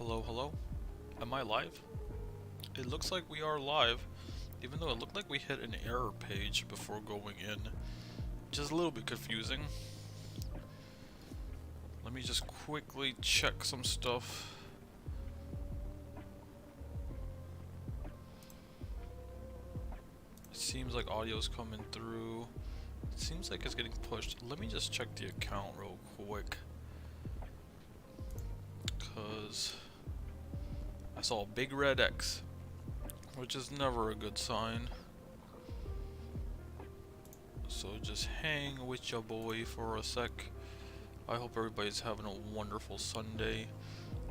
Hello, hello. Am I live? It looks like we are live, even though it looked like we hit an error page before going in. Just a little bit confusing. Let me just quickly check some stuff. It seems like audio's coming through. It seems like it's getting pushed. Let me just check the account real quick. Cause I saw a big red X, which is never a good sign. So just hang with your boy for a sec. I hope everybody's having a wonderful Sunday.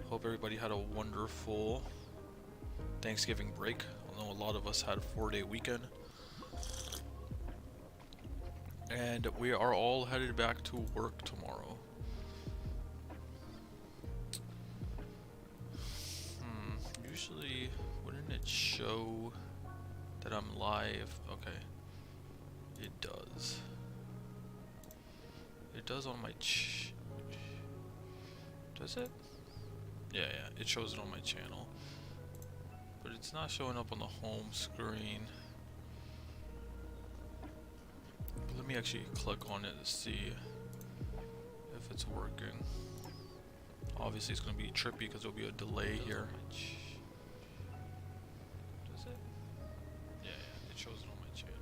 Hope everybody had a wonderful Thanksgiving break. I know a lot of us had a 4-day weekend. And we are all headed back to work tomorrow. Usually, wouldn't it show that I'm live? Okay. It does. It does on my does it? Yeah, it shows it on my channel. But it's not showing up on the home screen. But let me actually click on it to see if it's working. Obviously it's going to be trippy because there'll be a delay here. Does it? Yeah, it shows it on my channel.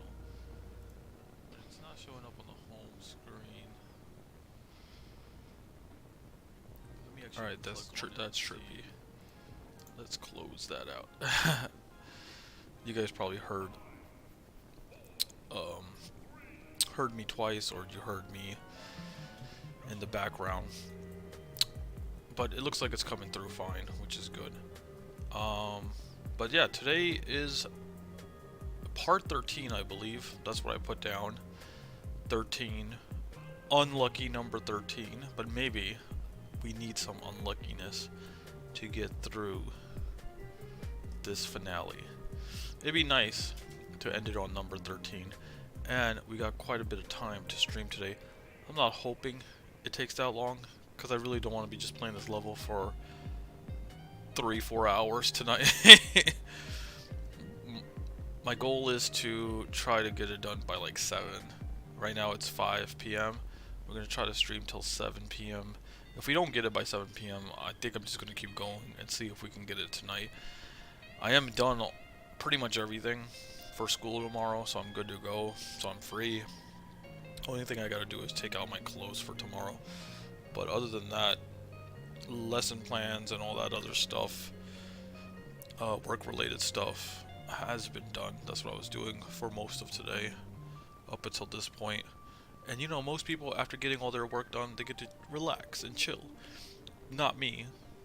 But it's not showing up on the home screen. Alright, that's trippy. Let's close that out. You guys probably heard me twice, or you heard me in the background. But it looks like it's coming through fine, which is good. But yeah, today is part 13, I believe. That's what I put down. 13. Unlucky number 13. But maybe we need some unluckiness to get through this finale. It'd be nice to end it on number 13. And we got quite a bit of time to stream today. I'm not hoping it takes that long, because I really don't want to be just playing this level for 3-4 hours tonight. My goal is to try to get it done by like 7. Right now it's 5 p.m. We're going to try to stream till 7 p.m. If we don't get it by 7 p.m., I think I'm just going to keep going and see if we can get it tonight. I am done pretty much everything for school tomorrow, so I'm good to go, so I'm free. Only thing I got to do is take out my clothes for tomorrow. But other than that, lesson plans and all that other stuff, work-related stuff, has been done. That's what I was doing for most of today, up until this point. And you know, most people, after getting all their work done, they get to relax and chill. Not me,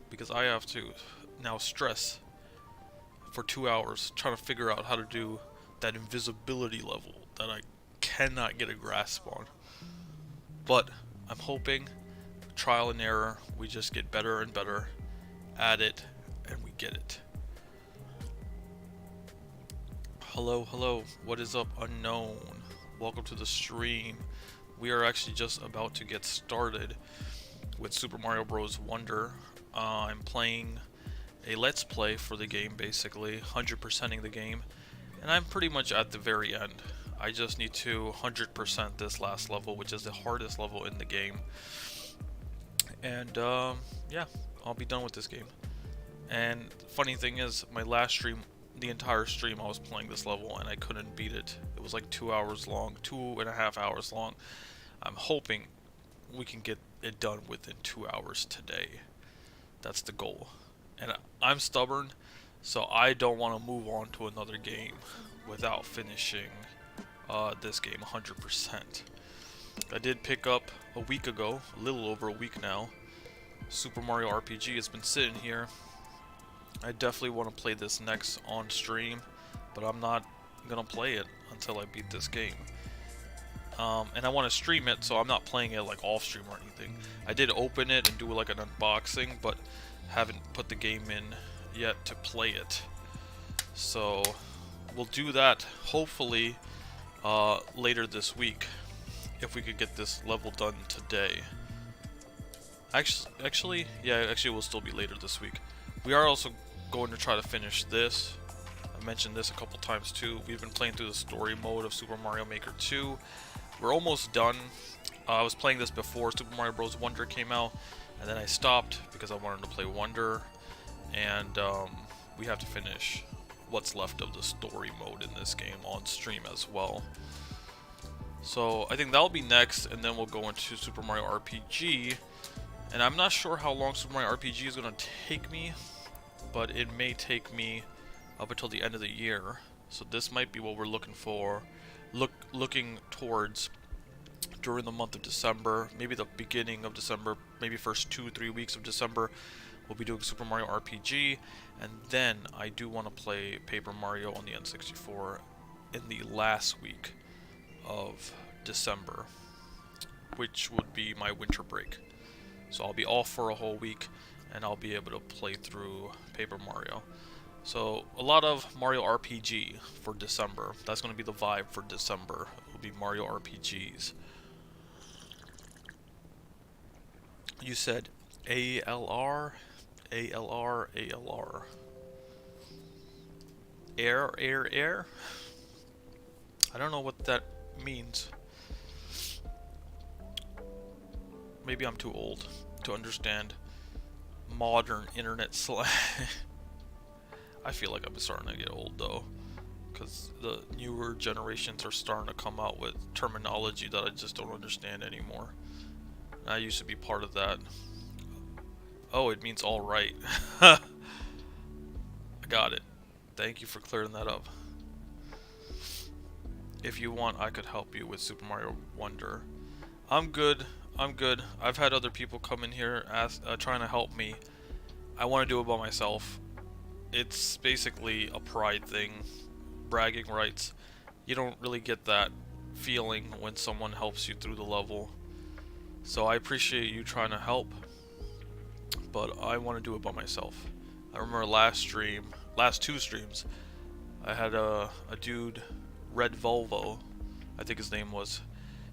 because I have to now stress for 2 hours trying to figure out how to do that invisibility level that I cannot get a grasp on. But I'm hoping, trial and error, we just get better and better at it, and we get it. Hello, what is up, unknown? Welcome to the stream. We are actually just about to get started with Super Mario Bros. Wonder. I'm playing a Let's Play for the game, basically, 100%ing the game, and I'm pretty much at the very end. I just need to 100% this last level, which is the hardest level in the game. And yeah, I'll be done with this game. And funny thing is, my last stream, the entire stream, I was playing this level and I couldn't beat it. It was like 2 hours long, 2.5 hours long. I'm hoping we can get it done within 2 hours today. That's the goal. And I'm stubborn, so I don't want to move on to another game without finishing this game 100%. I did pick up a week ago, a little over a week now, Super Mario RPG. It's been sitting here. I definitely want to play this next on stream, but I'm not gonna play it until I beat this game. And I want to stream it, so I'm not playing it like off stream or anything. I did open it and do like an unboxing, but haven't put the game in yet to play it. So we'll do that hopefully later this week, if we could get this level done today. Actually, yeah, it will still be later this week. We are also going to try to finish this. I mentioned this a couple times too. We've been playing through the story mode of Super Mario Maker 2. We're almost done. I was playing this before Super Mario Bros. Wonder came out, and then I stopped because I wanted to play Wonder, and we have to finish what's left of the story mode in this game on stream as well. So I think that'll be next, and then we'll go into Super Mario RPG. And I'm not sure how long Super Mario RPG is going to take me, but it may take me up until the end of the year. So this might be what we're looking for, looking towards during the month of December, maybe the beginning of December, maybe first 2-3 weeks of December. We'll be doing Super Mario RPG, and then I do want to play Paper Mario on the N64 in the last week of December, which would be my winter break. So I'll be off for a whole week, and I'll be able to play through Paper Mario. So a lot of Mario RPG for December. That's going to be the vibe for December. It will be Mario RPGs. You said ALR, ALR, ALR. Air? I don't know what that means. Maybe I'm too old to understand modern internet slang. I feel like I'm starting to get old though, because the newer generations are starting to come out with terminology that I just don't understand anymore. And I used to be part of that. Oh, it means all right. I got it. Thank you for clearing that up. If you want, I could help you with Super Mario Wonder. I'm good. I've had other people come in here trying to help me. I want to do it by myself. It's basically a pride thing, bragging rights. You don't really get that feeling when someone helps you through the level. So I appreciate you trying to help, but I want to do it by myself. I remember last two streams, I had a dude, Red Volvo, I think his name was.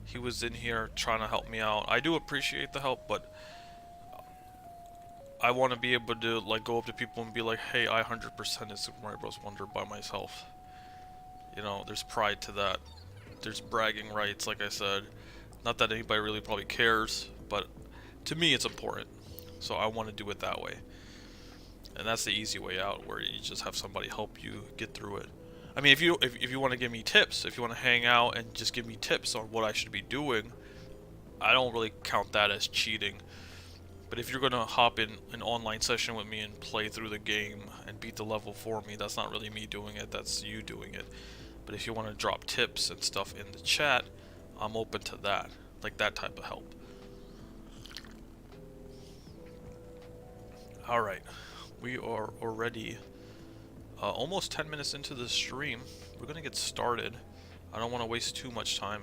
He was in here trying to help me out. I do appreciate the help, but I want to be able to like go up to people and be like, hey, I 100% is Super Mario Bros. Wonder by myself. You know, there's pride to that. There's bragging rights, like I said. Not that anybody really probably cares, but to me it's important. So I want to do it that way. And that's the easy way out, where you just have somebody help you get through it. I mean, if you want to give me tips, if you want to hang out and just give me tips on what I should be doing, I don't really count that as cheating. But if you're going to hop in an online session with me and play through the game and beat the level for me, that's not really me doing it, that's you doing it. But if you want to drop tips and stuff in the chat, I'm open to that. Like that type of help. Alright, we are already almost 10 minutes into the stream. We're going to get started. I don't want to waste too much time.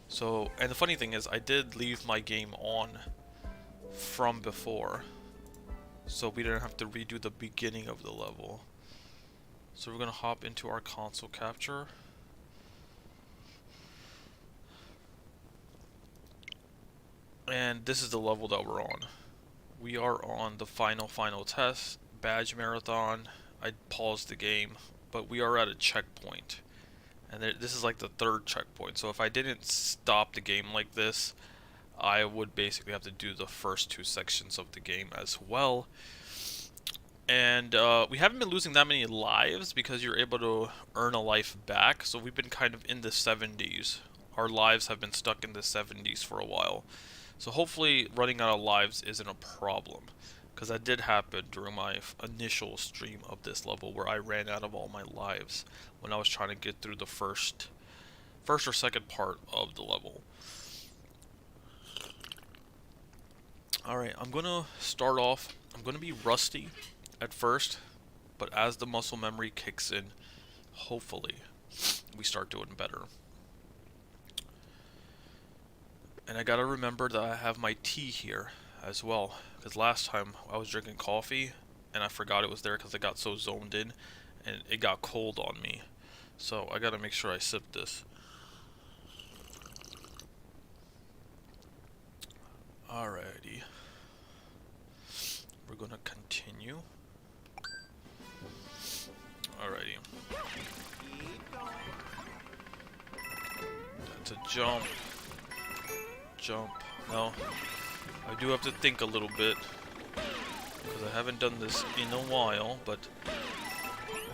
So, and the funny thing is, I did leave my game on from before, so we didn't have to redo the beginning of the level. So we're going to hop into our console capture. And this is the level that we're on. We are on the final test, badge marathon. I paused the game, but we are at a checkpoint. And this is like the third checkpoint. So if I didn't stop the game like this, I would basically have to do the first two sections of the game as well. And we haven't been losing that many lives because you're able to earn a life back. So we've been kind of in the 70s. Our lives have been stuck in the 70s for a while. So hopefully running out of lives isn't a problem, because that did happen during my initial stream of this level, where I ran out of all my lives when I was trying to get through the first or second part of the level. Alright, I'm going to start off. I'm going to be rusty at first, but as the muscle memory kicks in, hopefully we start doing better. And I gotta remember that I have my tea here as well, because last time I was drinking coffee and I forgot it was there because I got so zoned in and it got cold on me. So I gotta make sure I sip this. Alrighty. we're gonna continue. Alrighty. That's a jump. Jump. No. I do have to think a little bit. Because I haven't done this in a while, but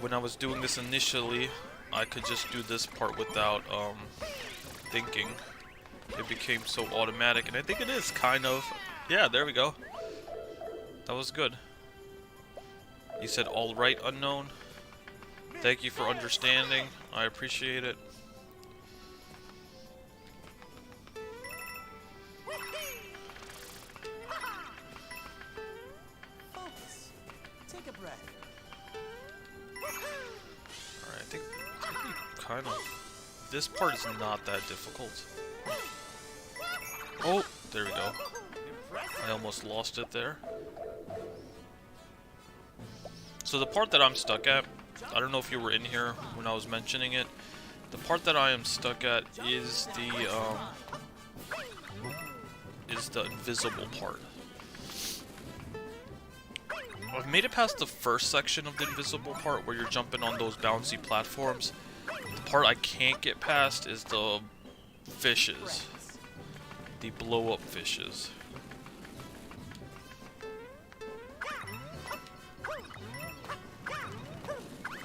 when I was doing this initially, I could just do this part without thinking. It became so automatic, and I think it is kind of. Yeah, there we go. That was good. You said all right, unknown. Thank you for understanding. I appreciate it. Focus. Take a breath. Alright, I think we kind of. This part is not that difficult. Oh, there we go. I almost lost it there. So the part that I'm stuck at, I don't know if you were in here when I was mentioning it. The part that I am stuck at is the invisible part. I've made it past the first section of the invisible part where you're jumping on those bouncy platforms. The part I can't get past is the fishes. The blow-up fishes.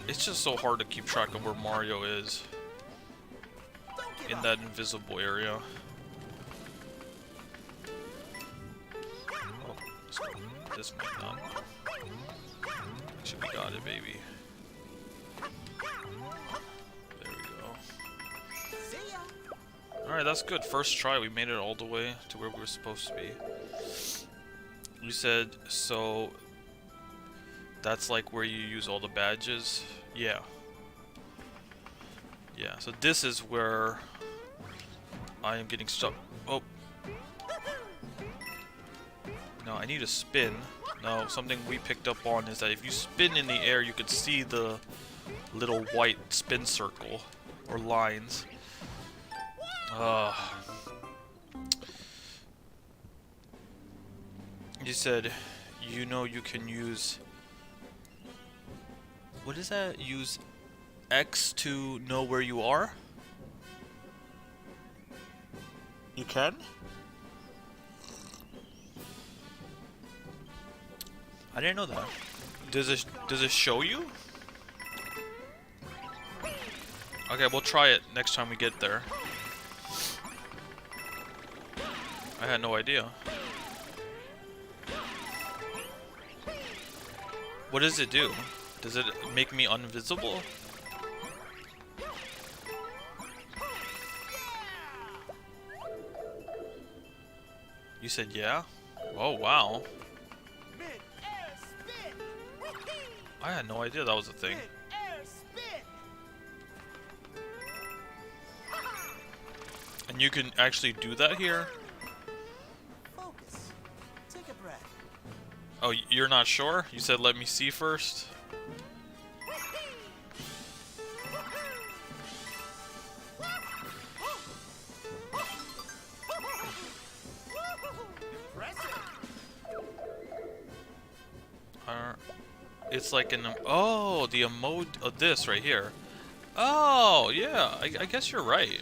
It's just so hard to keep track of where Mario is in that invisible area. Oh, let's go. This might not. Actually, we got it, baby. There we go. Alright, that's good. First try, we made it all the way to where we were supposed to be. You said, so that's like where you use all the badges? Yeah. Yeah, so this is where I am getting stuck. Oh. No, I need a spin. No, something we picked up on is that if you spin in the air, you can see the little white spin circle or lines. You said, you know, you can use. What is that? Use X to know where you are? You can? I didn't know that. Does it show you? Okay, we'll try it next time we get there. I had no idea. What does it do? Does it make me invisible? You said yeah? Oh, wow. I had no idea that was a thing. And you can actually do that here? Focus. Take a breath. Oh, you're not sure? You said let me see first? It's like an oh, the emote of this right here. Oh, yeah, I guess you're right.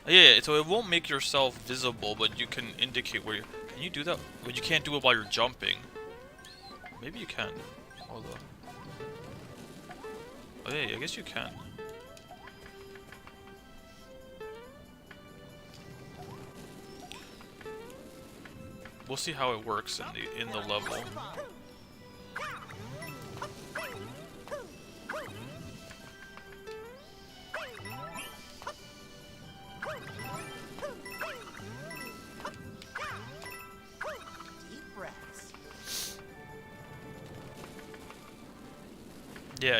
Yeah, so it won't make yourself visible, but you can indicate where you... Can you do that? But you can't do it while you're jumping. Maybe you can. Hold on. Oh, yeah, I guess you can. We'll see how it works in the level.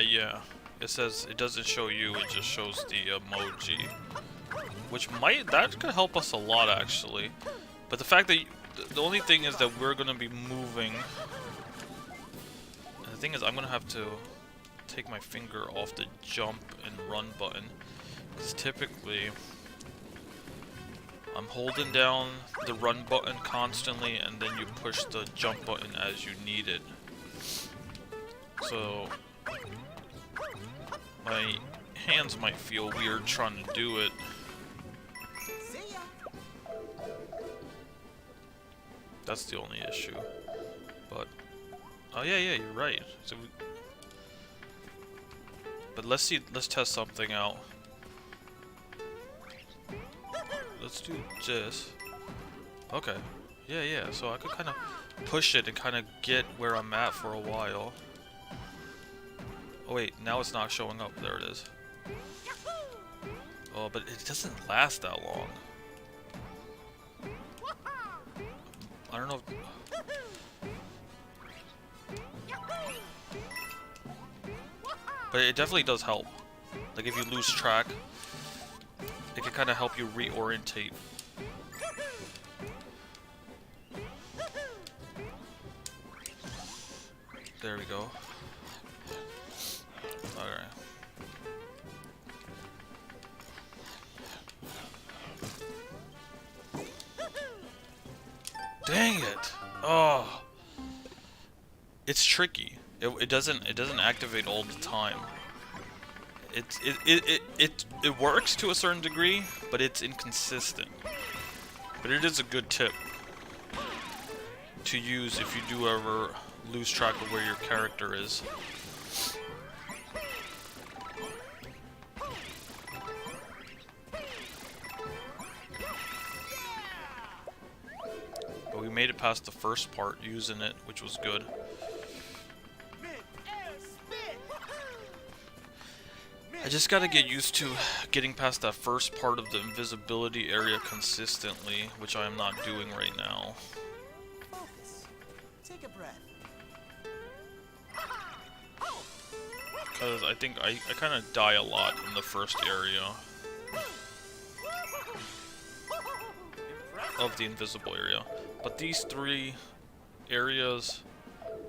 Yeah. It says it doesn't show you, it just shows the emoji. Which that could help us a lot, actually. But the fact that, the only thing is that we're gonna be moving. And the thing is, I'm gonna have to take my finger off the jump and run button. Because typically, I'm holding down the run button constantly, and then you push the jump button as you need it. So my hands might feel weird trying to do it. See ya. That's the only issue. But oh yeah, you're right. So but let's test something out. Let's do this. Okay. Yeah. So I could kind of push it and kind of get where I'm at for a while. Oh wait, now it's not showing up. There it is. Oh, but it doesn't last that long. I don't know if... But it definitely does help. Like if you lose track, it can kind of help you reorientate. There we go. Alright. Dang it! Oh, it's tricky. It doesn't activate all the time. It works to a certain degree, but it's inconsistent. But it is a good tip to use if you do ever lose track of where your character is. But we made it past the first part using it, which was good. I just gotta get used to getting past that first part of the invisibility area consistently, which I am not doing right now. Focus. Take a breath. Because I think I kind of die a lot in the first area of the invisible area. But these 3 areas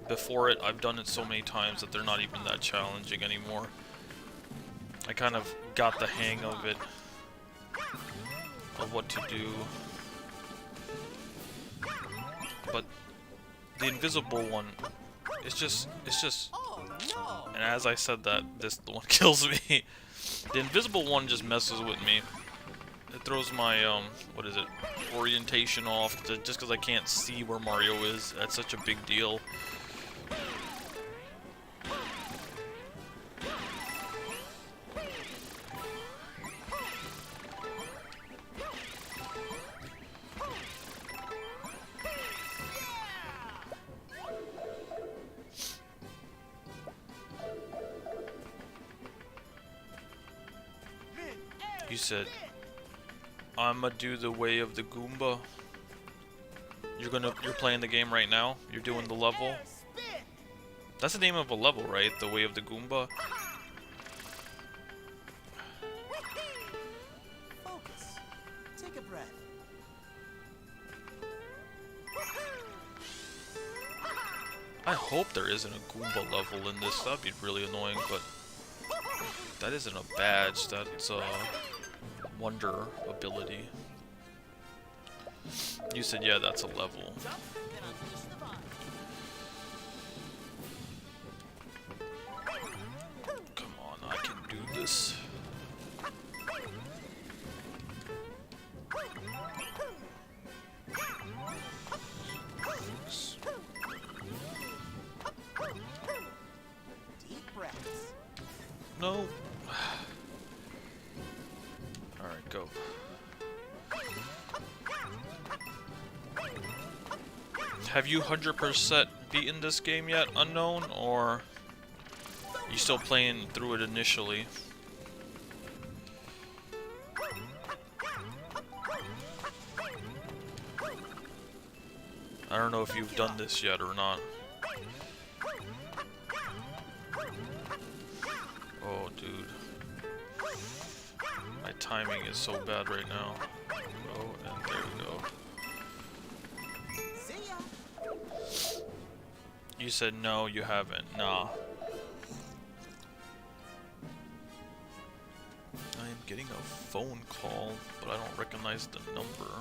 before it, I've done it so many times that they're not even that challenging anymore. I kind of got the hang of it, of what to do. But the invisible one, it's just, Oh no! and as I said that, this the one kills me. The invisible one just messes with me. It throws my, what is it, orientation off, just because I can't see where Mario is. That's such a big deal. You said, I'ma do the way of the Goomba. You're playing the game right now? You're doing the level? That's the name of a level, right? The way of the Goomba? Focus. Take a breath. I hope there isn't a Goomba level in this. That'd be really annoying, but that isn't a badge. That's a wonder ability. You said, yeah, that's a level. Come on, I can do this. Deep breaths. No. Alright, go. Have you 100% beaten this game yet, Unknown, or you still playing through it initially? I don't know if you've done this yet or not. Oh, dude. My timing is so bad right now. Oh, and there we go. See ya. You said no, you haven't. Nah. I am getting phone call, but I don't recognize the number.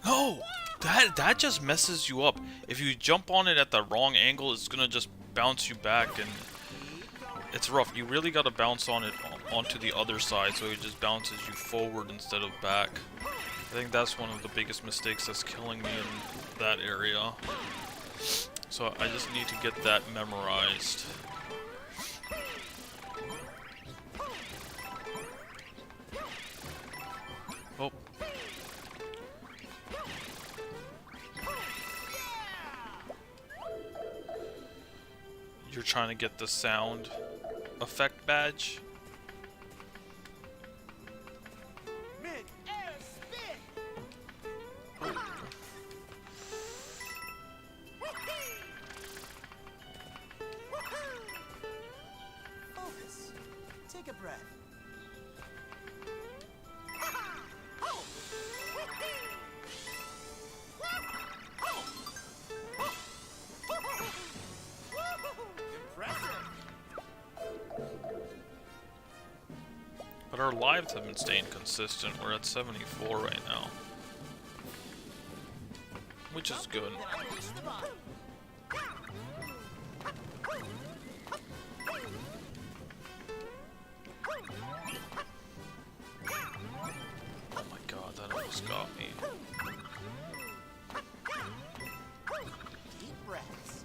No! That just messes you up. If you jump on it at the wrong angle, it's gonna just bounce you back, and it's rough. You really gotta bounce on it onto the other side, so it just bounces you forward instead of back. I think that's one of the biggest mistakes that's killing me in that area. So I just need to get that memorized. Oh. You're trying to get the sound effect badge. Mid-air spin. Focus. Take a breath. Impressive. But our lives have been staying consistent. We're at 74 right now, which is good. Then unleash the body. Oh my god, that almost got me. Deep breaths.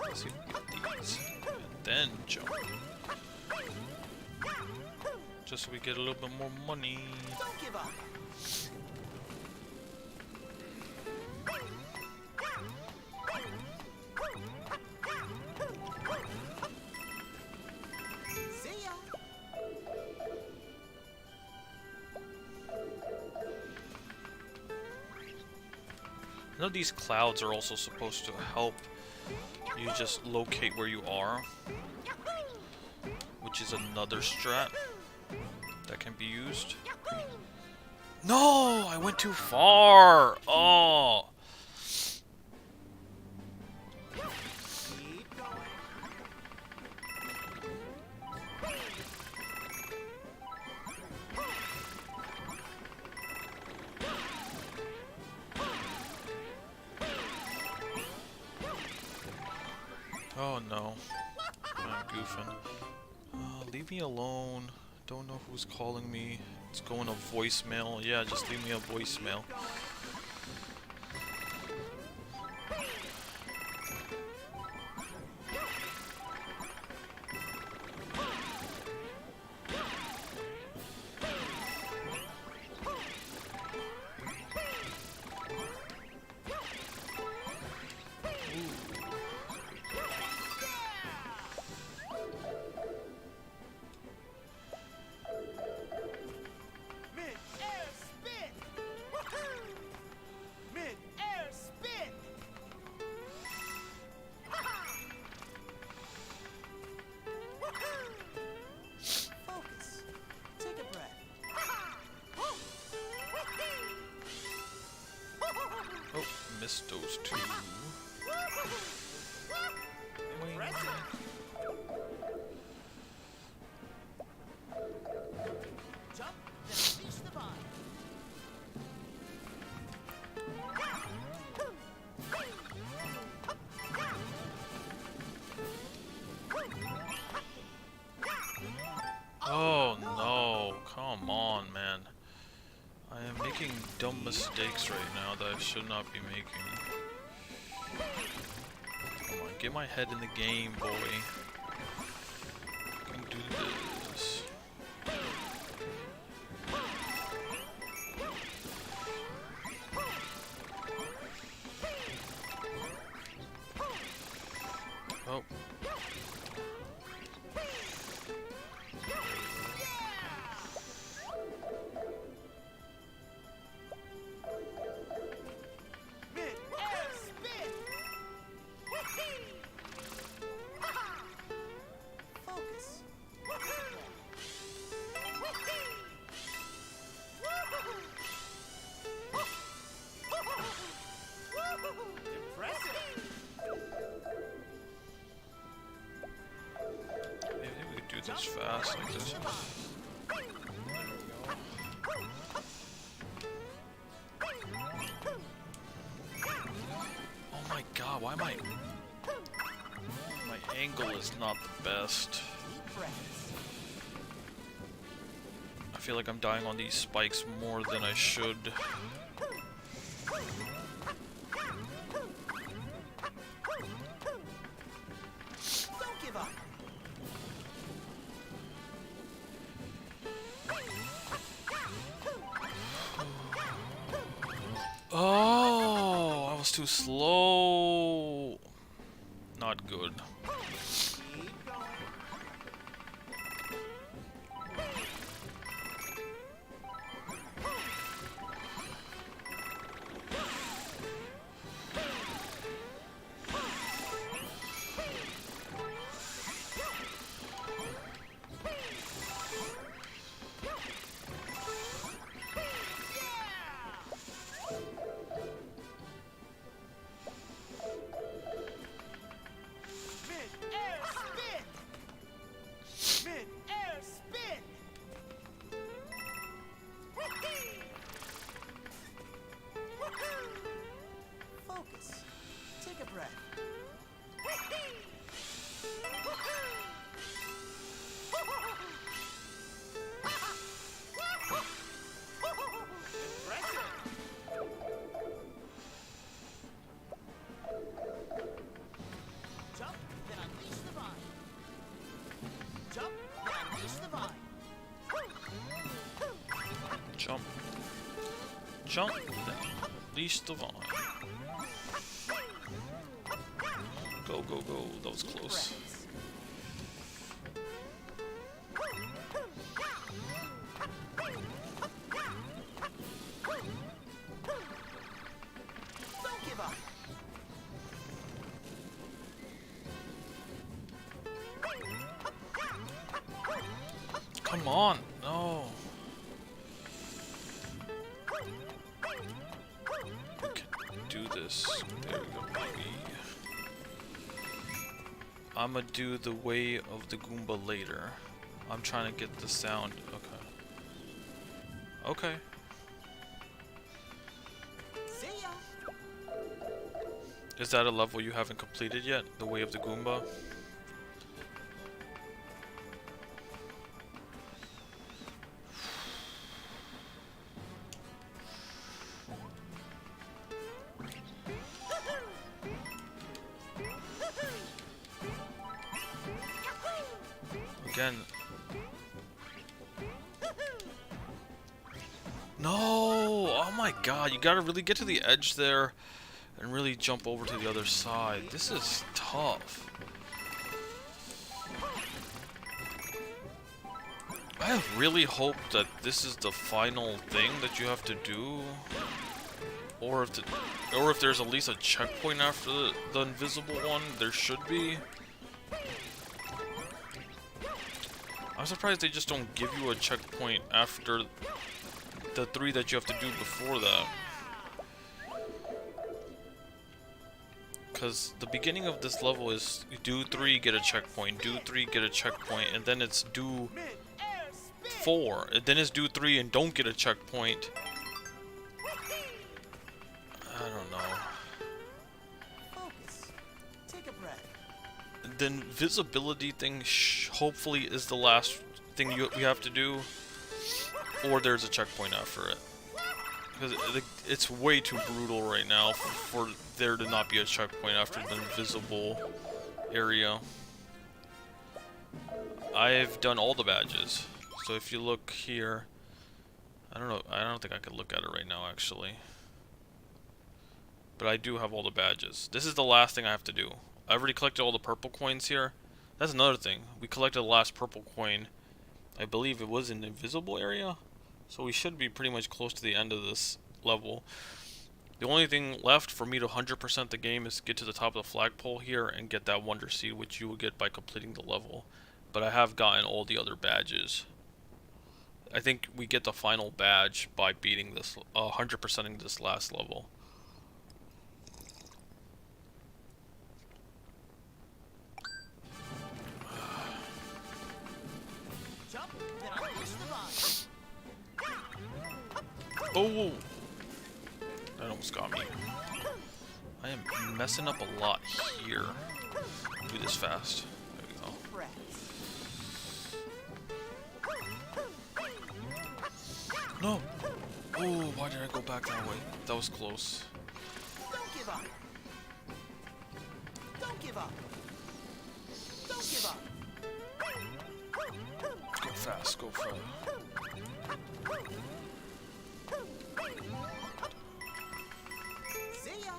Let's see if we get these. And then jump. Just so we get a little bit more money. Don't give up. See ya. I know these clouds are also supposed to help you just locate where you are, which is another strat that can be used. No, I went too far. Oh. Keep going. Oh no. I'm goofing. Leave me alone. Don't know who's calling me. It's going to voicemail. Yeah, just leave me a voicemail. Mid-air spin. Woohoo! Mid-air spin. Woohoo! Focus. Take a breath. Oh, missed those two. Wing. Impressive. Jump, then unleash the body. Oh no, come on, man. I am making dumb mistakes right now that I should not be making. Come on, get my head in the game, boy. I can do this. Oh. fast like this. Oh my god, why am I... My angle is not the best. Deep breaths. I feel like I'm dying on these spikes more than I should. Don't give up. Oh, I was too slow. Not good. Keep going. Mid-air spin. Mid-air spin. Focus. Take a breath. Impressive. Jump, then unleash the vine. Jump, then unleash the vine. Jump. Jump. Leash the vine. Go, go, go. That was Deep close. breaths. Don't give up. Come on. No. We can do this. There we go, baby. I'ma do the way of the Goomba later. I'm trying to get the sound. Okay. Okay. See ya. Is that a level you haven't completed yet? The way of the Goomba? Again. No! Oh my god, you gotta really get to the edge there and really jump over to the other side. This is tough. I really hope that this is the final thing that you have to do. Or if there's at least a checkpoint after the invisible one. There should be. I'm surprised they just don't give you a checkpoint after the 3 that you have to do before that. Because the beginning of this level is do 3, get a checkpoint, do 3, get a checkpoint, and then it's do Mid-air spin. 4, and then it's do 3 and don't get a checkpoint. I don't know. Focus. Take a breath. The invisibility thing hopefully is the last thing we have to do, or there's a checkpoint after it. Because it's way too brutal right now for there to not be a checkpoint after the invisible area. I've done all the badges, so if you look here, I don't think I could look at it right now actually. But I do have all the badges. This is the last thing I have to do. I've already collected all the purple coins here. That's another thing. We collected the last purple coin. I believe it was in the invisible area. So we should be pretty much close to the end of this level. The only thing left for me to 100% the game is get to the top of the flagpole here and get that Wonder Seed, which you will get by completing the level. But I have gotten all the other badges. I think we get the final badge by beating this, 100%ing this last level. Oh! That almost got me. I am messing up a lot here. Do this fast. There we go. No! Oh, why did I go back that way? That was close. Don't give up. Don't give up. Don't give up. Go fast, go fast. See ya.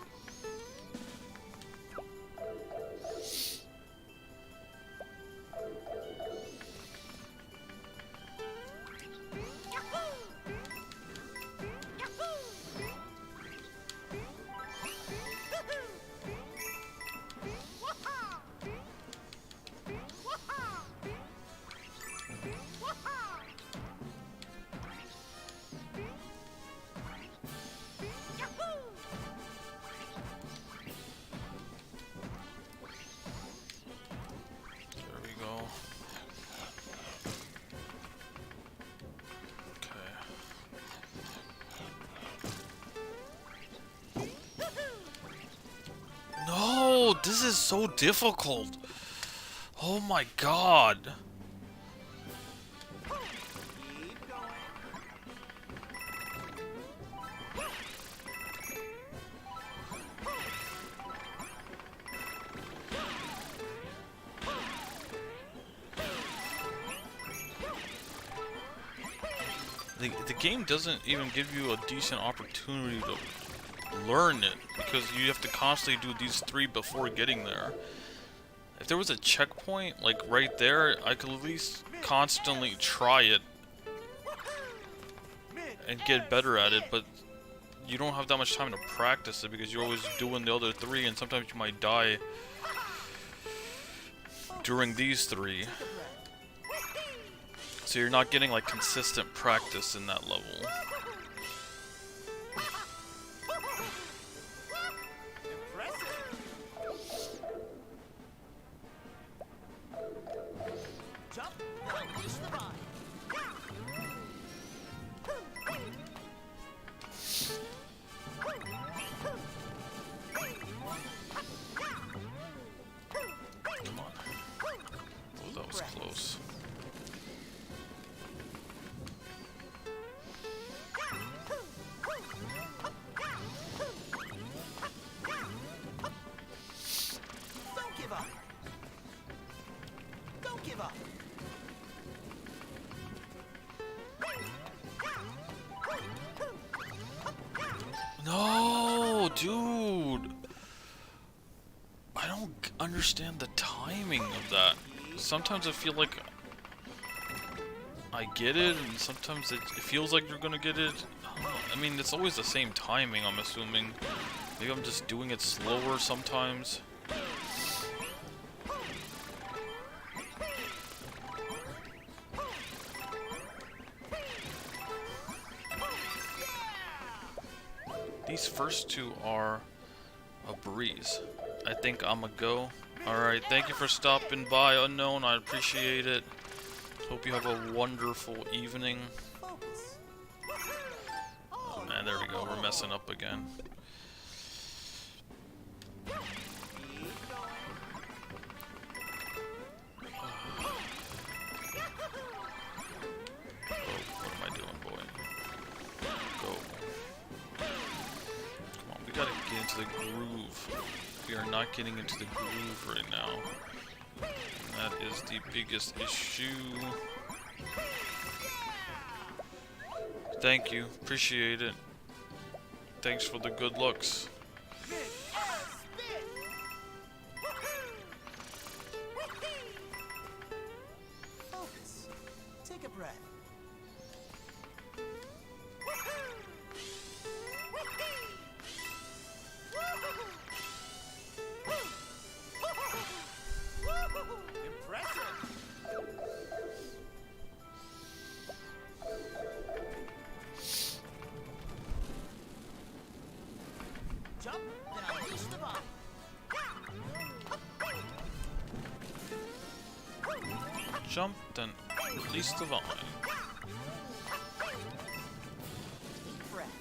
There we go. Okay. No, this is so difficult. Oh my god. Keep going. The game doesn't even give you a decent opportunity to learn it because you have to constantly do these 3 before getting there. If there was a checkpoint like right there, I could at least constantly try it and get better at it, but you don't have that much time to practice it because you're always doing the other 3 and sometimes you might die during these 3. So you're not getting like consistent practice in that level. Impressive. Jump and unleash the vine. Come on. Oh, that was close. Don't give up. Don't give up. No, dude. I don't understand the timing of that. Sometimes I feel like I get it, and sometimes it feels like you're gonna get it. I don't know. I mean, it's always the same timing, I'm assuming. Maybe I'm just doing it slower sometimes. These first 2 are a breeze. I think I'm a go. Alright, thank you for stopping by, Unknown. I appreciate it. Hope you have a wonderful evening. Focus. Oh man, there we go. We're messing up again. Keep going. Oh, what am I doing, boy? Go. Come on, we gotta get into the groove. We are not getting into the groove right now. And that is the biggest issue. Thank you. Appreciate it. Thanks for the good looks. Focus. Take a breath. Impressive. Jump, then unleash the vine. Jump, then release the vine. Deep breath.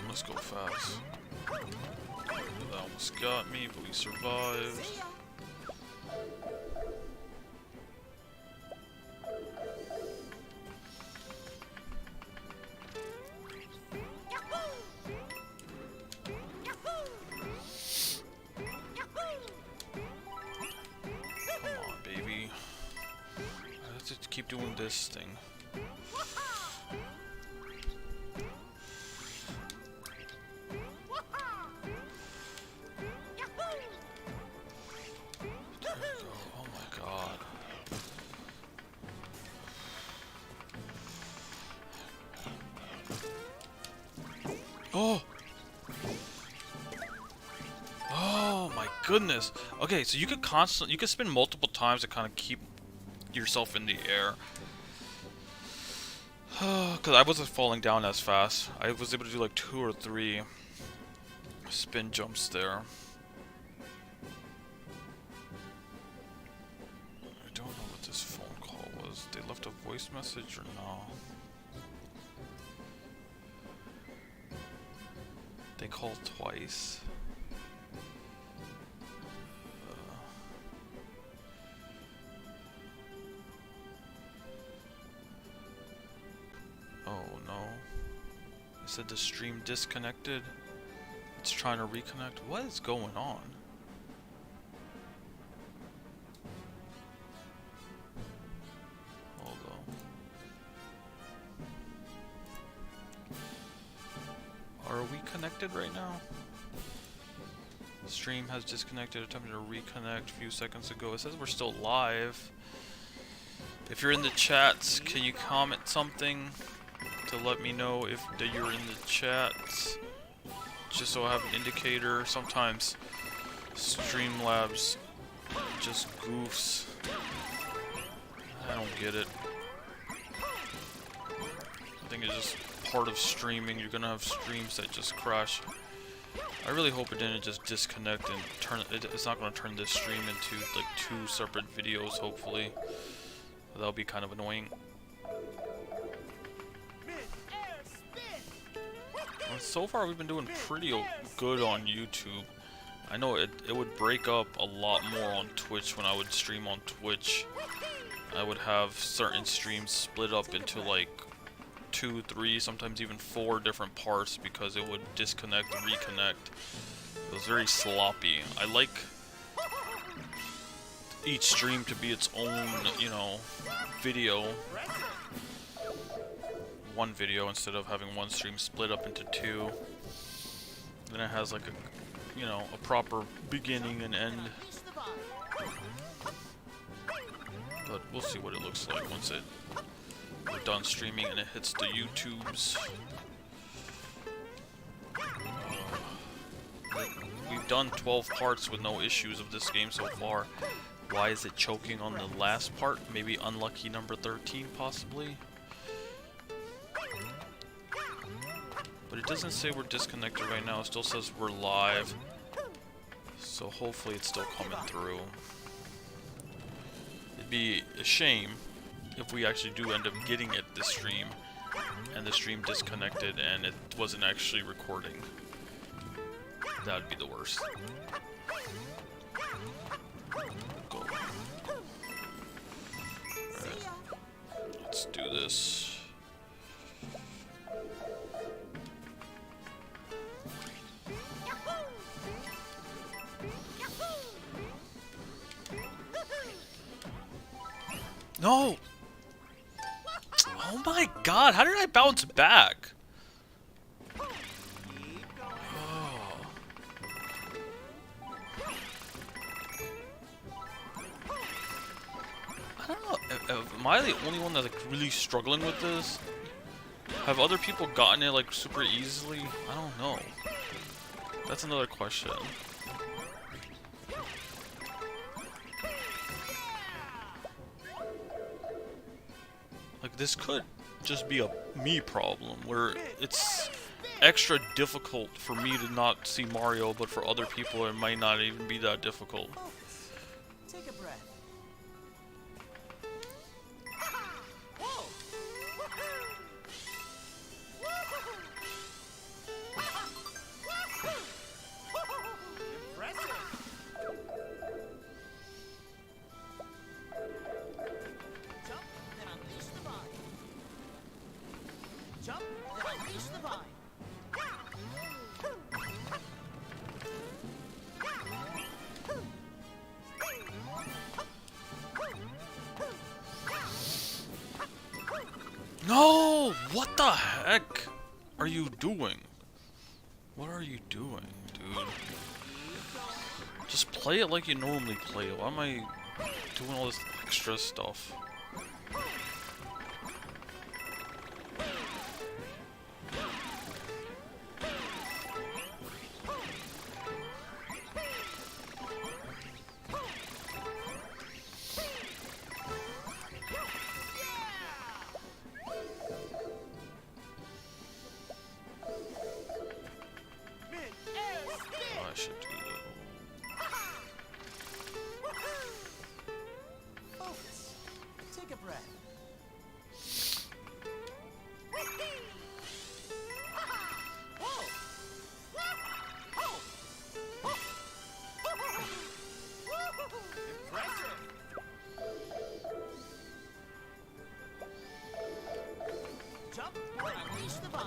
Let's go fast. That almost got me, but we survived. See ya. Come on, baby. I have to keep doing this thing. There we go. Oh my god. Oh! Oh my goodness. Okay, so you could spin multiple times to kind of keep yourself in the air. Because I wasn't falling down as fast. I was able to do like 2 or 3 spin jumps there. I don't know what this phone call was. They left a voice message or no? They called twice. Oh no. It said the stream disconnected. It's trying to reconnect. What is going on? Hold on. Are we connected right now? Stream has disconnected, attempting to reconnect a few seconds ago. It says we're still live. If you're in the chats, can you comment something to let me know if that you're in the chats? Just so I have an indicator. Sometimes Streamlabs just goofs. I don't get it. I think it's just part of streaming. You're gonna have streams that just crash. I really hope it didn't just disconnect and turn it. It's not gonna turn this stream into like 2 separate videos. Hopefully, that'll be kind of annoying. Well, so far, we've been doing pretty good on YouTube. I know it would break up a lot more on Twitch when I would stream on Twitch. I would have certain streams split up into like 2, 3, sometimes even 4 different parts because it would disconnect and reconnect. It was very sloppy. I like each stream to be its own, you know, video. One video instead of having one stream split up into 2. Then it has like a, you know, a proper beginning and end. But we'll see what it looks like once we're done streaming and it hits the YouTubes. We've done 12 parts with no issues of this game so far. Why is it choking on the last part? Maybe unlucky number 13 possibly? But it doesn't say we're disconnected right now. It still says we're live. So hopefully it's still coming through. It'd be a shame if we actually do end up getting it this stream and the stream disconnected and it wasn't actually recording. That would be the worst. Go. Alright. Let's do this. No! Oh my god, how did I bounce back? Oh. I don't know, am I the only one that's like really struggling with this? Have other people gotten it like super easily? I don't know. That's another question. Like, this could just be a me problem, where it's extra difficult for me to not see Mario, but for other people it might not even be that difficult. Take a breath. the heck are you doing? What are you doing, dude? Just play it like you normally play it. Why am I doing all this extra stuff? I should do that. Focus. Take a breath. Impressive. Jump and unleash the vine.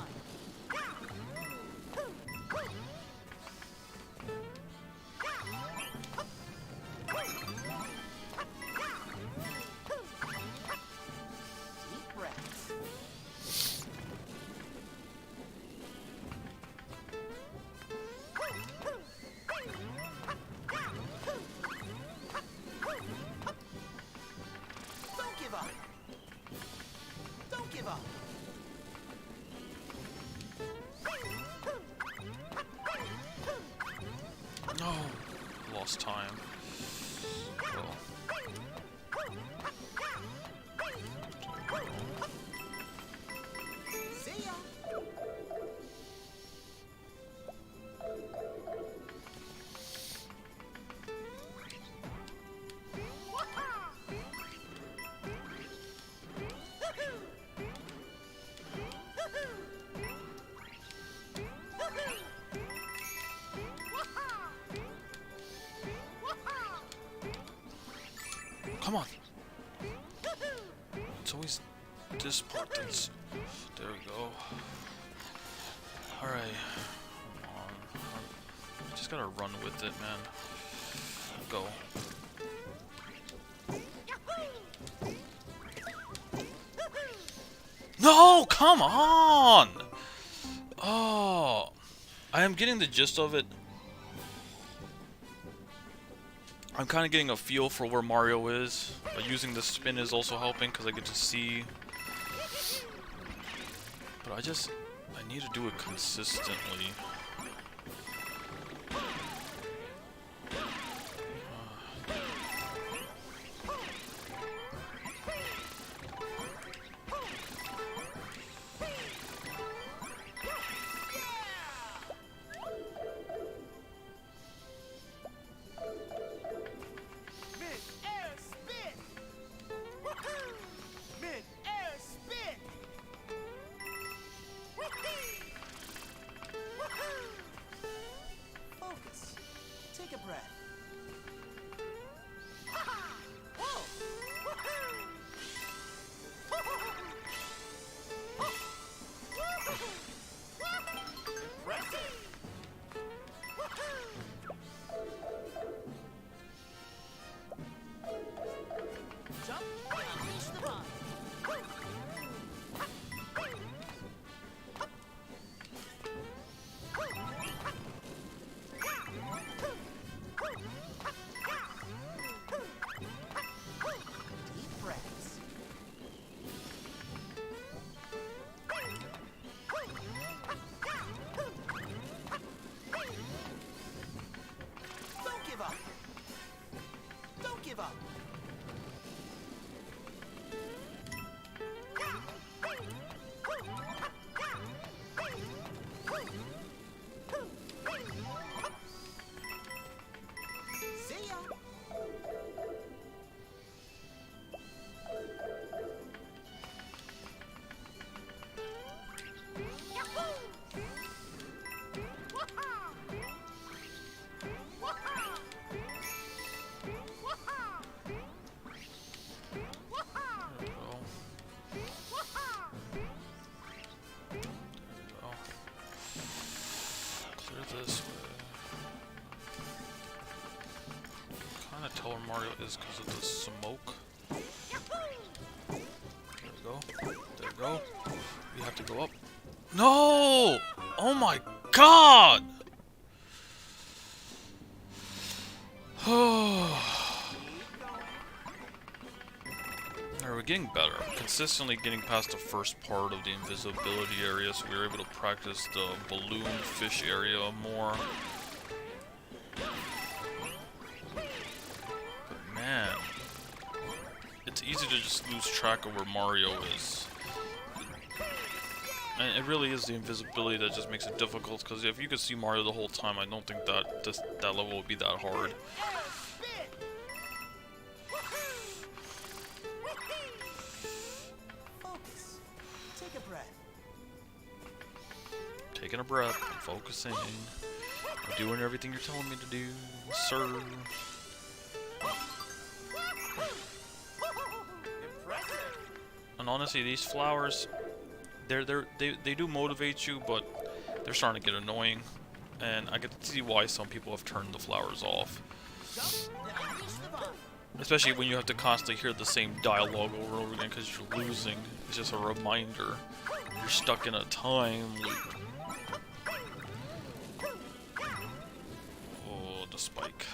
Deep breaths. Don't give up. Don't give up. No, lost time. Well. See ya. Come on. It's always this part that's... There we go. Alright. Come on. Just gotta run with it, man. Go. No! Come on! Oh. I am getting the gist of it. I'm kind of getting a feel for where Mario is, but using the spin is also helping because I get to see. But I need to do it consistently. Mid-air spin. Woohoo! Mid-air spin. Woohoo! Focus. Take a breath. Whoa! Woohoo! Impressive! Jump and unleash the vine. Deep breaths. Don't give up. Don't give up. See ya. There we go. Clear this way. Kind of tell where Mario is because of the smoke. There we go. There we go. We have to go up. No! Oh my god! Alright, we're getting better. Consistently getting past the first part of the invisibility area, so we were able to practice the balloon fish area more. But man, it's easy to just lose track of where Mario is. And it really is the invisibility that just makes it difficult, because if you could see Mario the whole time, I don't think that that level would be that hard. Focus. Take a breath. Taking a breath, I'm focusing. I'm doing everything you're telling me to do, sir. Impressive. And honestly, these flowers, they do motivate you, but they're starting to get annoying. And I get to see why some people have turned the flowers off. Jump, then unleash the bomb. Especially when you have to constantly hear the same dialogue over and over again because you're losing. It's just a reminder. You're stuck in a time loop. Oh, the spike.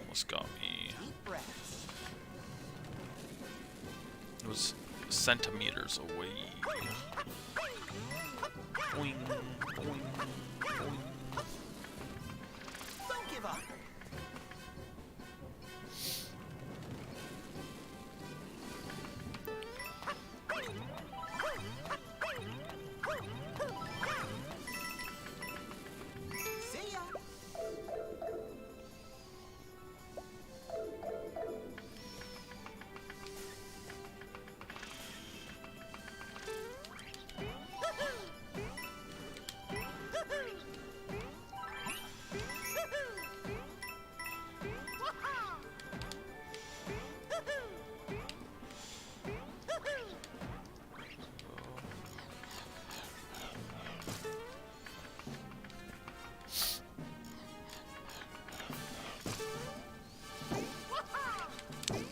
Almost got me. Deep breaths. It was centimeters away. Boing, boing, boing. Don't give up. See ya.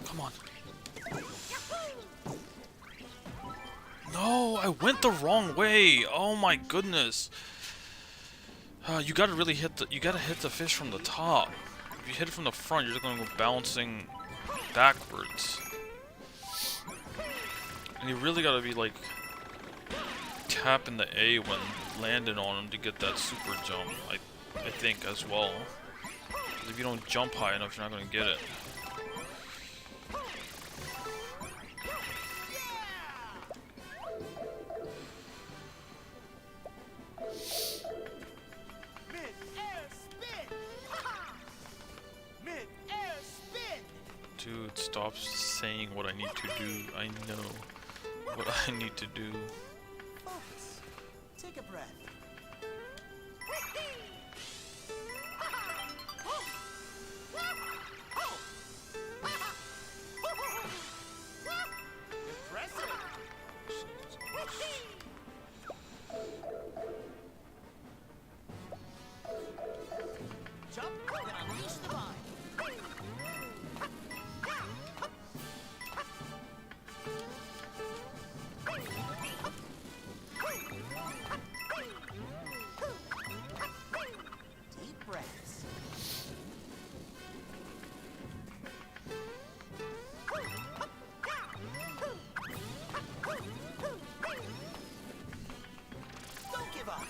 Come on. No, I went the wrong way. Oh my goodness. You gotta really hit the fish from the top. If you hit it from the front, you're just gonna go bouncing backwards. And you really gotta be like tapping the A when landing on him to get that super jump. I think as well. 'Cause if you don't jump high enough, you're not gonna get it. Mid-air spin. Mid-air spin. Dude, stop saying what I need to do. I know what I need to do. Focus. Take a breath. Impressive. Jump, then unleash the vine. Deep breaths. Don't give up.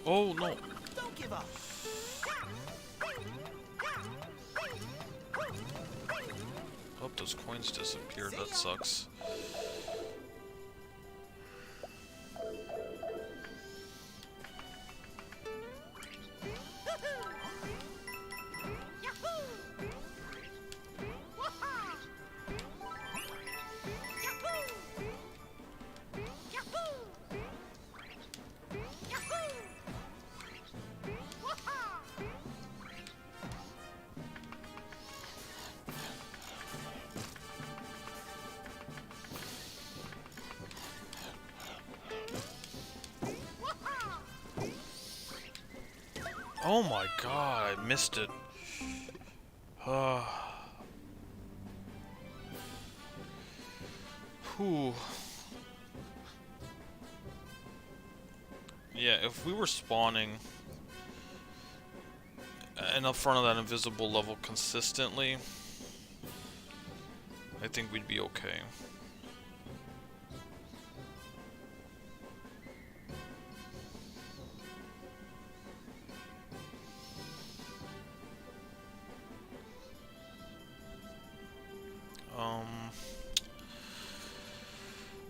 Oh no. Don't give up. Oh, those coins disappeared. That sucks. Oh my god, I missed it. Whew. Yeah, if we were spawning and up front of that invisible level consistently, I think we'd be okay.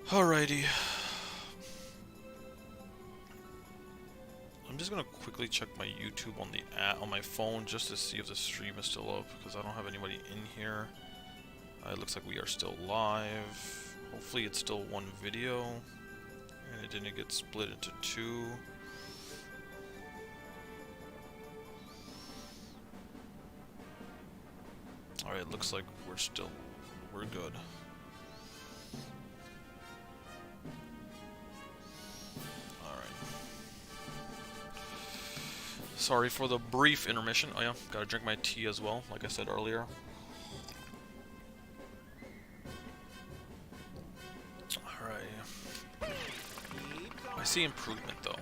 Alrighty. I'm just gonna quickly check my YouTube on the on my phone just to see if the stream is still up, because I don't have anybody in here. It looks like we are still live. Hopefully it's still one video and it didn't get split into two. Alright, looks like we're good. Sorry for the brief intermission. Oh yeah, gotta drink my tea as well, like I said earlier. Alright. I see improvement though.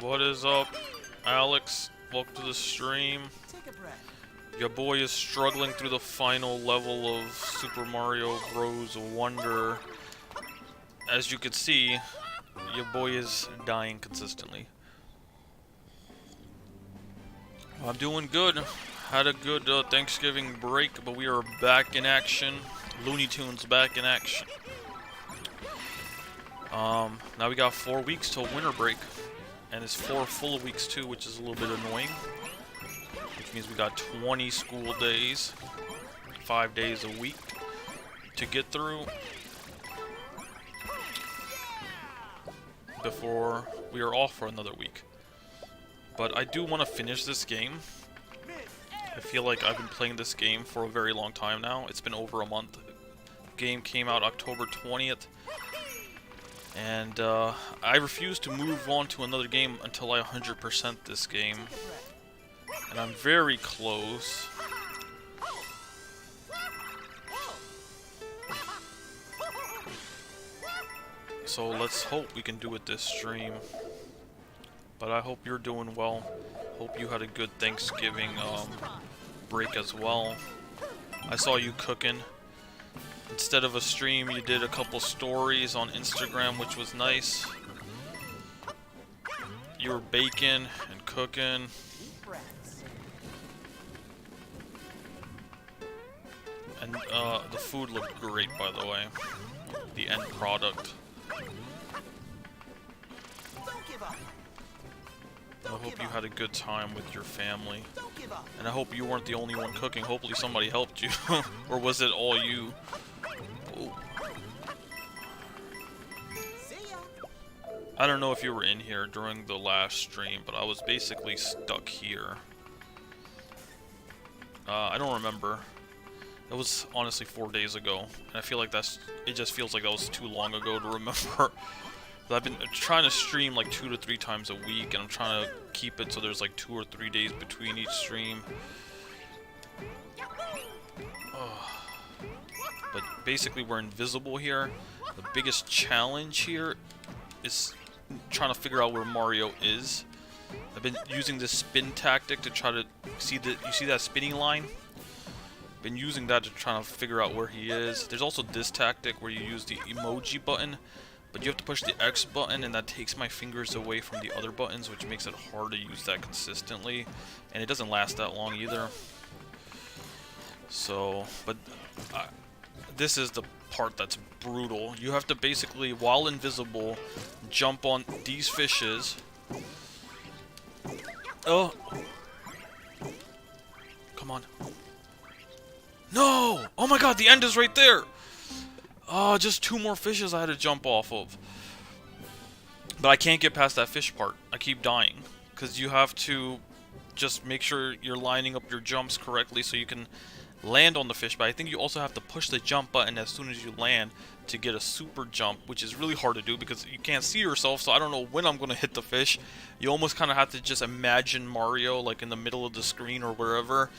What is up, Alex? Welcome to the stream. Take a breath. Your boy is struggling through the final level of Super Mario Bros. Wonder. As you can see, your boy is dying consistently. I'm doing good. Had a good Thanksgiving break, but we are back in action. Looney Tunes back in action. Now we got 4 weeks till winter break. And it's 4 full weeks too, which is a little bit annoying. Which means we got 20 school days, 5 days a week to get through before we are off for another week. But I do want to finish this game. I feel like I've been playing this game for a very long time now. It's been over a month. The game came out October 20th. And I refuse to move on to another game until I 100% this game. And I'm very close. So let's hope we can do it this stream. But I hope you're doing well. Hope you had a good Thanksgiving break as well. I saw you cooking. Instead of a stream, you did a couple stories on Instagram, which was nice. You were baking and cooking. Deep breaths. And the food looked great, by the way. The end product. Don't give up. I hope you had a good time with your family. Don't give up. And I hope you weren't the only one cooking. Hopefully somebody helped you. Or was it all you? Oh. See ya. I don't know if you were in here during the last stream, but I was basically stuck here. I don't remember. It was honestly 4 days ago, and I feel like it just feels like that was too long ago to remember. But I've been trying to stream like 2 to 3 times a week, and I'm trying to keep it so there's like 2 or 3 days between each stream. But basically we're invisible here. The biggest challenge here is trying to figure out where Mario is. I've been using this spin tactic to try to see you see that spinning line? Been using that to try to figure out where he is. There's also this tactic where you use the emoji button, but you have to push the X button, and that takes my fingers away from the other buttons, which makes it hard to use that consistently. And it doesn't last that long either. So, but this is the part that's brutal. You have to basically, while invisible, jump on these fishes Oh. Come on. No! Oh my god, the end is right there! Oh, just 2 more fishes I had to jump off of. But I can't get past that fish part. I keep dying. Because you have to just make sure you're lining up your jumps correctly so you can land on the fish. But I think you also have to push the jump button as soon as you land to get a super jump, which is really hard to do because you can't see yourself, so I don't know when I'm going to hit the fish. You almost kind of have to just imagine Mario like in the middle of the screen or wherever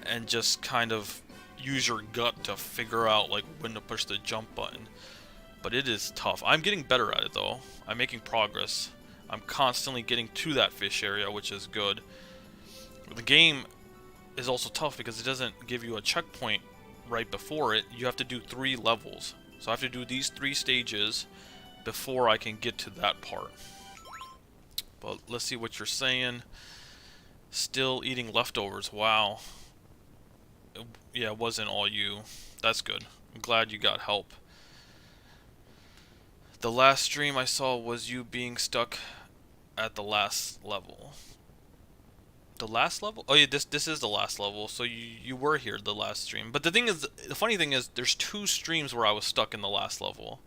and just kind of use your gut to figure out like when to push the jump button. But it is tough. I'm getting better at it though. I'm making progress. I'm constantly getting to that fish area, which is good. The game is also tough because it doesn't give you a checkpoint right before it. You have to do 3 levels. So I have to do these 3 stages before I can get to that part. But let's see what you're saying. Still eating leftovers. Wow. Yeah, it wasn't all you. That's good. I'm glad you got help. The last stream I saw was you being stuck at the last level. The last level? Oh yeah, this is the last level. So you were here the last stream. But the thing is, the funny thing is, there's 2 streams where I was stuck in the last level.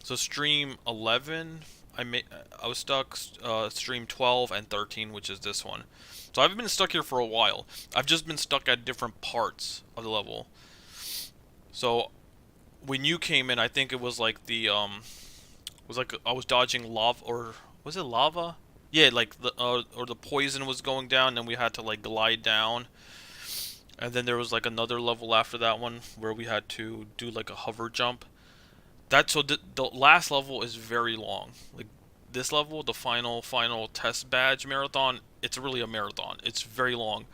So stream 11, I was stuck. Stream 12 and 13, which is this one. So I've been stuck here for a while. I've just been stuck at different parts of the level. So when you came in, I think it was like the was like I was dodging lava, or was it lava? Yeah, like the or the poison was going down, and then we had to like glide down. And then there was like another level after that one where we had to do like a hover jump. So the last level is very long. Like this level, the final test badge marathon, it's really a marathon. It's very long.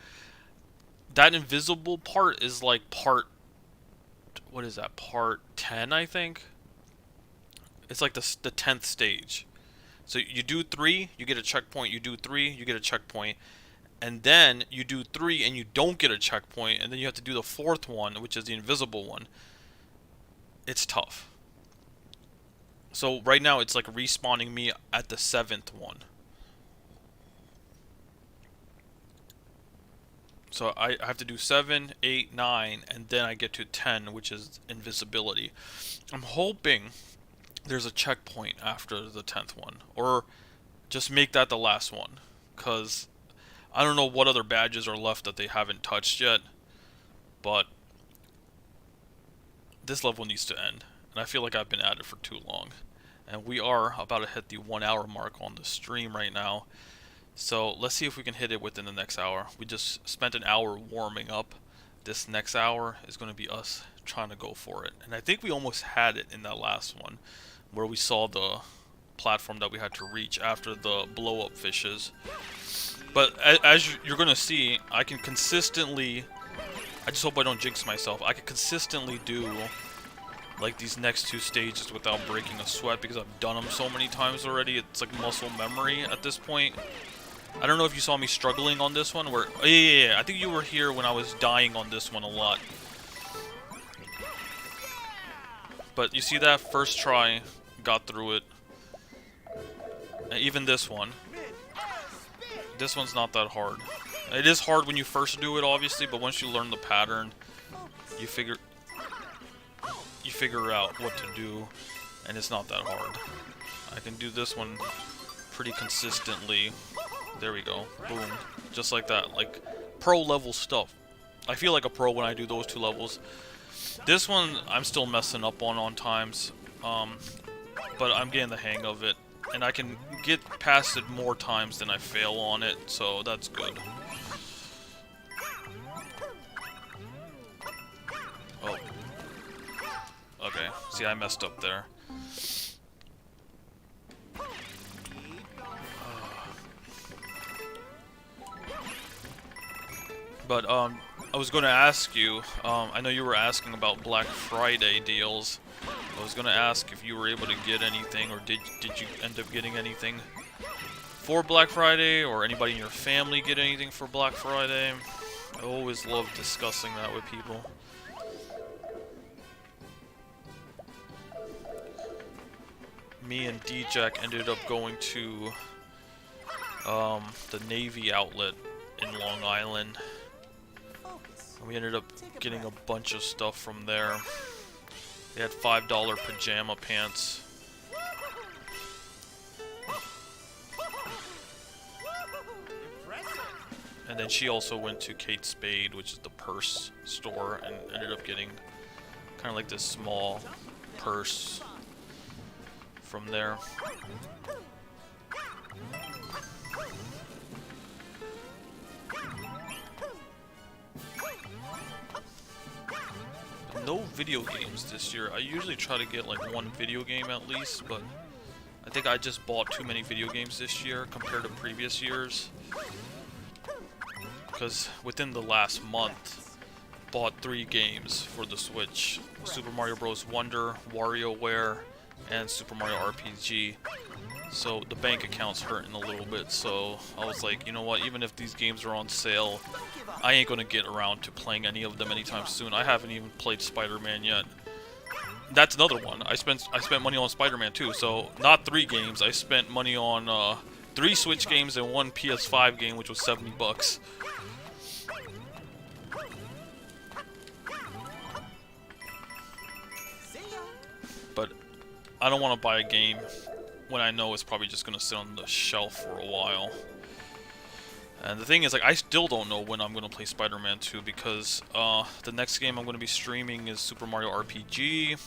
That invisible part is like part, what is that? Part 10, I think. It's like the 10th stage. So you do 3, you get a checkpoint. You do 3, you get a checkpoint. And then you do 3 and you don't get a checkpoint. And then you have to do the 4th one, which is the invisible one. It's tough. So right now it's like respawning me at the 7th one. So I have to do 7, 8, 9, and then I get to 10, which is invisibility. I'm hoping there's a checkpoint after the 10th one, or just make that the last one, because I don't know what other badges are left that they haven't touched yet, but this level needs to end, and I feel like I've been at it for too long. And we are about to hit the 1 hour mark on the stream right now. So let's see if we can hit it within the next hour. We just spent an hour warming up. This next hour is going to be us trying to go for it. And I think we almost had it in that last one, where we saw the platform that we had to reach after the blow-up fishes. But as you're going to see, I can consistently... I just hope I don't jinx myself. I can consistently do like these next 2 stages without breaking a sweat because I've done them so many times already. It's like muscle memory at this point. I don't know if you saw me struggling on this one, where... Oh, yeah. I think you were here when I was dying on this one a lot. But you see that? First try, got through it. And even this one. This one's not that hard. It is hard when you first do it, obviously, but once you learn the pattern, you figure out what to do, and it's not that hard. I can do this one pretty consistently. There we go. Boom. Just like that. Like, pro level stuff. I feel like a pro when I do those 2 levels. This one, I'm still messing up on times. But I'm getting the hang of it. And I can get past it more times than I fail on it, so that's good. Oh. Okay. See, I messed up there. But, I was going to ask you, I know you were asking about Black Friday deals. I was going to ask if you were able to get anything, or did you end up getting anything for Black Friday, or anybody in your family get anything for Black Friday? I always love discussing that with people. Me and D-Jack ended up going to the Navy outlet in Long Island. Focus. And we ended up Take a getting a breath. bunch of stuff from there. They had $5 pajama pants. Impressive. And then she also went to Kate Spade, which is the purse store, and ended up getting kind of like this small purse from there. No video games this year. I usually try to get like one video game at least, but I think I just bought too many video games this year compared to previous years. Because within the last month, bought 3 games for the Switch: Super Mario Bros. Wonder, WarioWare, and Super Mario RPG. So the bank account's hurting a little bit, so I was like, you know what, even if these games are on sale, Don't give up. I ain't gonna get around to playing any of them anytime soon. I haven't even played Spider-Man yet. That's another one. I spent money on Spider-Man too, so not 3 games. I spent money on 3 Switch games and 1 PS5 game, which was $70. See ya. But I don't want to buy a game when I know it's probably just gonna sit on the shelf for a while. And the thing is, like, I still don't know when I'm gonna play Spider-Man 2 because the next game I'm gonna be streaming is Super Mario RPG,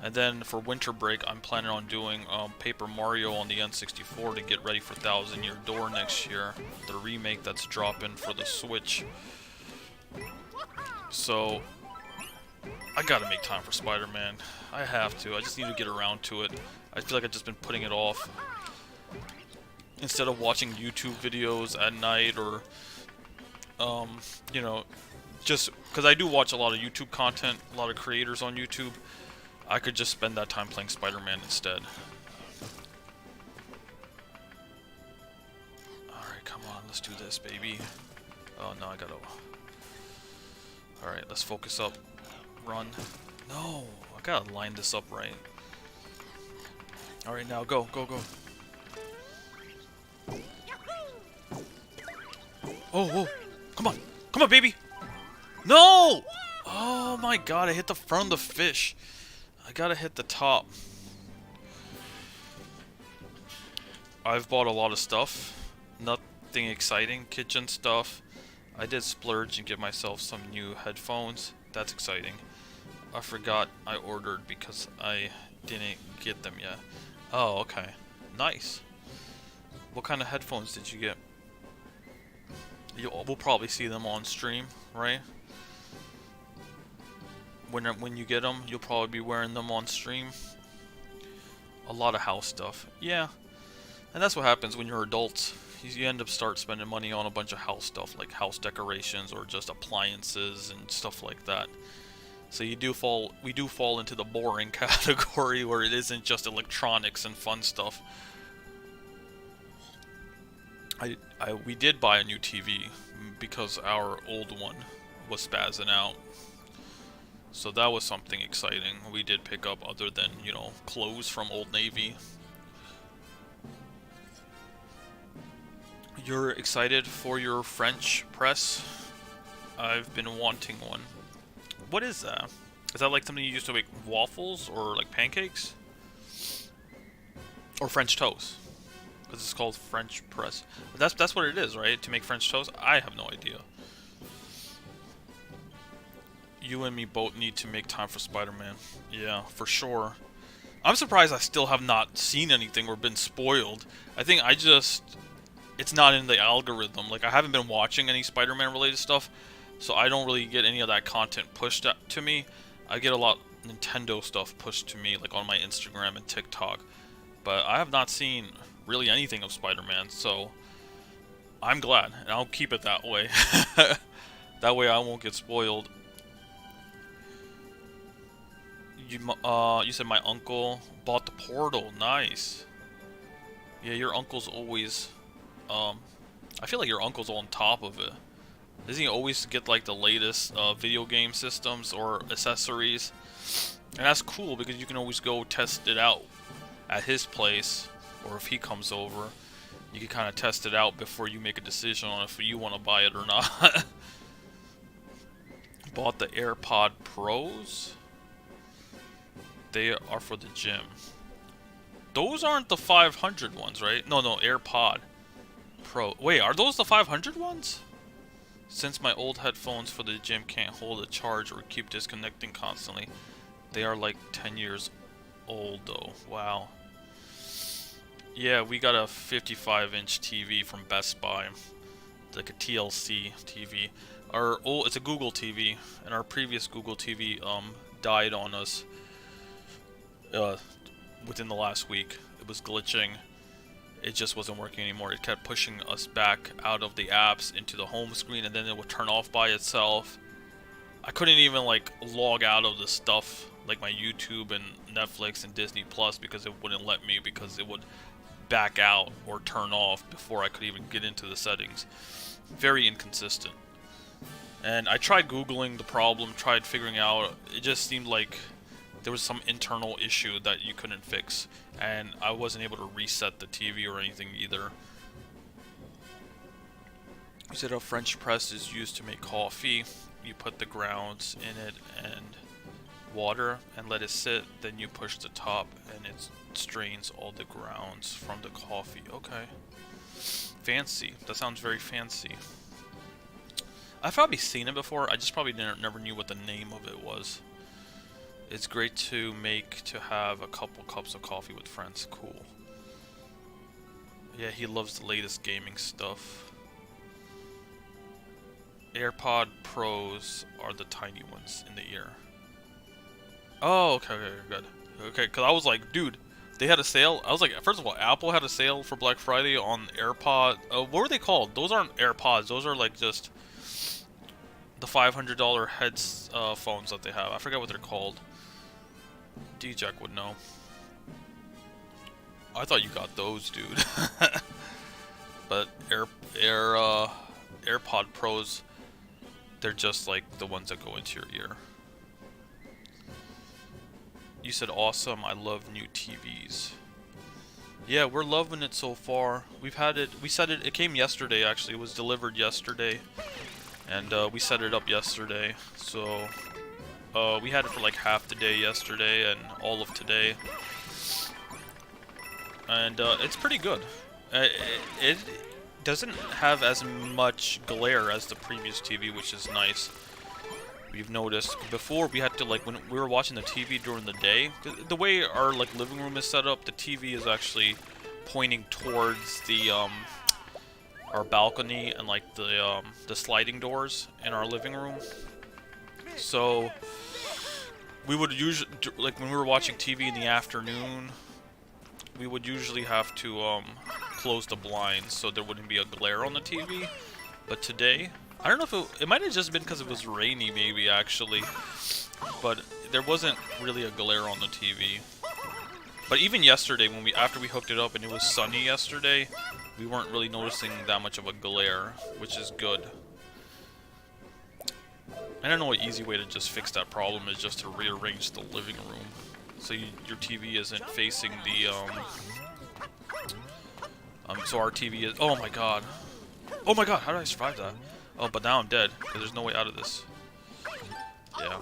and then for winter break I'm planning on doing Paper Mario on the N64 to get ready for Thousand Year Door next year, the remake that's dropping for the Switch. So I gotta make time for Spider-Man. I have to. I just need to get around to it. I feel like I've just been putting it off. Instead of watching YouTube videos at night or, you know, just because I do watch a lot of YouTube content, a lot of creators on YouTube, I could just spend that time playing Spider-Man instead. Alright, come on, let's do this, baby. Oh, no, I gotta... Alright, let's focus up. Run. No, I gotta line this up right. Alright, now go, go, go. Oh, oh, come on. Come on, baby. No! Oh my god, I hit the front of the fish. I gotta hit the top. I've bought a lot of stuff. Nothing exciting. Kitchen stuff. I did splurge and get myself some new headphones. That's exciting. I forgot I ordered because I didn't get them yet. Oh, okay. Nice. What kind of headphones did you get? We'll probably see them on stream, right? When you get them, you'll probably be wearing them on stream. A lot of house stuff. Yeah. And that's what happens when you're adults. You end up spending money on a bunch of house stuff, like house decorations or just appliances and stuff like that. So we do fall into the boring category where it isn't just electronics and fun stuff. We did buy a new TV because our old one was spazzing out. So that was something exciting we did pick up other than, you know, clothes from Old Navy. You're excited for your French press? I've been wanting one. What is that? Is that like something you use to make waffles or like pancakes? Or French toast? Because it's called French press. But that's what it is, right? To make French toast? I have no idea. You and me both need to make time for Spider-Man. Yeah, for sure. I'm surprised I still have not seen anything or been spoiled. I think it's not in the algorithm. Like, I haven't been watching any Spider-Man related stuff, so I don't really get any of that content pushed to me. I get a lot of Nintendo stuff pushed to me, like on my Instagram and TikTok. But I have not seen really anything of Spider-Man, so I'm glad, and I'll keep it that way. That way I won't get spoiled. You said my uncle bought the Portal. Nice. Yeah, your uncle's always... I feel like your uncle's on top of it. Doesn't he always get like the latest video game systems or accessories? And that's cool because you can always go test it out at his place, or if he comes over, you can kind of test it out before you make a decision on if you want to buy it or not. Bought the AirPod Pros. They are for the gym. Those aren't the 500 ones, right? No, AirPod Pro. Wait, are those the 500 ones? Since my old headphones for the gym can't hold a charge or keep disconnecting constantly, they are like 10 years old though. Wow. Yeah, we got a 55-inch TV from Best Buy, like a TLC TV. It's a Google TV, and our previous Google TV died on us within the last week. It was glitching. It just wasn't working anymore. It kept pushing us back out of the apps into the home screen, and then it would turn off by itself. I couldn't even like log out of the stuff like my YouTube and Netflix and Disney Plus because it wouldn't let me, because it would back out or turn off before I could even get into the settings. Very inconsistent. And I tried Googling the problem, tried figuring out. It just seemed like there was some internal issue that you couldn't fix, and I wasn't able to reset the TV or anything either. You said a French press is used to make coffee. You put the grounds in it and water and let it sit, then you push the top and it strains all the grounds from the coffee. Okay. Fancy. That sounds very fancy. I've probably seen it before, I just probably never knew what the name of it was. It's great to have a couple cups of coffee with friends. Cool. Yeah, he loves the latest gaming stuff. AirPod Pros are the tiny ones in the ear. Oh, okay, good. Okay, because I was like, dude, they had a sale. I was like, first of all, Apple had a sale for Black Friday on AirPod. What were they called? Those aren't AirPods. Those are like just the $500 phones that they have. I forget what they're called. D-Jack would know. I thought you got those, dude. But AirPod Pros, they're just like the ones that go into your ear. You said awesome. I love new TVs. Yeah, we're loving it so far. We've had it. We said it came yesterday. Actually, it was delivered yesterday, and we set it up yesterday. So we had it for like half the day yesterday and all of today, and it's pretty good. It doesn't have as much glare as the previous TV, which is nice. We've noticed before we had to, like, when we were watching the TV during the day, the way our like living room is set up, the TV is actually pointing towards the our balcony and like the sliding doors in our living room. So we would usually, like when we were watching TV in the afternoon, we would usually have to close the blinds so there wouldn't be a glare on the TV. But today, I don't know if it might have just been because it was rainy, maybe, actually. But there wasn't really a glare on the TV. But even yesterday, after we hooked it up and it was sunny yesterday, we weren't really noticing that much of a glare, which is good. I don't know an easy way to just fix that problem is just to rearrange the living room. So your TV isn't facing the, so our TV is, oh my god, how did I survive that? Oh, but now I'm dead, because there's no way out of this. Yeah.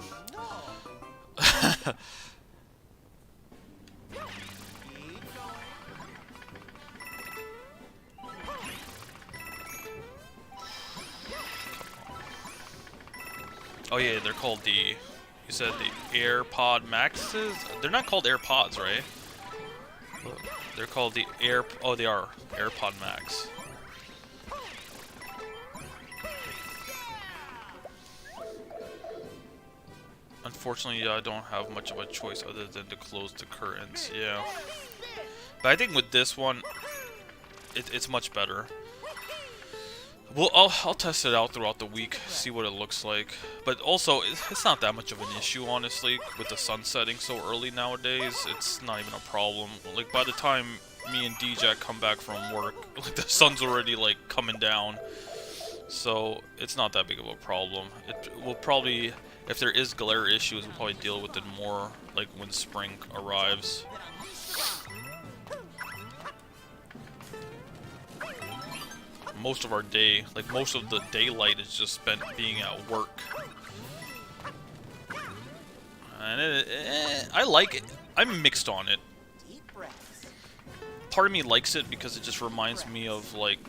Oh yeah, they're called you said the AirPod Maxes? They're not called AirPods, right? They're called the oh, they are AirPod Max. Unfortunately, I don't have much of a choice other than to close the curtains. Yeah. But I think with this one, it's much better. Well, I'll test it out throughout the week, see what it looks like. But also, it's not that much of an issue, honestly, with the sun setting so early nowadays. It's not even a problem. Like, by the time me and D-Jack come back from work, like, the sun's already, like, coming down. So, it's not that big of a problem. It will probably, if there is glare issues, we'll probably deal with it more, like, when spring arrives. most of our day, like most of the daylight is just spent being at work. And I like it. I'm mixed on it. Deep breaths. Part of me likes it because it just reminds me of like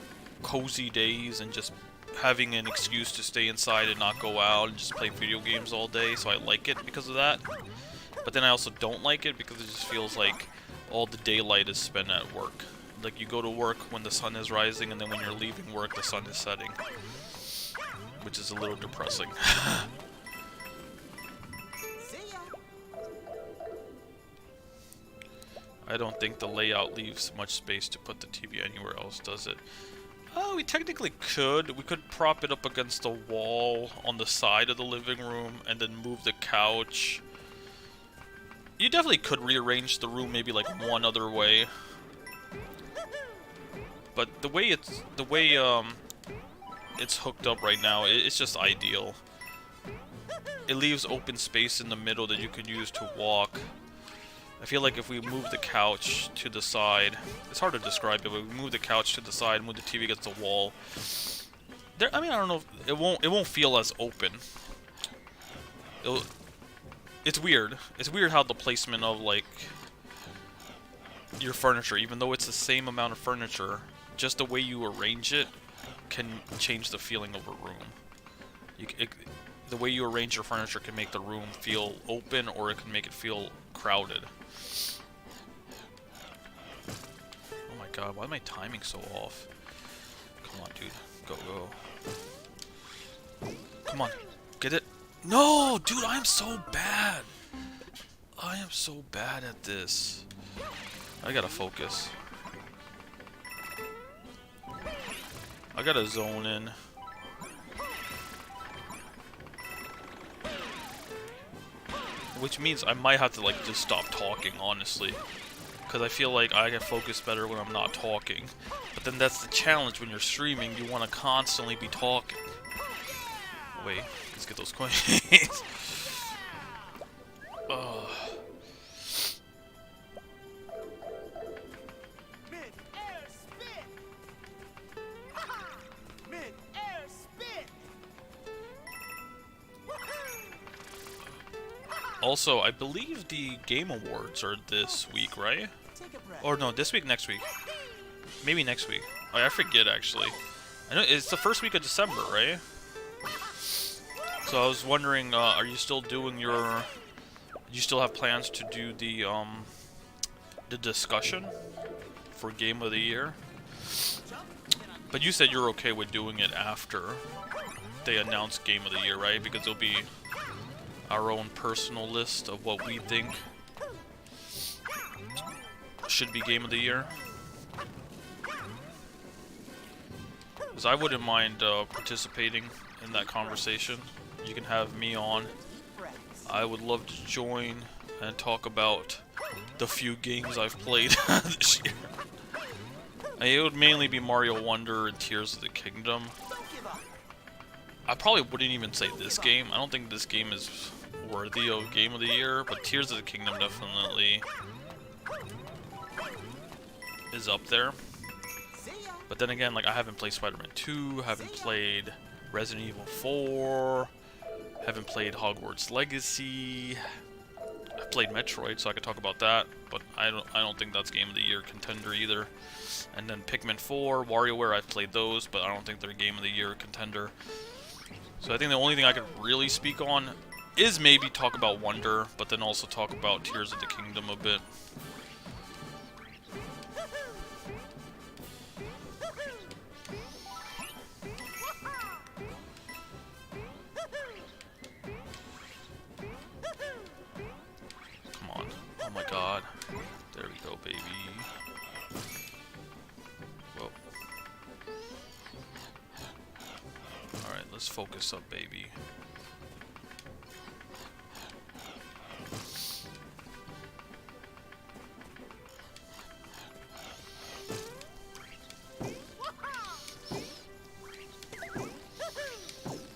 cozy days and just having an excuse to stay inside and not go out and just play video games all day, so I like it because of that. But then I also don't like it because it just feels like all the daylight is spent at work. Like you go to work when the sun is rising, and then when you're leaving work the sun is setting. Which is a little depressing. See ya. I don't think the layout leaves much space to put the TV anywhere else, does it? Oh, we technically could. We could prop it up against the wall on the side of the living room and then move the couch. You definitely could rearrange the room maybe like one other way. But the way it's hooked up right now, it's just ideal. It leaves open space in the middle that you could use to walk. I feel like if we move the couch to the side, it's hard to describe it, but if we move the couch to the side, move the TV against the wall, there, I mean, I don't know, it won't feel as open. It's weird. It's weird how the placement of, like, your furniture, even though it's the same amount of furniture, just the way you arrange it can change the feeling of a room. The way you arrange your furniture can make the room feel open, or it can make it feel crowded. Oh my god, why am I timing so off? Come on, dude. Go, go. Come on. Get it? No, dude, I am so bad. I am so bad at this. I gotta focus. I gotta zone in. Which means I might have to, like, just stop talking, honestly. Because I feel like I can focus better when I'm not talking. But then that's the challenge when you're streaming. You want to constantly be talking. Wait, let's get those coins. Ugh. Mid-air spin. Mid-air spin. Also, I believe the Game Awards are this week, right? Take a breath. Or no, this week, next week. Maybe next week. Oh, I forget, actually. I know it's the first week of December, right? So I was wondering, are you still doing your... You still have plans to do the discussion for Game of the Year? But you said you're okay with doing it after they announce Game of the Year, right? Because it'll be our own personal list of what we think should be Game of the Year. Because I wouldn't mind participating in that conversation. You can have me on. I would love to join and talk about the few games I've played this year. It would mainly be Mario Wonder and Tears of the Kingdom. Don't give up. I probably wouldn't even say this game. I don't think this game is worthy of Game of the Year, but Tears of the Kingdom definitely is up there. See ya. But then again, like, I haven't played Spider-Man 2, haven't played Resident Evil 4, haven't played Hogwarts Legacy. I've played Metroid, so I could talk about that, but I don't think that's Game of the Year contender either. And then Pikmin 4, WarioWare, I've played those, but I don't think they're Game of the Year contender. So I think the only thing I could really speak on is maybe talk about Wonder, but then also talk about Tears of the Kingdom a bit. Come on. Oh my god. There we go, baby. Whoa. Alright, let's focus up, baby.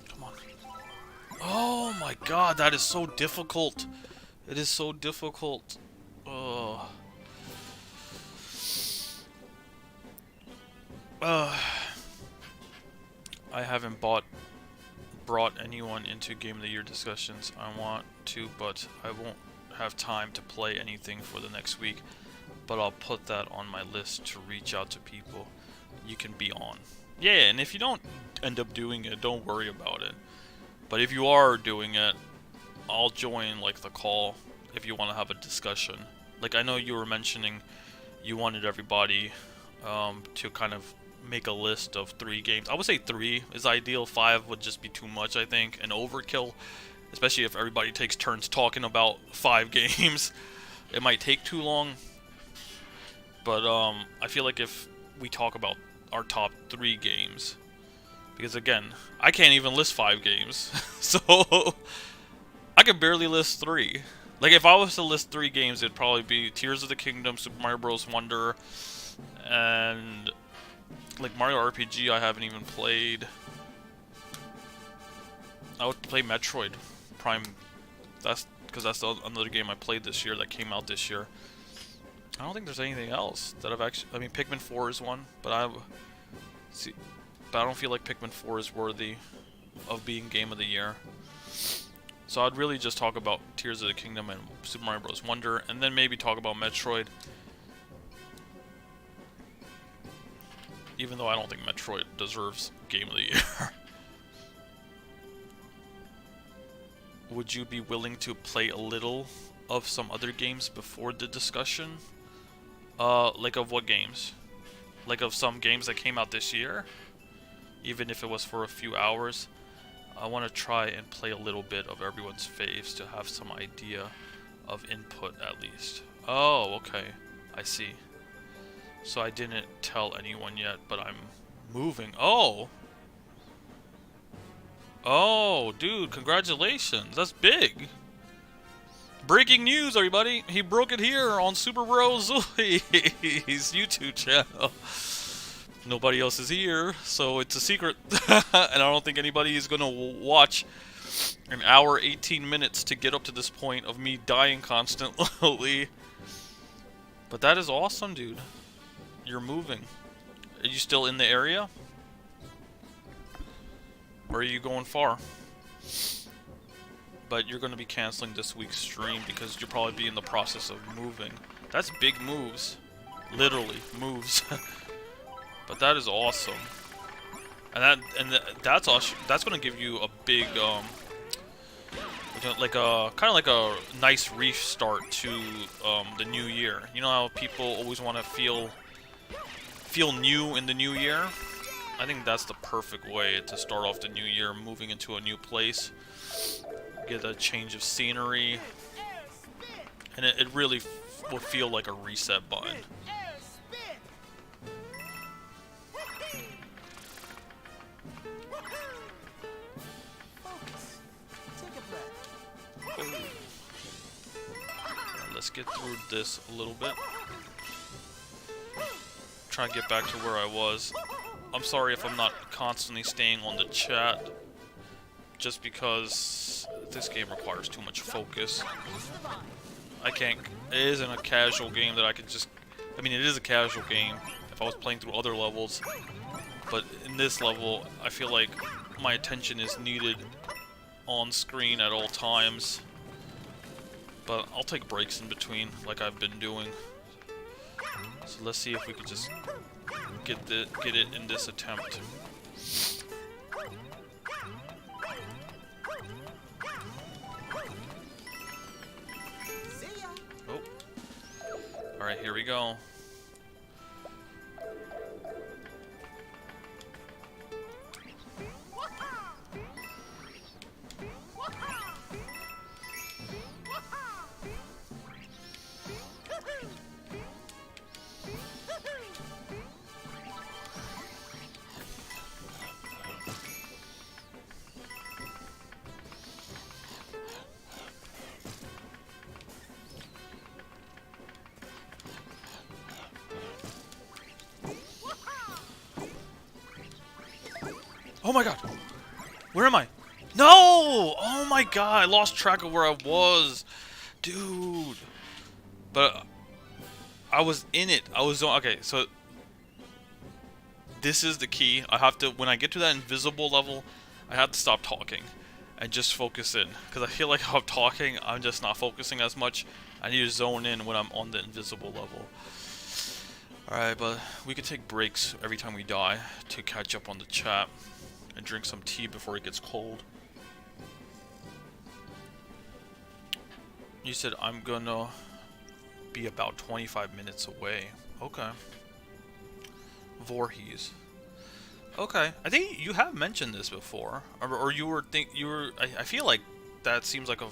Come on. Oh my god, that is so difficult. It is so difficult. Oh. I haven't brought anyone into Game of the Year discussions. I want to, but I won't have time to play anything for the next week. But I'll put that on my list to reach out to people you can be on. Yeah, and if you don't end up doing it, don't worry about it. But if you are doing it, I'll join like the call if you want to have a discussion. Like I know you were mentioning you wanted everybody to kind of make a list of 3 games. I would say 3 is ideal. 5 would just be too much, I think, and overkill. Especially if everybody takes turns talking about 5 games. It might take too long. But I feel like if we talk about our top 3 games, because again, I can't even list 5 games, so I could barely list 3. Like if I was to list 3 games, it'd probably be Tears of the Kingdom, Super Mario Bros. Wonder, and like Mario RPG. I haven't even played. I would play Metroid Prime. That's because that's another game I played this year that came out this year. I don't think there's anything else that I've actually. I mean, Pikmin 4 is one, but I don't feel like Pikmin 4 is worthy of being Game of the Year. So I'd really just talk about Tears of the Kingdom and Super Mario Bros. Wonder, and then maybe talk about Metroid. Even though I don't think Metroid deserves Game of the Year. Would you be willing to play a little of some other games before the discussion? Like of what games? Like of some games that came out this year? Even if it was for a few hours? I want to try and play a little bit of everyone's faves to have some idea of input at least. Oh, okay. I see. So I didn't tell anyone yet, but I'm moving. Oh! Oh, dude, congratulations. That's big. Breaking news, everybody. He broke it here on Super Bros. His YouTube channel. Nobody else is here, so it's a secret. And I don't think anybody is going to watch an hour, 18 minutes to get up to this point of me dying constantly. But that is awesome, dude. You're moving. Are you still in the area? Or are you going far? But you're going to be canceling this week's stream because you'll probably be in the process of moving. That's big moves. Literally, moves. But that is awesome. And that's awesome. That's going to give you a big like a kind of like a nice restart to the new year. You know how people always want to feel new in the new year? I think that's the perfect way to start off the new year, moving into a new place. Get a change of scenery. And it really will feel like a reset button. Let's get through this a little bit. Try and get back to where I was. I'm sorry if I'm not constantly staying on the chat, just because this game requires too much focus. I can't. It isn't a casual game that I could just. I mean, it is a casual game if I was playing through other levels, but in this level, I feel like my attention is needed on screen at all times. But I'll take breaks in between, like I've been doing. So let's see if we could just get it in this attempt. Oh. Alright, here we go. Oh my god! Where am I? No! Oh my god, I lost track of where I was. Dude. But I was in it. I was on. Okay, so This is the key. I have to, when I get to that invisible level, I have to stop talking and just focus in. Because I feel like if I'm talking, I'm just not focusing as much. I need to zone in when I'm on the invisible level. Alright, but we could take breaks every time we die to catch up on the chat and drink some tea before it gets cold. You said I'm gonna be about 25 minutes away. Okay. Voorhees. Okay, I think you have mentioned this before, or I feel like that seems like a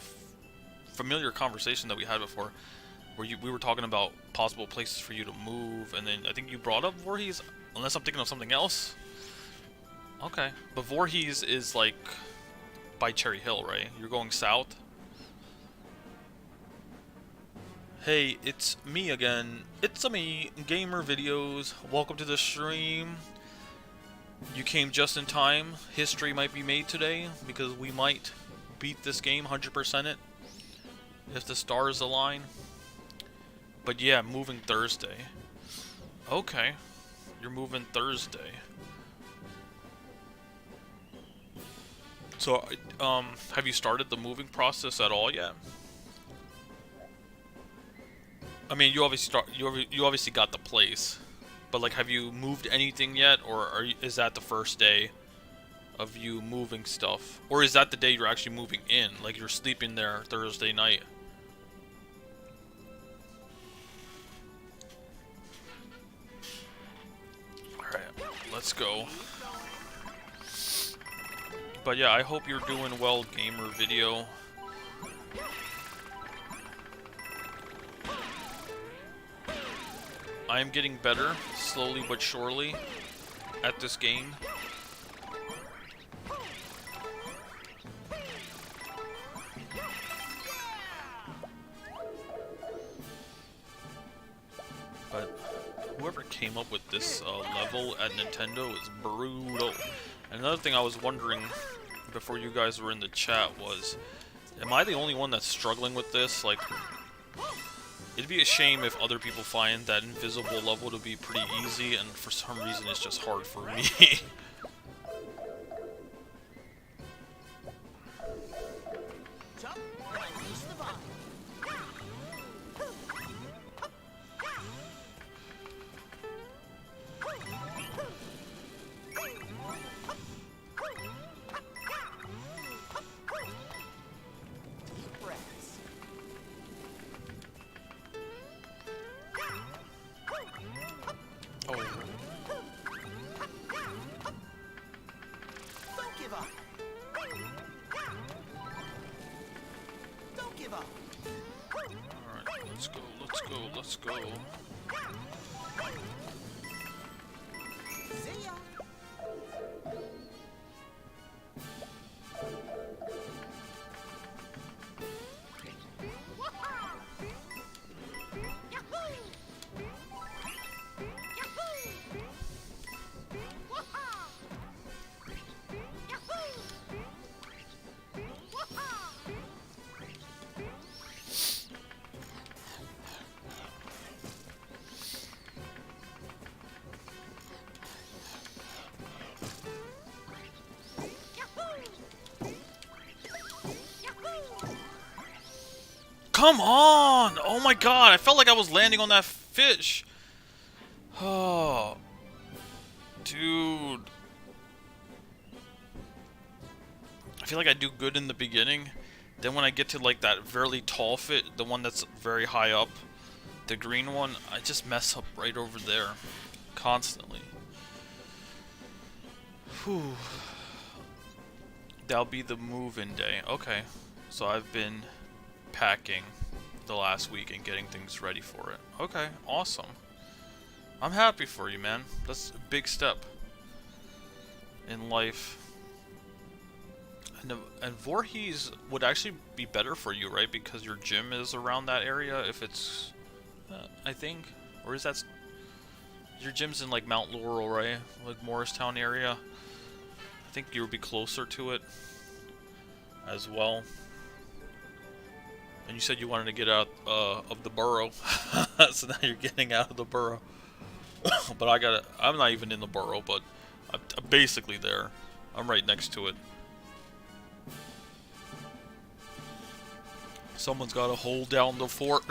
familiar conversation that we had before, where we were talking about possible places for you to move, and then I think you brought up Voorhees, unless I'm thinking of something else. Okay, but Voorhees is like by Cherry Hill, right? You're going south. Hey, it's me again. It's me, Gamer Videos. Welcome to the stream. You came just in time. History might be made today because we might beat this game, 100% it, if the stars align. But yeah, moving Thursday. Okay, you're moving Thursday. So, have you started the moving process at all yet? I mean, you obviously got the place, but like, have you moved anything yet, or is that the first day of you moving stuff, or is that the day you're actually moving in? Like, you're sleeping there Thursday night. All right, let's go. But yeah, I hope you're doing well, Gamer Video. I am getting better, slowly but surely, at this game. But whoever came up with this level at Nintendo is brutal. And another thing I was wondering before you guys were in the chat was, am I the only one that's struggling with this? Like, it'd be a shame if other people find that invisible level to be pretty easy, and for some reason it's just hard for me. Jump and unleash the vine. Deep breaths. Oh. Don't give up. Don't give up. Alright, let's go, let's go, let's go. See ya. Come on! Oh my god, I felt like I was landing on that fish. Oh. Dude. I feel like I do good in the beginning. Then when I get to like that very tall fish, the one that's very high up, the green one, I just mess up right over there. Constantly. Whew. That'll be the move-in day. Okay. So I've been packing the last week and getting things ready for it. Okay, awesome. I'm happy for you, man. That's a big step in life. And Voorhees would actually be better for you, right? Because your gym is around that area, if it's... I think. Or is that... Your gym's in, like, Mount Laurel, right? Like, Morristown area. I think you would be closer to it as well. And you said you wanted to get out of the borough. So now you're getting out of the borough. But I'm not even in the borough, but I'm basically there. I'm right next to it. Someone's got to hold down the fort.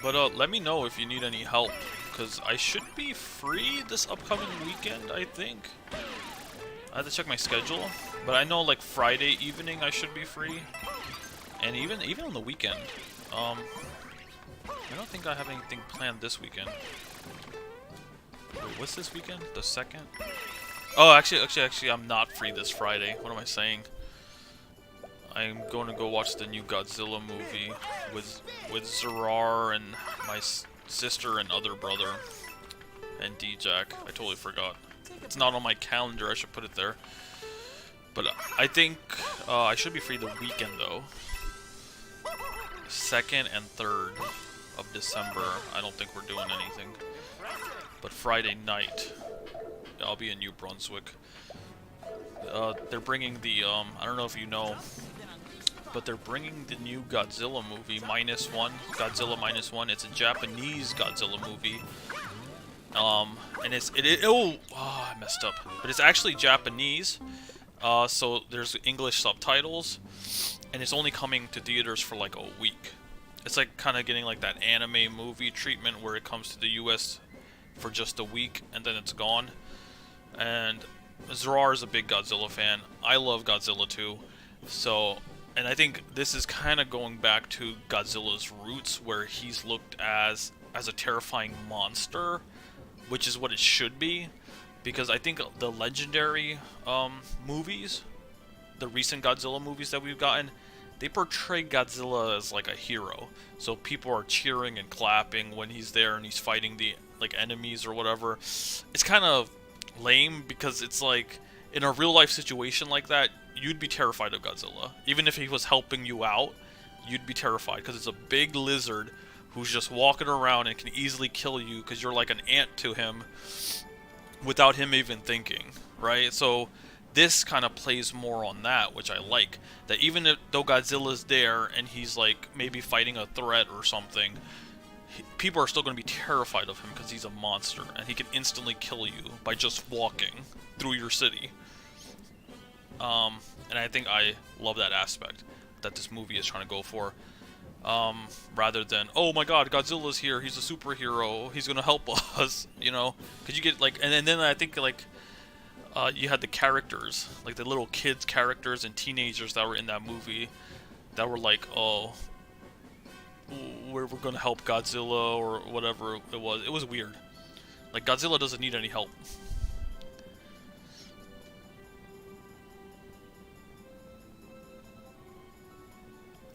But let me know if you need any help, because I should be free this upcoming weekend, I think. I have to check my schedule, but I know like Friday evening I should be free, and even on the weekend. I don't think I have anything planned this weekend. Wait, what's this weekend? The 2nd? Oh, actually, I'm not free this Friday. What am I saying? I'm going to go watch the new Godzilla movie with Zerar and my sister and other brother and D-Jack. I totally forgot. It's not on my calendar. I should put it there. But I think I should be free the weekend though. 2nd and 3rd of December. I don't think we're doing anything. But Friday night, I'll be in New Brunswick. They're bringing the I don't know if you know, but they're bringing the new Godzilla movie, -1, Godzilla -1. It's a Japanese Godzilla movie. And I messed up. But it's actually Japanese. So there's English subtitles, and it's only coming to theaters for like a week. It's like kind of getting like that anime movie treatment where it comes to the US for just a week and then it's gone. And Zerar is a big Godzilla fan. I love Godzilla too. So, and I think this is kind of going back to Godzilla's roots, where he's looked as a terrifying monster, which is what it should be. Because I think the legendary movies, the recent Godzilla movies that we've gotten, they portray Godzilla as like a hero. So people are cheering and clapping when he's there and he's fighting the like enemies or whatever. It's kind of lame because it's like in a real life situation like that, you'd be terrified of Godzilla. Even if he was helping you out, you'd be terrified because it's a big lizard who's just walking around and can easily kill you because you're like an ant to him without him even thinking, right? So this kind of plays more on that, which I like. That even though Godzilla's there and he's like maybe fighting a threat or something, people are still going to be terrified of him because he's a monster and he can instantly kill you by just walking through your city. And I think I love that aspect that this movie is trying to go for. Rather than, oh my god, Godzilla's here, he's a superhero, he's gonna help us, you know? Because you get like, and then I think like, you had the characters, like the little kids characters and teenagers that were in that movie that were like, oh, we're gonna help Godzilla or whatever it was. It was weird. Like, Godzilla doesn't need any help.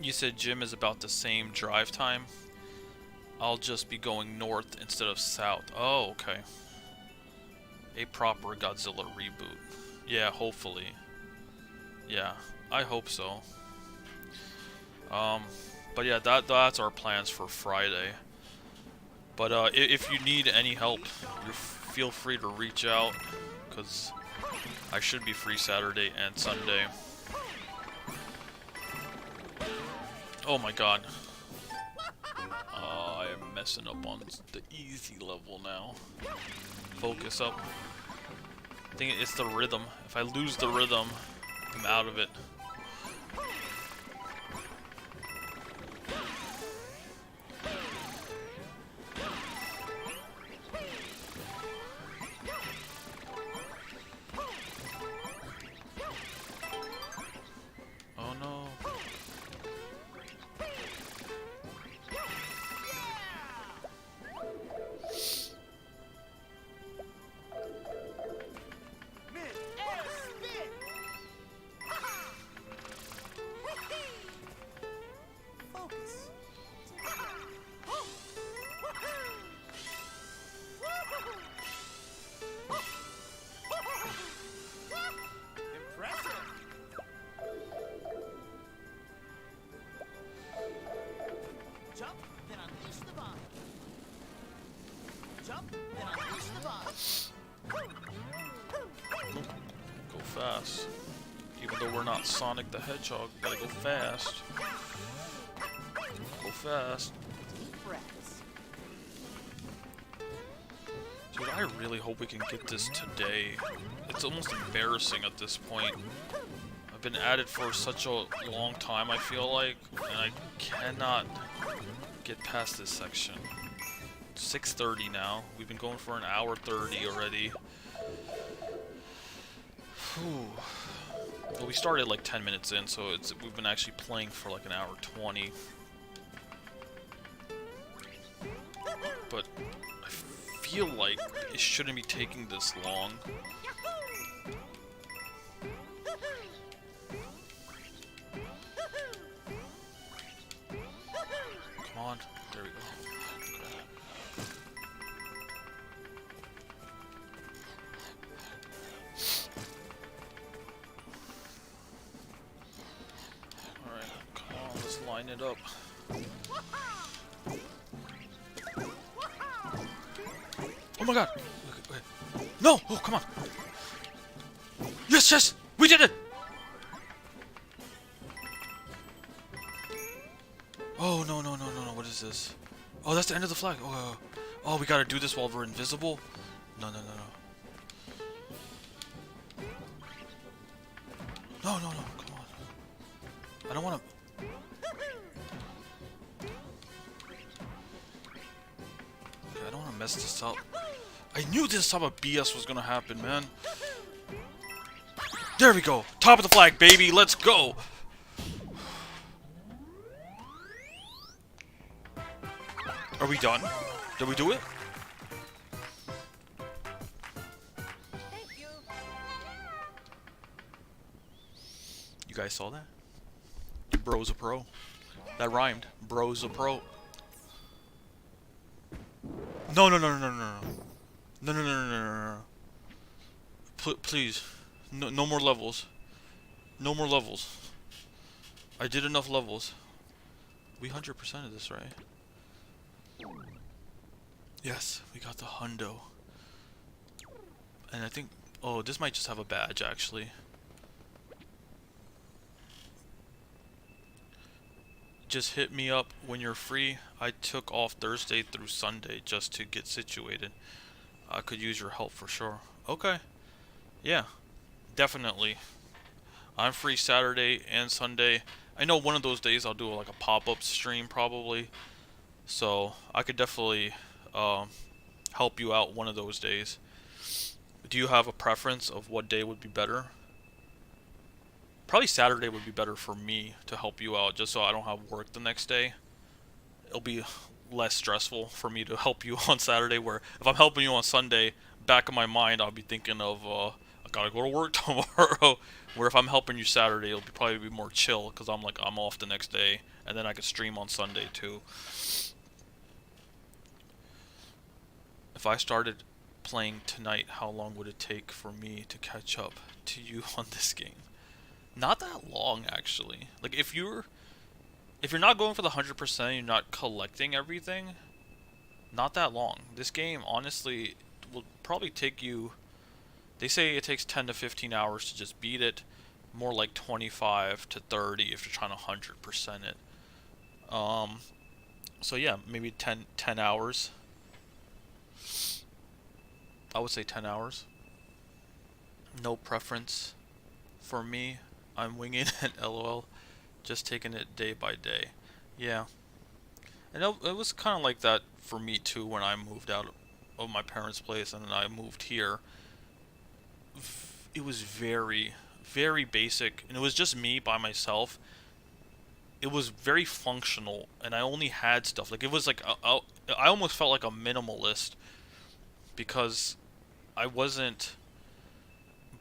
You said gym is about the same drive time. I'll just be going north instead of south. Oh, okay. A proper Godzilla reboot. Yeah, hopefully. Yeah, I hope so. But yeah, that's our plans for Friday. But if you need any help, feel free to reach out, because I should be free Saturday and Sunday. Oh my god. I am messing up on the easy level now. Focus up. I think it's the rhythm. If I lose the rhythm, I'm out of it. Oh no. Jump, then unleash the bomb. Jump, then unleash the bomb. Go fast. Even though we're not Sonic the Hedgehog, gotta go fast. go fast. Deep breaths. Dude, I really hope we can get this today. It's almost embarrassing at this point. I've been at it for such a long time, I feel like, and I cannot get past this section. 6:30 now. We've been going for an hour 30 already. Whew. Well, we started like 10 minutes in, so we've been actually playing for like an hour 20. But I feel like it shouldn't be taking this long. Come on, there we go. Alright, come on, let's line it up. Oh my god! Okay. No! Oh, come on! Yes, yes! We did it! Oh, no, no, no, no, no. What is this? Oh, that's the end of the flag. Oh, we gotta do this while we're invisible? No, no, no, no. No, no, no. Come on. I don't want to... Okay, I don't want to mess this up. I knew this type of BS was gonna happen, man. There we go. Top of the flag, baby. Let's go. Are we done? Did we do it? Thank you. You guys saw that? Bro's a pro. That rhymed. Bro's a pro. No, no, no, no, no, no. No, no, no, no, no, no, no. Please. No, no more levels. No more levels. I did enough levels. We 100% of this, right? Yes, we got the hundo. And I think... Oh, this might just have a badge, actually. Just hit me up when you're free. I took off Thursday through Sunday just to get situated. I could use your help for sure. Okay. Yeah. Definitely. I'm free Saturday and Sunday. I know one of those days I'll do like a pop-up stream probably. So I could definitely help you out one of those days. Do you have a preference of what day would be better? Probably Saturday would be better for me to help you out, just so I don't have work the next day. It'll be less stressful for me to help you on Saturday, where if I'm helping you on Sunday, back of my mind I'll be thinking of I gotta go to work tomorrow. Where if I'm helping you Saturday, it'll probably be more chill because I'm off the next day, and then I could stream on Sunday too. If I started playing tonight, how long would it take for me to catch up to you on this game? Not that long, actually. Like if you're not going for the 100%, you're not collecting everything, not that long. This game, honestly, will probably take you... They say it takes 10 to 15 hours to just beat it. More like 25 to 30 if you're trying to 100% it. So yeah, maybe 10 hours. I would say 10 hours. No preference for me. I'm winging it, lol. Just taking it day by day. Yeah. And it was kind of like that for me too when I moved out of my parents' place and then I moved here. It was very, very basic, and it was just me by myself. It was very functional, and I only had stuff. Like, it was like, I almost felt like a minimalist because I wasn't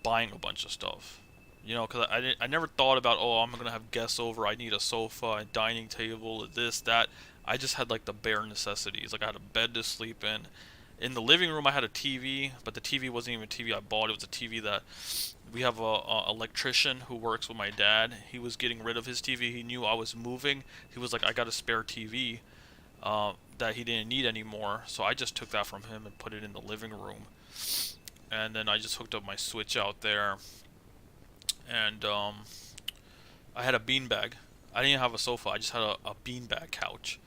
buying a bunch of stuff. You know, because I never thought about, oh, I'm going to have guests over, I need a sofa, a dining table, this, that. I just had, like, the bare necessities. Like, I had a bed to sleep in. In the living room, I had a TV, but the TV wasn't even a TV I bought. It was a TV that... We have a electrician who works with my dad. He was getting rid of his TV. He knew I was moving. He was like, I got a spare TV that he didn't need anymore. So I just took that from him and put it in the living room. And then I just hooked up my Switch out there. And I had a beanbag. I didn't have a sofa. I just had a beanbag couch.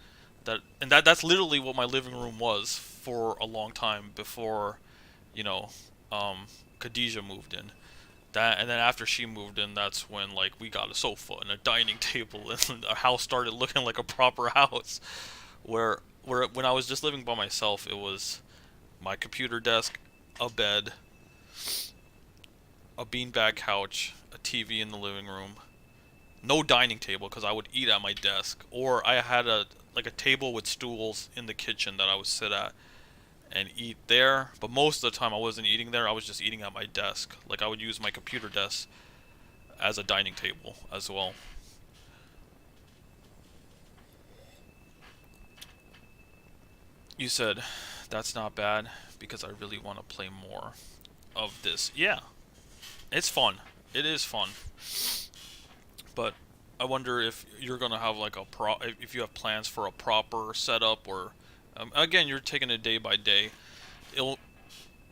That's literally what my living room was for a long time before, you know, Khadijah moved in. That and then after she moved in, that's when like we got a sofa and a dining table, and our house started looking like a proper house. Where when I was just living by myself, it was my computer desk, a bed, a beanbag couch, a TV in the living room, no dining table because I would eat at my desk, or I had a like a table with stools in the kitchen that I would sit at and eat there. But most of the time I wasn't eating there, I was just eating at my desk. Like I would use my computer desk as a dining table as well. You said that's not bad because I really want to play more of this. Yeah, it's fun. It is fun. But I wonder if you're gonna have like if you have plans for a proper setup, or again, you're taking it day by day. It'll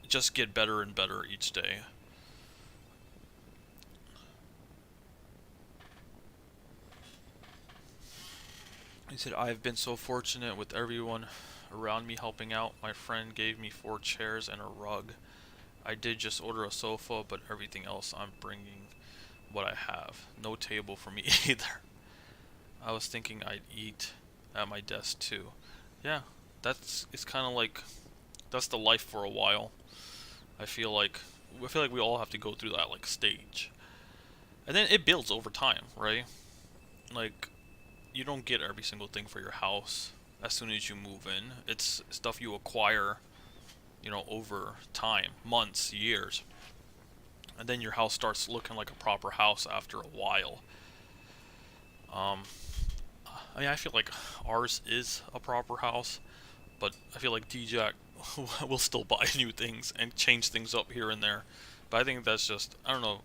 just get better and better each day. He said, I've been so fortunate with everyone around me helping out. My friend gave me 4 chairs and a rug. I did just order a sofa, but everything else I'm bringing what I have. No table for me either. I was thinking I'd eat at my desk too. Yeah, it's kind of like that's the life for a while. I feel like we all have to go through that like stage. And then it builds over time, right? Like you don't get every single thing for your house as soon as you move in. It's stuff you acquire, over time, months, years. And then your house starts looking like a proper house after a while. I mean, I feel like ours is a proper house, but I feel like D-Jack will still buy new things and change things up here and there. But I think that's just, I don't know.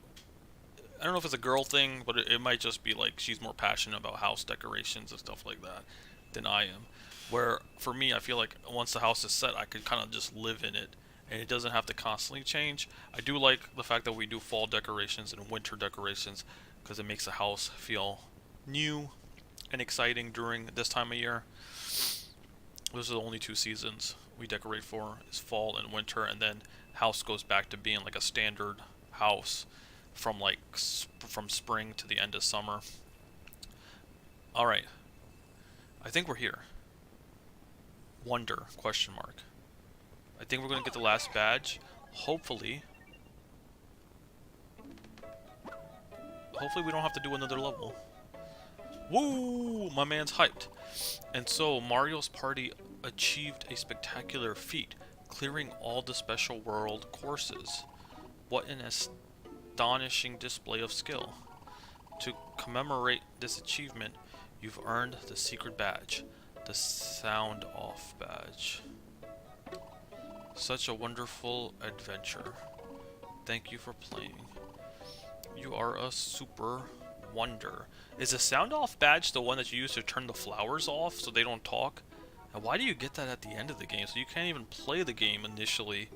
I don't know if it's a girl thing, but it might just be like she's more passionate about house decorations and stuff like that than I am. Where for me, I feel like once the house is set, I could kind of just live in it, and it doesn't have to constantly change. I do like the fact that we do fall decorations and winter decorations because it makes the house feel new and exciting during this time of year. Those are the only 2 seasons we decorate for, is fall and winter, and then house goes back to being like a standard house from from spring to the end of summer. All right, I think we're here. Wonder question mark. I think we're gonna get the last badge. Hopefully we don't have to do another level. Woo! My man's hyped. And so Mario's party achieved a spectacular feat, clearing all the special world courses. What an astonishing display of skill. To commemorate this achievement, you've earned the secret badge, the Sound Off badge. Such a wonderful adventure. Thank you for playing. You are a super wonder. Is the Sound Off badge the one that you use to turn the flowers off so they don't talk? And why do you get that at the end of the game? So you can't even play the game initially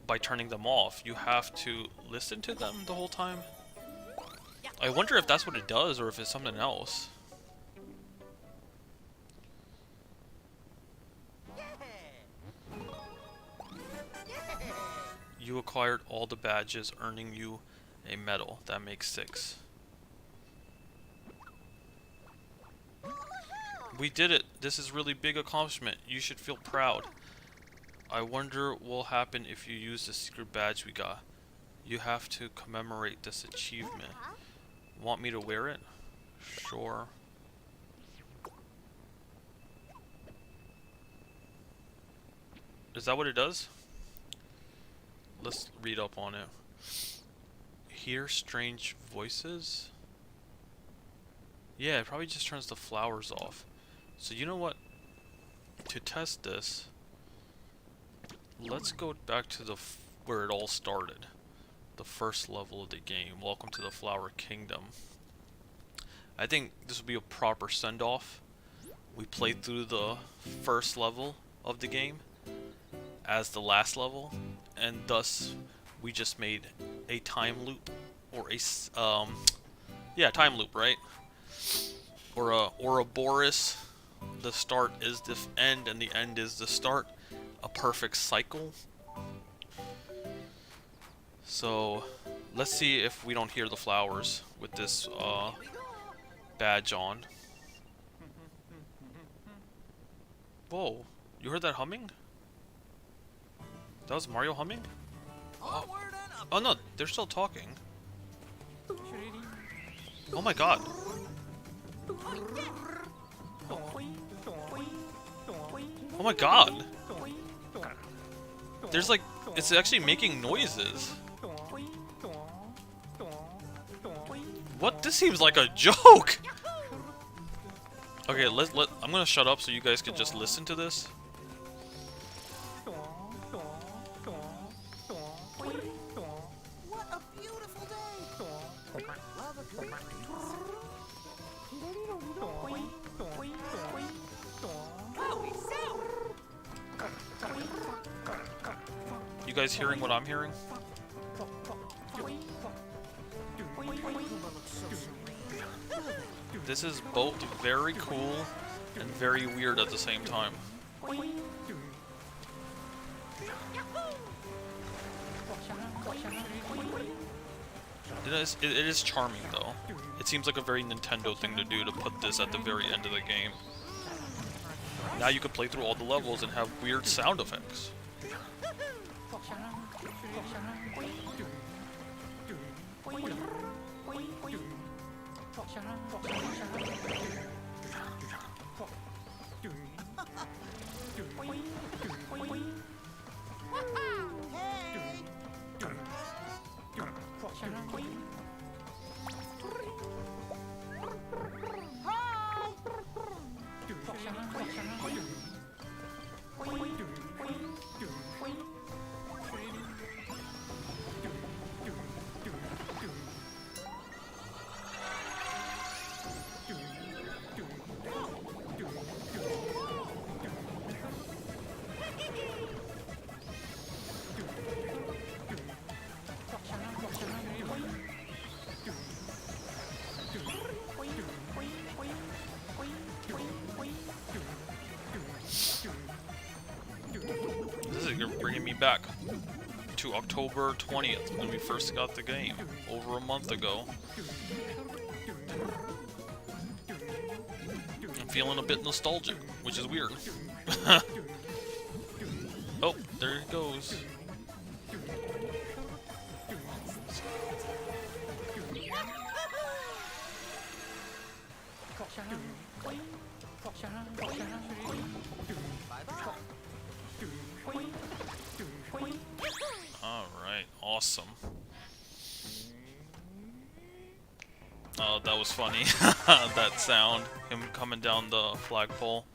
by turning them off. You have to listen to them the whole time. I wonder if that's what it does or if it's something else. You acquired all the badges, earning you a medal. That makes 6. We did it! This is really big accomplishment. You should feel proud. I wonder what will happen if you use the secret badge we got. You have to commemorate this achievement. Want me to wear it? Sure. Is that what it does? Let's read up on it. Hear strange voices? Yeah, it probably just turns the flowers off. So you know what? To test this, let's go back to where it all started. The first level of the game. Welcome to the Flower Kingdom. I think this will be a proper send-off. We played through the first level of the game as the last level, and thus we just made a time loop, or a time loop, right? or a Ouroboros. The start is the end, and the end is the start. A perfect cycle. So let's see if we don't hear the flowers with this badge on. Whoa, you heard that humming? That was Mario humming? Onward and up. Oh no, they're still talking. Oh my god. Oh my god. There's like, it's actually making noises. What? This seems like a joke. Okay, I'm gonna shut up so you guys can just listen to this. What a beautiful day. Love a good You guys hearing what I'm hearing? This is both very cool and very weird at the same time. It is charming though. It seems like a very Nintendo thing to do, to put this at the very end of the game. Now you can play through all the levels and have weird sound effects. You're bringing me back to October 20th when we first got the game, over a month ago. I'm feeling a bit nostalgic, which is weird. Oh, there it goes. Alright, awesome. Oh, that was funny. That sound. Him coming down the flagpole.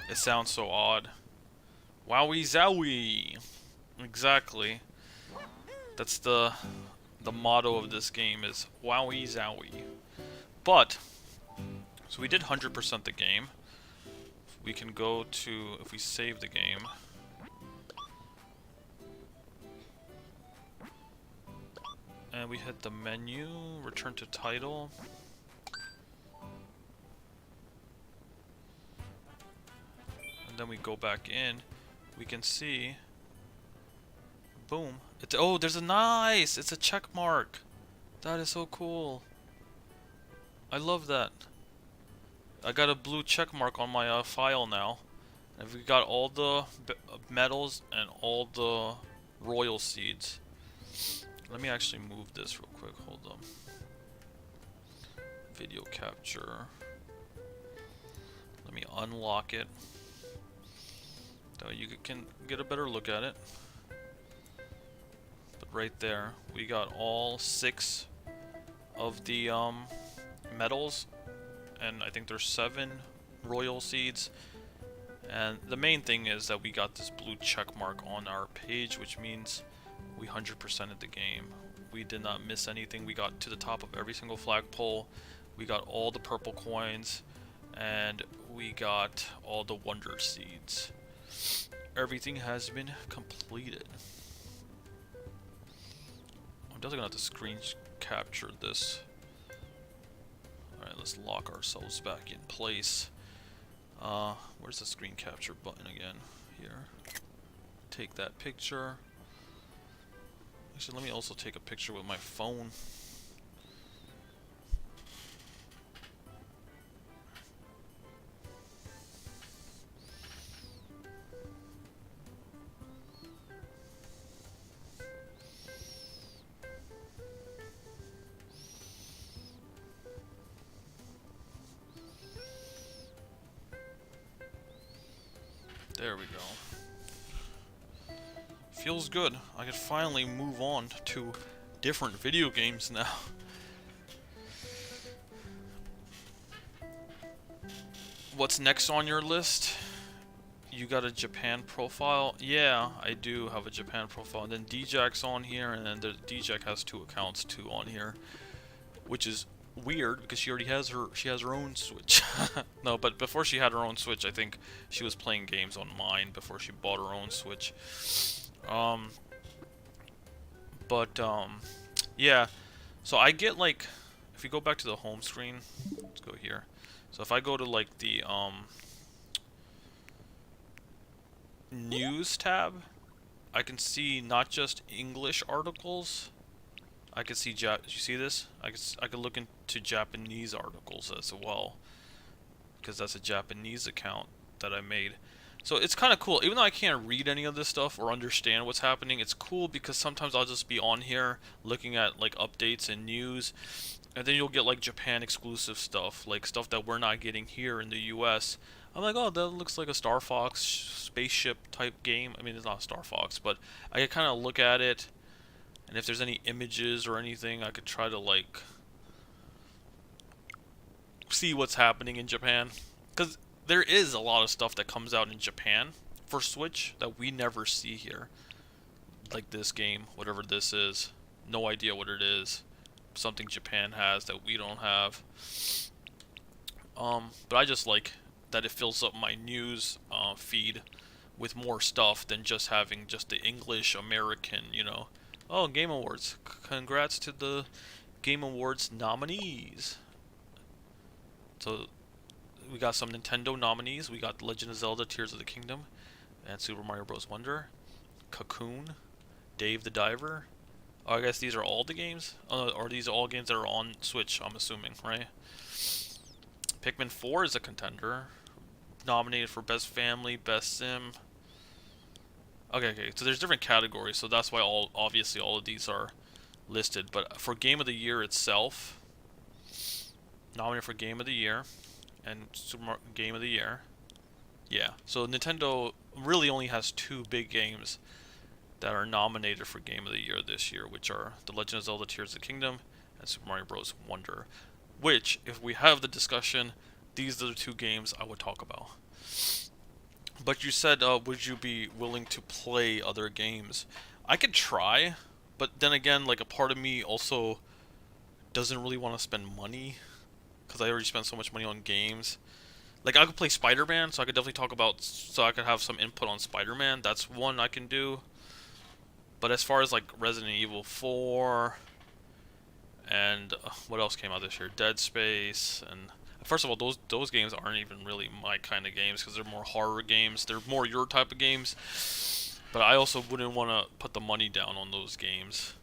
It sounds so odd. Wowie zowie! Exactly. That's the motto of this game is wowie zowie. But, so we did 100% the game. We can go to, if we save the game. And we hit the menu, return to title. And then we go back in. We can see, boom. Oh, there's a nice, it's a check mark. That is so cool. I love that. I got a blue check mark on my file now. And we got all the medals and all the royal seeds. Let me actually move this real quick. Hold on. Video capture. Let me unlock it. So you can get a better look at it. But right there, we got all 6 of the medals. And I think there's 7 royal seeds. And the main thing is that we got this blue check mark on our page, which means we 100%ed the game. We did not miss anything. We got to the top of every single flagpole. We got all the purple coins, and we got all the wonder seeds. Everything has been completed. I'm definitely gonna have to screen capture this. Alright, let's lock ourselves back in place. Where's the screen capture button again? Here. Take that picture. Actually, let me also take a picture with my phone. There we go. Feels good. I can finally move on to different video games now. What's next on your list? You got a Japan profile? Yeah, I do have a Japan profile. And then DJack's on here, and then DJack has 2 accounts too on here, which is weird because she already has her own Switch. No, but before she had her own Switch, I think she was playing games on mine before she bought her own Switch. Yeah. So I get like, if you go back to the home screen, let's go here. So if I go to like the news tab, I can see not just English articles. I can see you see this? I can look into Japanese articles as well, because that's a Japanese account that I made. So it's kind of cool. Even though I can't read any of this stuff or understand what's happening, it's cool because sometimes I'll just be on here looking at like updates and news, and then you'll get like Japan exclusive stuff, like stuff that we're not getting here in the US. I'm like, oh, that looks like a Star Fox spaceship type game. I mean, it's not Star Fox, but I can kind of look at it, and if there's any images or anything, I could try to like see what's happening in Japan, because there is a lot of stuff that comes out in Japan for Switch that we never see here. Like this game, whatever this is. No idea what it is. Something Japan has that we don't have. But I just like that it fills up my news feed with more stuff than just having just the English American, you know. Oh, Game Awards. Congrats to the Game Awards nominees. So we got some Nintendo nominees. We got Legend of Zelda Tears of the Kingdom and Super Mario Bros. Wonder, Cocoon, Dave the Diver. Oh, I guess these are all the games? Or these are all games that are on Switch, I'm assuming, right? Pikmin 4 is a contender. Nominated for Best Family, Best Sim. Okay, so there's different categories, so that's why obviously all of these are listed. But for Game of the Year itself, nominated for Game of the Year and Super Mario Game of the Year. Yeah, so Nintendo really only has 2 big games that are nominated for Game of the Year this year, which are The Legend of Zelda Tears of the Kingdom and Super Mario Bros. Wonder. Which, if we have the discussion, these are the 2 games I would talk about. But you said, would you be willing to play other games? I could try, but then again, like a part of me also doesn't really want to spend money, because I already spent so much money on games. Like, I could play Spider-Man, so I could definitely talk about, so I could have some input on Spider-Man. That's one I can do. But as far as, like, Resident Evil 4, and what else came out this year? Dead Space, and first of all, those games aren't even really my kind of games, because they're more horror games. They're more your type of games. But I also wouldn't want to put the money down on those games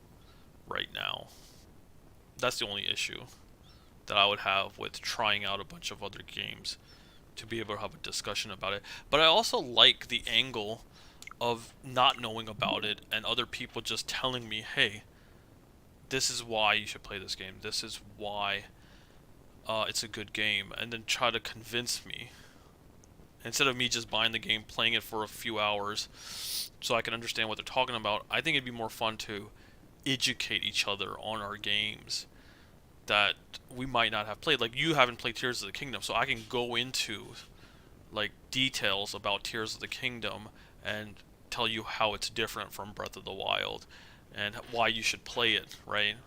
right now. That's the only issue that I would have with trying out a bunch of other games, to be able to have a discussion about it. But I also like the angle of not knowing about it and other people just telling me, hey, this is why you should play this game. This is why it's a good game. And then try to convince me. Instead of me just buying the game, playing it for a few hours so I can understand what they're talking about, I think it'd be more fun to educate each other on our games that we might not have played. Like, you haven't played Tears of the Kingdom, so I can go into like details about Tears of the Kingdom and tell you how it's different from Breath of the Wild and why you should play it, right?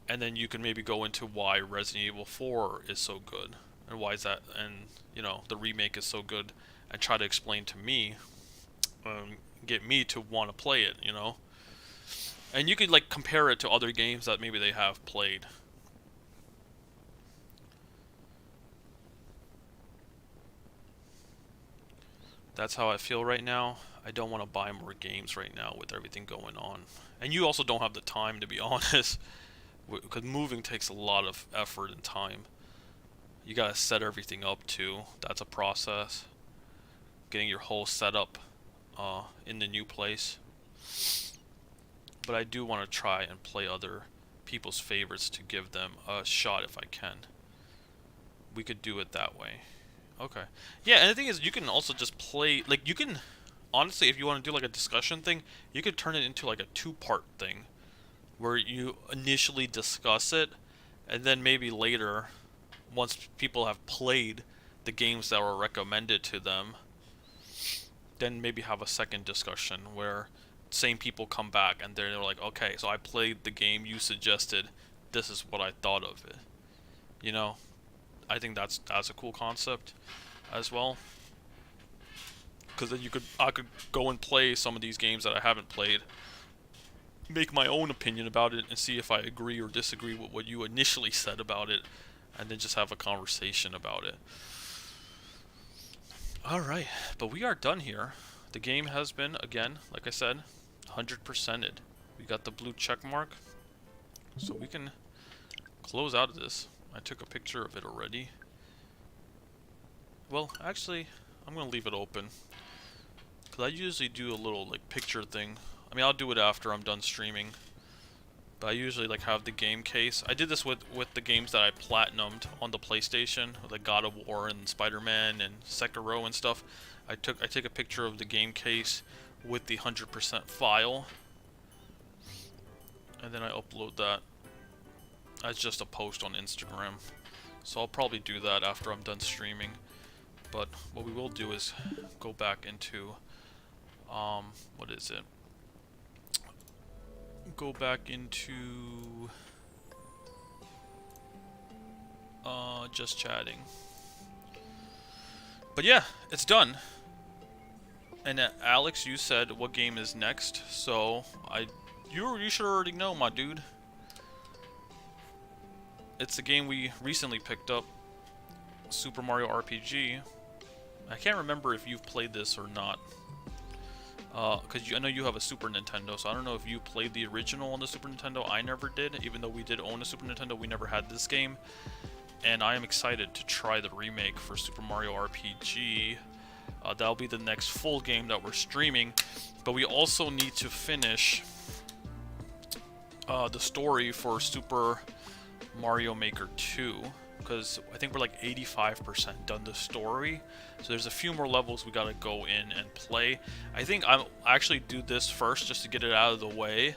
And then you can maybe go into why Resident Evil 4 is so good and why is that, and you know, the remake is so good, and try to explain to me, get me to want to play it, you know. And you could like compare it to other games that maybe they have played. That's how I feel right now. I don't want to buy more games right now with everything going on. And you also don't have the time, to be honest, because moving takes a lot of effort and time. You gotta set everything up too. That's a process. Getting your whole setup in the new place. But I do want to try and play other people's favorites to give them a shot if I can. We could do it that way. Okay. Yeah, and the thing is, you can also just play, like, you can, honestly, if you want to do, like, a discussion thing, you could turn it into, like, a two-part thing, where you initially discuss it, and then maybe later, once people have played the games that were recommended to them, then maybe have a second discussion, where same people come back, and they're like, okay, so I played the game you suggested, this is what I thought of it, you know? I think that's a cool concept as well, because then I could go and play some of these games that I haven't played, make my own opinion about it, and see if I agree or disagree with what you initially said about it, and then just have a conversation about it. Alright, but we are done here. The game has been, again, like I said, 100%ed. We got the blue check mark, so we can close out of this. I took a picture of it already. Well, actually, I'm gonna leave it open, because I usually do a little like picture thing. I mean, I'll do it after I'm done streaming, but I usually like have the game case. I did this with the games that I platinumed on the PlayStation, like God of War and Spider-Man and Sekiro and stuff. I take a picture of the game case with the 100% file, and then I upload that as just a post on Instagram. So I'll probably do that after I'm done streaming. But what we will do is go back into what is it? Go back into just chatting. But yeah, it's done. And Alex, you said what game is next, so you should already know, my dude. It's a game we recently picked up, Super Mario RPG. I can't remember if you've played this or not, because I know you have a Super Nintendo, so I don't know if you played the original on the Super Nintendo. I never did, even though we did own a Super Nintendo, we never had this game. And I am excited to try the remake for Super Mario RPG. That'll be the next full game that we're streaming, but we also need to finish the story for Super Mario Maker 2, because I think we're like 85% done the story, so there's a few more levels we gotta go in and play. I think I'll actually do this first just to get it out of the way.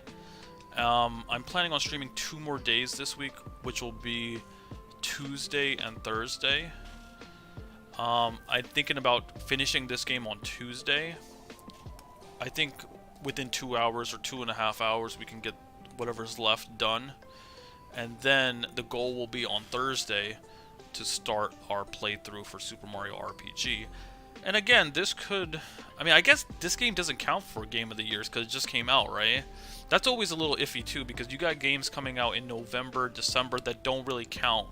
I'm planning on streaming 2 more days this week, which will be Tuesday and Thursday. I'm thinking about finishing this game on Tuesday. I think within 2 hours or 2.5 hours we can get whatever's left done. And then the goal will be on Thursday to start our playthrough for Super Mario RPG. And again, this could... I mean, I guess this game doesn't count for Game of the Years because it just came out, right? That's always a little iffy too, because you got games coming out in November, December that don't really count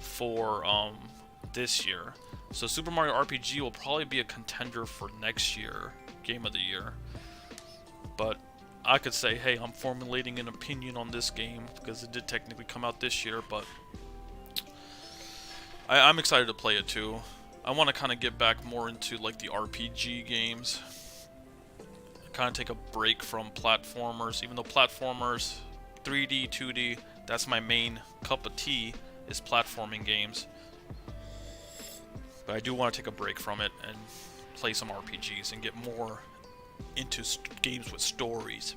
for this year. So Super Mario RPG will probably be a contender for next year, Game of the Year. But I could say, hey, I'm formulating an opinion on this game because it did technically come out this year, but I'm excited to play it too. I want to kind of get back more into like the RPG games. Kind of take a break from platformers, even though platformers, 3D, 2D, that's my main cup of tea, is platforming games. But I do want to take a break from it and play some RPGs and get more into games with stories.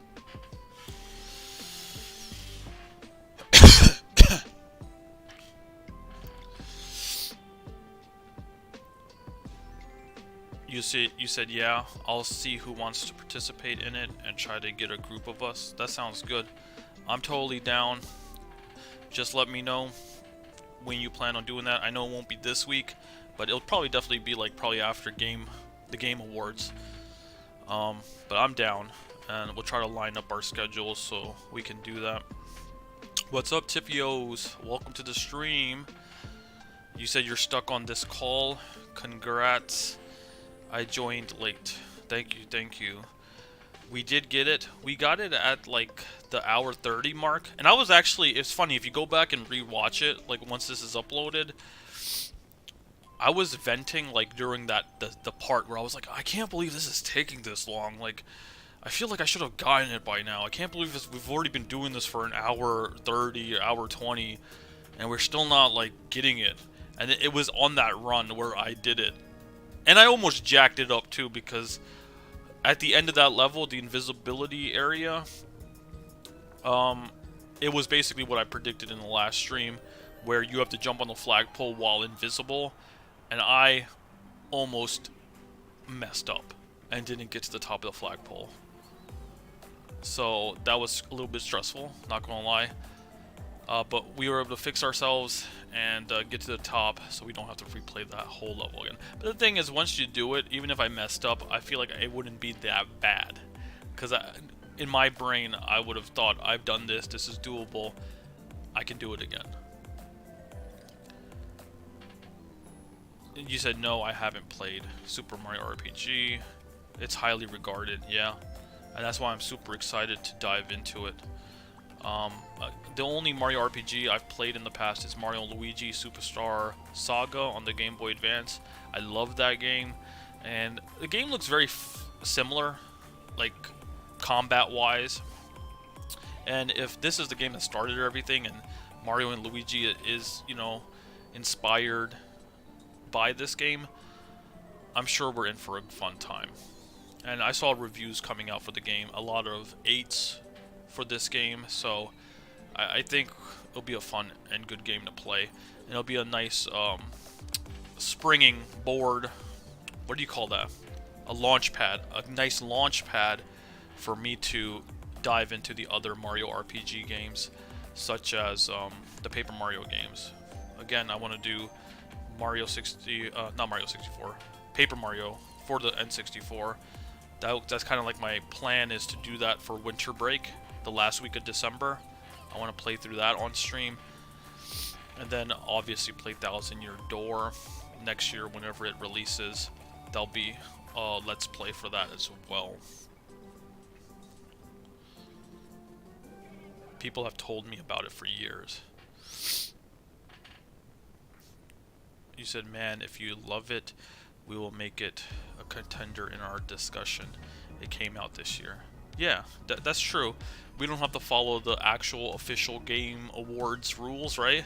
You said yeah, I'll see who wants to participate in it and try to get a group of us. That sounds good. I'm totally down. Just let me know when you plan on doing that. I know it won't be this week, but it'll probably definitely be like probably after the game awards. But I'm down. and we'll try to line up our schedules so we can do that. What's up, Tipios? Welcome to the stream. You said you're stuck on this call. Congrats. I joined late. Thank you, thank you. We did get it. We got it at like the hour 30 mark. And I was actually, it's funny, if you go back and rewatch it, like once this is uploaded, I was venting like during that the part where I was like, I can't believe this is taking this long. Like, I feel like I should have gotten it by now. I can't believe this, we've already been doing this for an hour 30, hour 20, and we're still not like getting it. And it was on that run where I did it. And I almost jacked it up too, because at the end of that level, the invisibility area, it was basically what I predicted in the last stream, where you have to jump on the flagpole while invisible, and I almost messed up and didn't get to the top of the flagpole. So that was a little bit stressful, not gonna lie. But we were able to fix ourselves and get to the top, so we don't have to replay that whole level again. But the thing is, once you do it, even if I messed up, I feel like it wouldn't be that bad. Because in my brain, I would have thought, I've done this, this is doable, I can do it again. You said, no, I haven't played Super Mario RPG. It's highly regarded, yeah. And that's why I'm super excited to dive into it. The only Mario RPG I've played in the past is Mario & Luigi Superstar Saga on the Game Boy Advance. I love that game, and the game looks very similar, like combat-wise. And if this is the game that started everything, and Mario & Luigi is, you know, inspired by this game, I'm sure we're in for a fun time. And I saw reviews coming out for the game, a lot of 8s for this game, so I think it'll be a fun and good game to play. And it'll be a nice springing board. What do you call that? A launch pad. A nice launch pad for me to dive into the other Mario RPG games, such as the Paper Mario games. Again, I want to do Mario 60, not Mario 64, Paper Mario for the N64. That's kind of like my plan, is to do that for winter break, the last week of December. I want to play through that on stream, and then obviously play Thousand Year Door next year whenever it releases. There'll be Let's Play for that as well. People have told me about it for years. You said, man, if you love it, we will make it a contender in our discussion. It came out this year. Yeah, that's true. We don't have to follow the actual official Game Awards rules, right?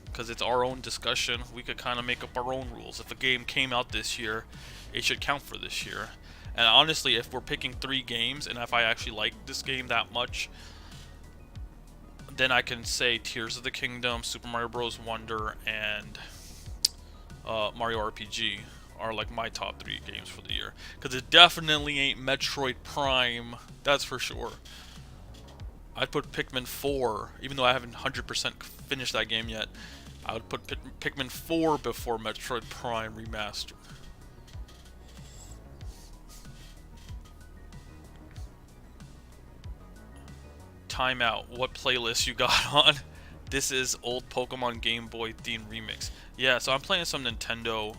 Because it's our own discussion. We could kind of make up our own rules. If a game came out this year, it should count for this year. And honestly, if we're picking 3 games, and if I actually like this game that much, then I can say Tears of the Kingdom, Super Mario Bros. Wonder, and Mario RPG are like my top 3 games for the year. Because it definitely ain't Metroid Prime, that's for sure. I'd put Pikmin 4, even though I haven't 100% finished that game yet. I would put Pikmin 4 before Metroid Prime Remastered. Timeout. What playlist you got on? This is old Pokemon Game Boy theme remix. Yeah, so I'm playing some Nintendo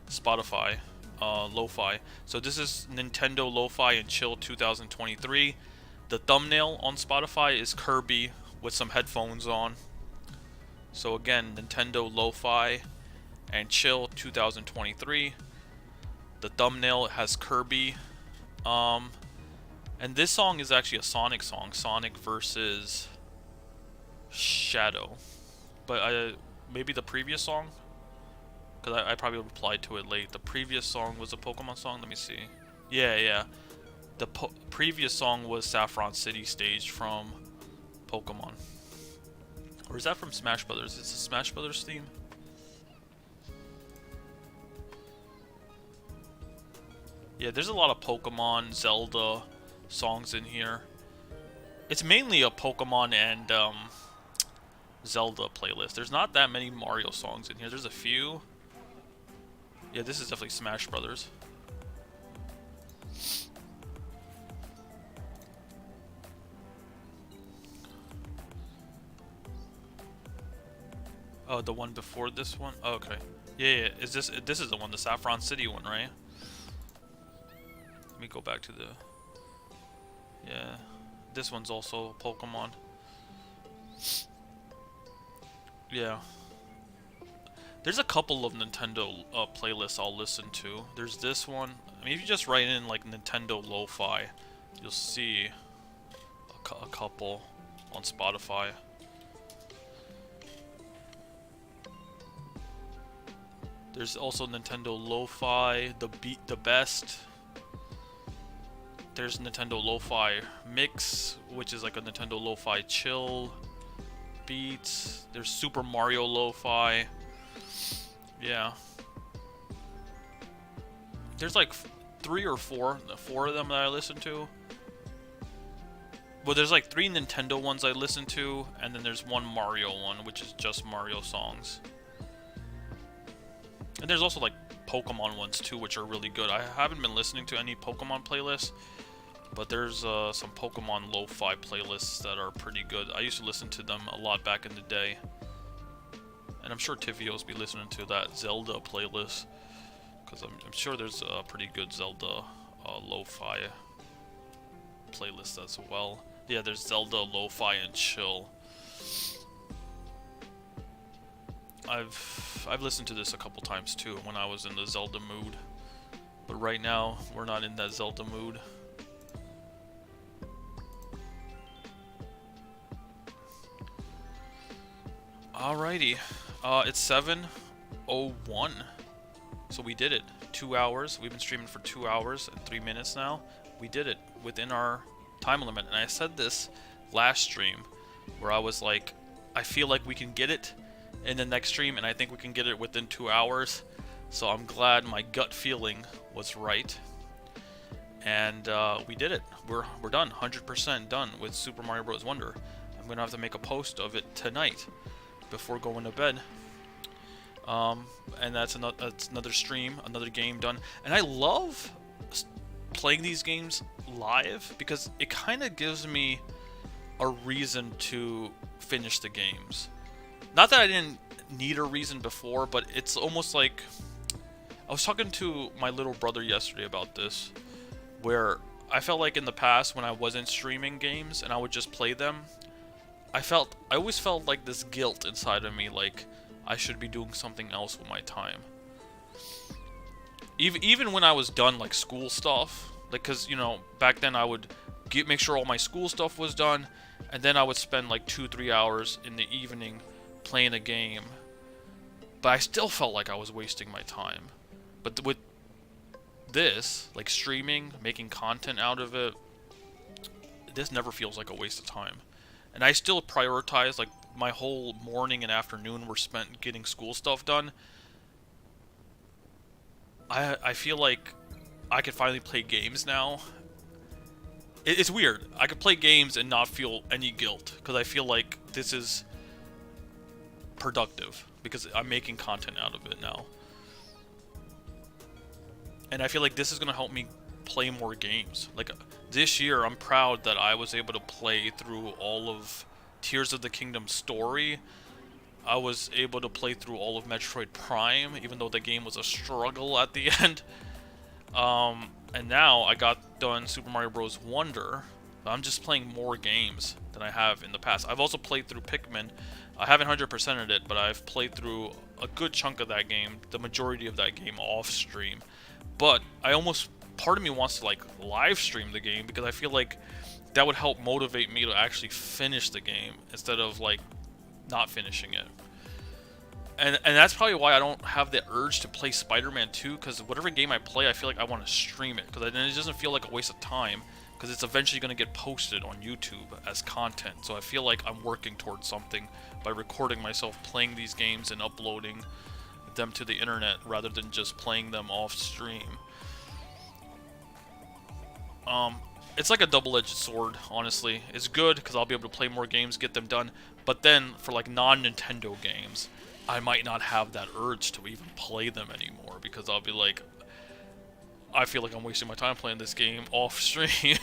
Spotify lo-fi. So this is Nintendo Lo-Fi and Chill 2023. The thumbnail on Spotify is Kirby with some headphones on. So again, Nintendo Lo-Fi and Chill 2023. The thumbnail has Kirby. And this song is actually a Sonic song. Sonic versus Shadow. But maybe the previous song? Because I probably replied to it late. The previous song was a Pokemon song? Let me see. Yeah. The previous song was Saffron City Stage from Pokemon. Or is that from Smash Brothers? It's a Smash Brothers theme? Yeah, there's a lot of Pokemon, Zelda songs in here. It's mainly a Pokemon and Zelda playlist. There's not that many Mario songs in here. There's a few. Yeah, this is definitely Smash Brothers. Oh, the one before this one? Oh, okay. Yeah, yeah. This is the one, the Saffron City one, right? Let me go back to the... Yeah. This one's also Pokemon. Yeah. There's a couple of Nintendo playlists I'll listen to. There's this one. I mean, if you just write in like Nintendo Lo-Fi, you'll see a couple on Spotify. There's also Nintendo Lo-Fi, the best. There's Nintendo Lo-Fi Mix, which is like a Nintendo Lo-Fi chill beats. There's Super Mario Lo-Fi. Yeah. There's like four of them that I listen to. Well, there's like 3 Nintendo ones I listen to, and then there's one Mario one, which is just Mario songs. And there's also like Pokemon ones too, which are really good. I haven't been listening to any Pokemon playlists, but there's some Pokemon lo-fi playlists that are pretty good. I used to listen to them a lot back in the day. And I'm sure Tivio's be listening to that Zelda playlist, because I'm sure there's a pretty good Zelda lo-fi playlist as well. Yeah, there's Zelda lo-fi and chill. I've listened to this a couple times too when I was in the Zelda mood, but right now we're not in that Zelda mood. Alrighty, it's 7:01, so we did it. 2 hours. We've been streaming for 2 hours and 3 minutes now. We did it within our time limit, and I said this last stream where I was like, I feel like we can get it in the next stream, and I think we can get it within 2 hours. So I'm glad my gut feeling was right, and we did it. We're done, 100% done with Super Mario Bros. Wonder. I'm gonna have to make a post of it tonight before going to bed. And that's another stream, another game done. And I love playing these games live because it kind of gives me a reason to finish the games. Not that I didn't need a reason before, but it's almost like... I was talking to my little brother yesterday about this, where I felt like in the past when I wasn't streaming games and I would just play them, I always felt like this guilt inside of me, like I should be doing something else with my time. Even when I was done like school stuff, like, cause you know back then I would make sure all my school stuff was done, and then I would spend like 2-3 hours in the evening playing a game. But I still felt like I was wasting my time. But with this, like streaming, making content out of it, this never feels like a waste of time. And I still prioritize, like, my whole morning and afternoon were spent getting school stuff done. I feel like I could finally play games now. It's weird. I could play games and not feel any guilt, because I feel like this is productive, because I'm making content out of it now. And I feel like this is going to help me play more games. Like, this year, I'm proud that I was able to play through all of Tears of the Kingdom story. I was able to play through all of Metroid Prime, even though the game was a struggle at the end. And now I got done Super Mario Bros. Wonder. I'm just playing more games than I have in the past. I've also played through Pikmin. I haven't 100%ed it, but I've played through a good chunk of that game, the majority of that game off stream. But part of me wants to like live stream the game, because I feel like that would help motivate me to actually finish the game instead of like not finishing it. And that's probably why I don't have the urge to play Spider-Man 2, because whatever game I play, I feel like I want to stream it, because then it doesn't feel like a waste of time, because it's eventually going to get posted on YouTube as content. So I feel like I'm working towards something by recording myself playing these games and uploading them to the internet rather than just playing them off stream. It's like a double-edged sword, honestly. It's good because I'll be able to play more games, get them done, but then for like non-Nintendo games, I might not have that urge to even play them anymore, because I'll be like, I feel like I'm wasting my time playing this game off stream.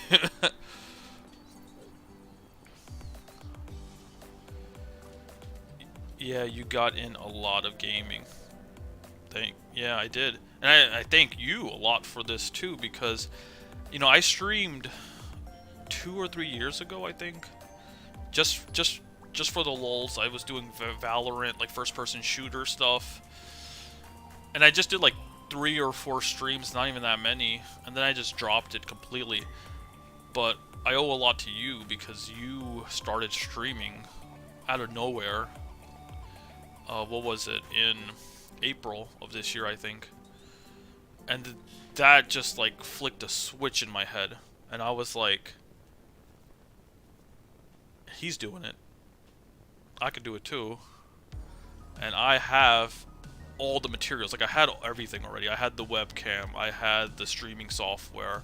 Yeah, Yeah, you got in a lot of gaming. Yeah, I did. And I thank you a lot for this too, because, you know, I streamed 2 or 3 years ago, I think. Just for the lulz, I was doing Valorant, like first-person shooter stuff. And I just did like 3 or 4 streams, not even that many, and then I just dropped it completely. But I owe a lot to you because you started streaming out of nowhere. What was it? In April of this year, I think. And that just like flicked a switch in my head. And I was like, he's doing it. I could do it too. And I have all the materials. Like, I had everything already. I had the webcam. I had the streaming software.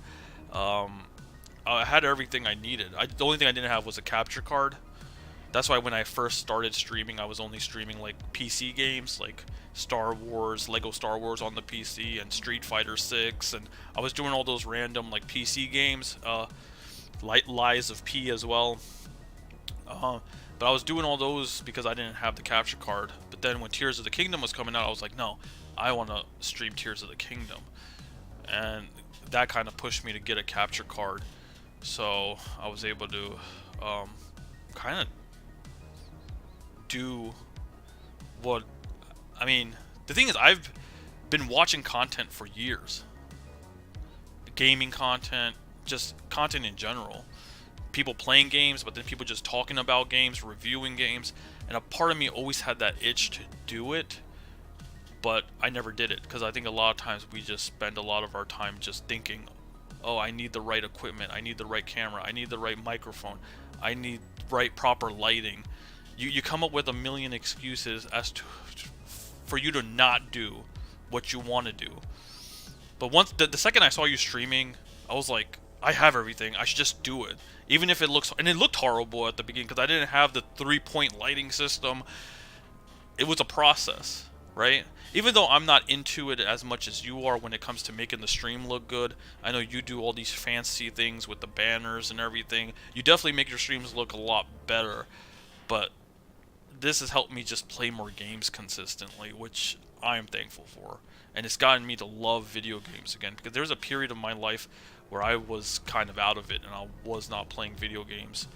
I had everything I needed. The only thing I didn't have was a capture card. That's why when I first started streaming, I was only streaming like PC games, like Star Wars, Lego Star Wars on the PC, and Street Fighter 6, and I was doing all those random like PC games, Lies of P as well. But I was doing all those because I didn't have the capture card. But then when Tears of the Kingdom was coming out, I was like, no, I want to stream Tears of the Kingdom, and that kind of pushed me to get a capture card. So I was able to kind of do what, I mean, the thing is, I've been watching content for years. Gaming content, just content in general. People playing games, but then people just talking about games, reviewing games, and a part of me always had that itch to do it, but I never did it, because I think a lot of times we just spend a lot of our time just thinking, oh, I need the right equipment, I need the right camera, I need the right microphone, I need proper lighting. You come up with a million excuses as to for you to not do what you want to do. But once the second I saw you streaming, I was like, I have everything. I should just do it, even if it looks, and it looked horrible at the beginning because I didn't have the 3-point lighting system. It was a process, right? Even though I'm not into it as much as you are when it comes to making the stream look good. I know you do all these fancy things with the banners and everything. You definitely make your streams look a lot better, but this has helped me just play more games consistently, which I am thankful for. And it's gotten me to love video games again, because there's a period of my life where I was kind of out of it and I was not playing video games.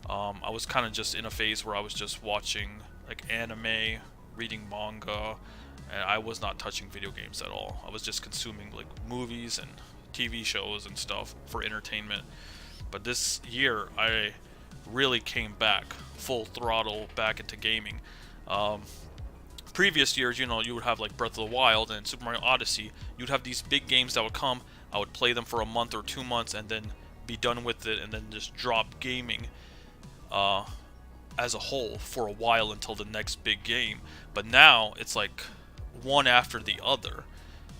I was kind of just in a phase where I was just watching like anime, reading manga, and I was not touching video games at all. I was just consuming like movies and TV shows and stuff for entertainment. But this year, I really came back full throttle back into gaming. Previous years, you know, you would have like Breath of the Wild and Super Mario Odyssey. You'd have these big games that would come. I would play them for a month or 2 months and then be done with it, and then just drop gaming as a whole for a while until the next big game. But now it's like one after the other.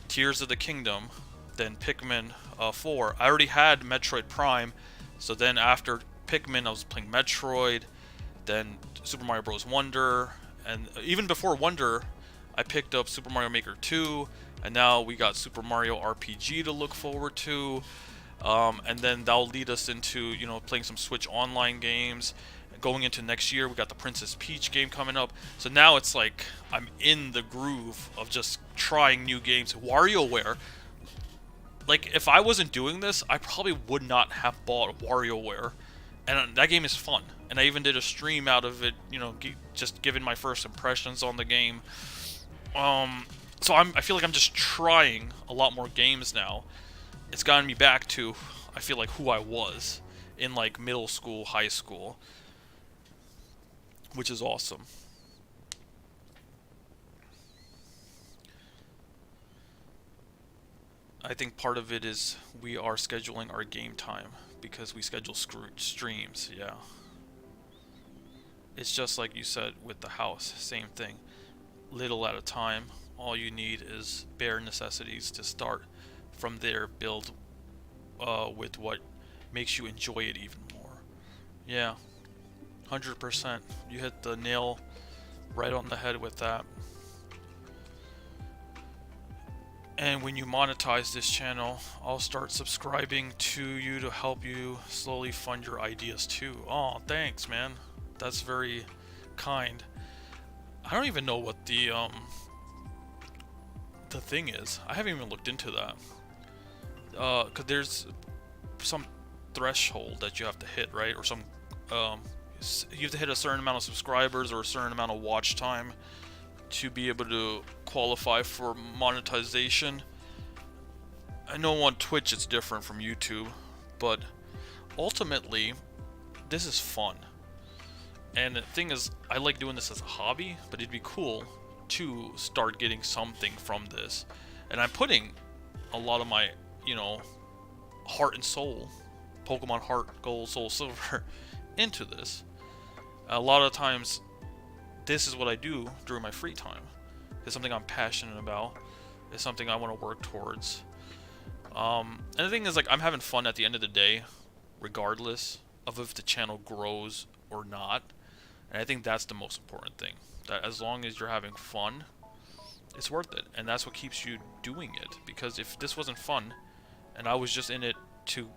Tears of the Kingdom, then Pikmin 4. I already had Metroid Prime, so then after Pikmin I was playing Metroid, then Super Mario Bros. Wonder, and even before Wonder I picked up Super Mario Maker 2, and now we got Super Mario RPG to look forward to, and then that'll lead us into, you know, playing some Switch Online games. Going into next year, we got the Princess Peach game coming up. So now it's like I'm in the groove of just trying new games. WarioWare, like if I wasn't doing this, I probably would not have bought WarioWare, and that game is fun. And I even did a stream out of it, you know, just giving my first impressions on the game. So I feel like I'm just trying a lot more games now. It's gotten me back to, I feel like, who I was in like middle school, high school, which is awesome. I think part of it is we are scheduling our game time because we schedule streams, yeah. It's just like you said with the house, same thing. Little at a time. All you need is bare necessities to start. From there, build with what makes you enjoy it even more. Yeah, 100%. You hit the nail right on the head with that. And when you monetize this channel, I'll start subscribing to you to help you slowly fund your ideas too. Oh, thanks, man. That's very kind. I don't even know what the thing is. I haven't even looked into that. Cause there's some threshold that you have to hit, right? Or some you have to hit a certain amount of subscribers or a certain amount of watch time to be able to qualify for monetization. I know on Twitch it's different from YouTube, but ultimately this is fun. And the thing is, I like doing this as a hobby, but it'd be cool to start getting something from this. And I'm putting a lot of my, you know, heart and soul, Pokemon Heart, Gold, Soul, Silver, into this. A lot of times, this is what I do during my free time. It's something I'm passionate about. It's something I want to work towards. And the thing is, like, I'm having fun at the end of the day, regardless of if the channel grows or not. And I think that's the most important thing. That as long as you're having fun, it's worth it. And that's what keeps you doing it. Because if this wasn't fun, and I was just in it to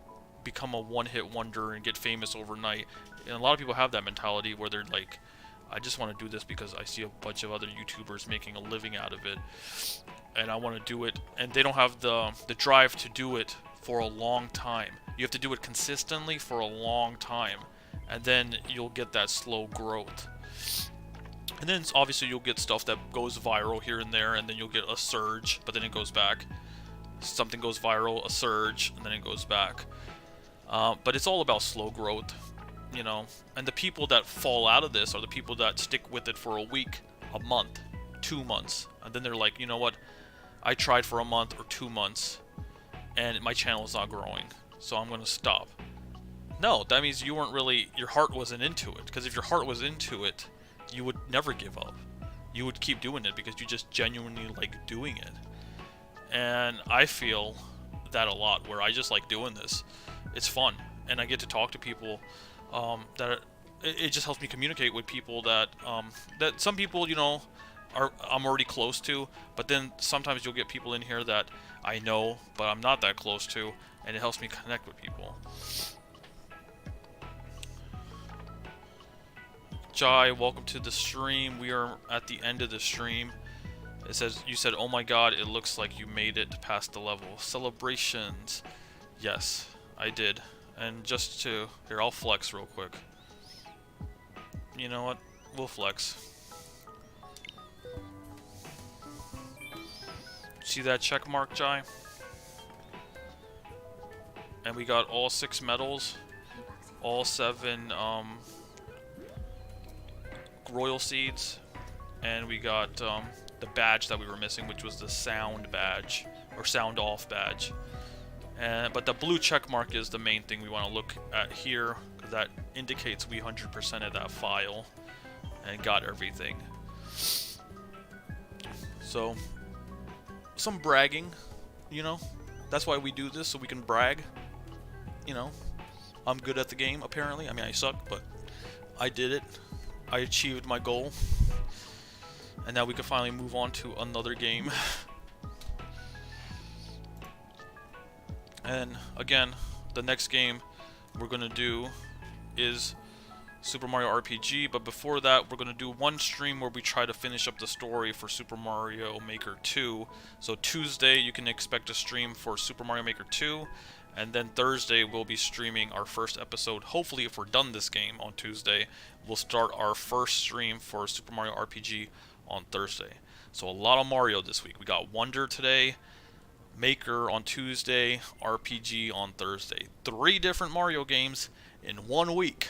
become a one-hit wonder and get famous overnight, and a lot of people have that mentality where they're like, I just want to do this because I see a bunch of other YouTubers making a living out of it, and I want to do it, and they don't have the drive to do it for a long time. You have to do it consistently for a long time, and then you'll get that slow growth. And then obviously you'll get stuff that goes viral here and there, and then you'll get a surge, but then it goes back. Something goes viral, a surge, and then it goes back. But it's all about slow growth, you know. And the people that fall out of this are the people that stick with it for a week, a month, 2 months, and then they're like, you know what? I tried for a month or 2 months, and my channel is not growing, so I'm gonna stop. No, that means you weren't really, your heart wasn't into it. Because if your heart was into it, you would never give up. You would keep doing it because you just genuinely like doing it. And I feel that a lot, where I just like doing this. It's fun, and I get to talk to people that it just helps me communicate with people that that some people, you know, I'm already close to, but then sometimes you'll get people in here that I know but I'm not that close to, and it helps me connect with people. Jai, welcome to the stream. We are at the end of the stream. It says, you said, oh my god, it looks like you made it past the level. Celebrations. Yes, I did. And just to, here, I'll flex real quick. You know what? We'll flex. See that check mark, Jai? And we got all 6 medals. All 7, Royal Seeds, and we got the badge that we were missing, which was the sound badge, or sound off badge. But the blue check mark is the main thing we want to look at here, because that indicates we 100%ed that file and got everything. So, some bragging, you know, that's why we do this, so we can brag, you know. I'm good at the game, apparently. I mean, I suck, but I did it. I achieved my goal, and now we can finally move on to another game. And again, the next game we're gonna do is Super Mario RPG, but before that we're gonna do one stream where we try to finish up the story for Super Mario Maker 2. So Tuesday you can expect a stream for Super Mario Maker 2, and then Thursday we'll be streaming our first episode. Hopefully, if we're done this game on Tuesday, we'll start our first stream for Super Mario RPG on Thursday. So a lot of Mario this week. We got Wonder today, Maker on Tuesday, RPG on Thursday. 3 different Mario games in 1 week.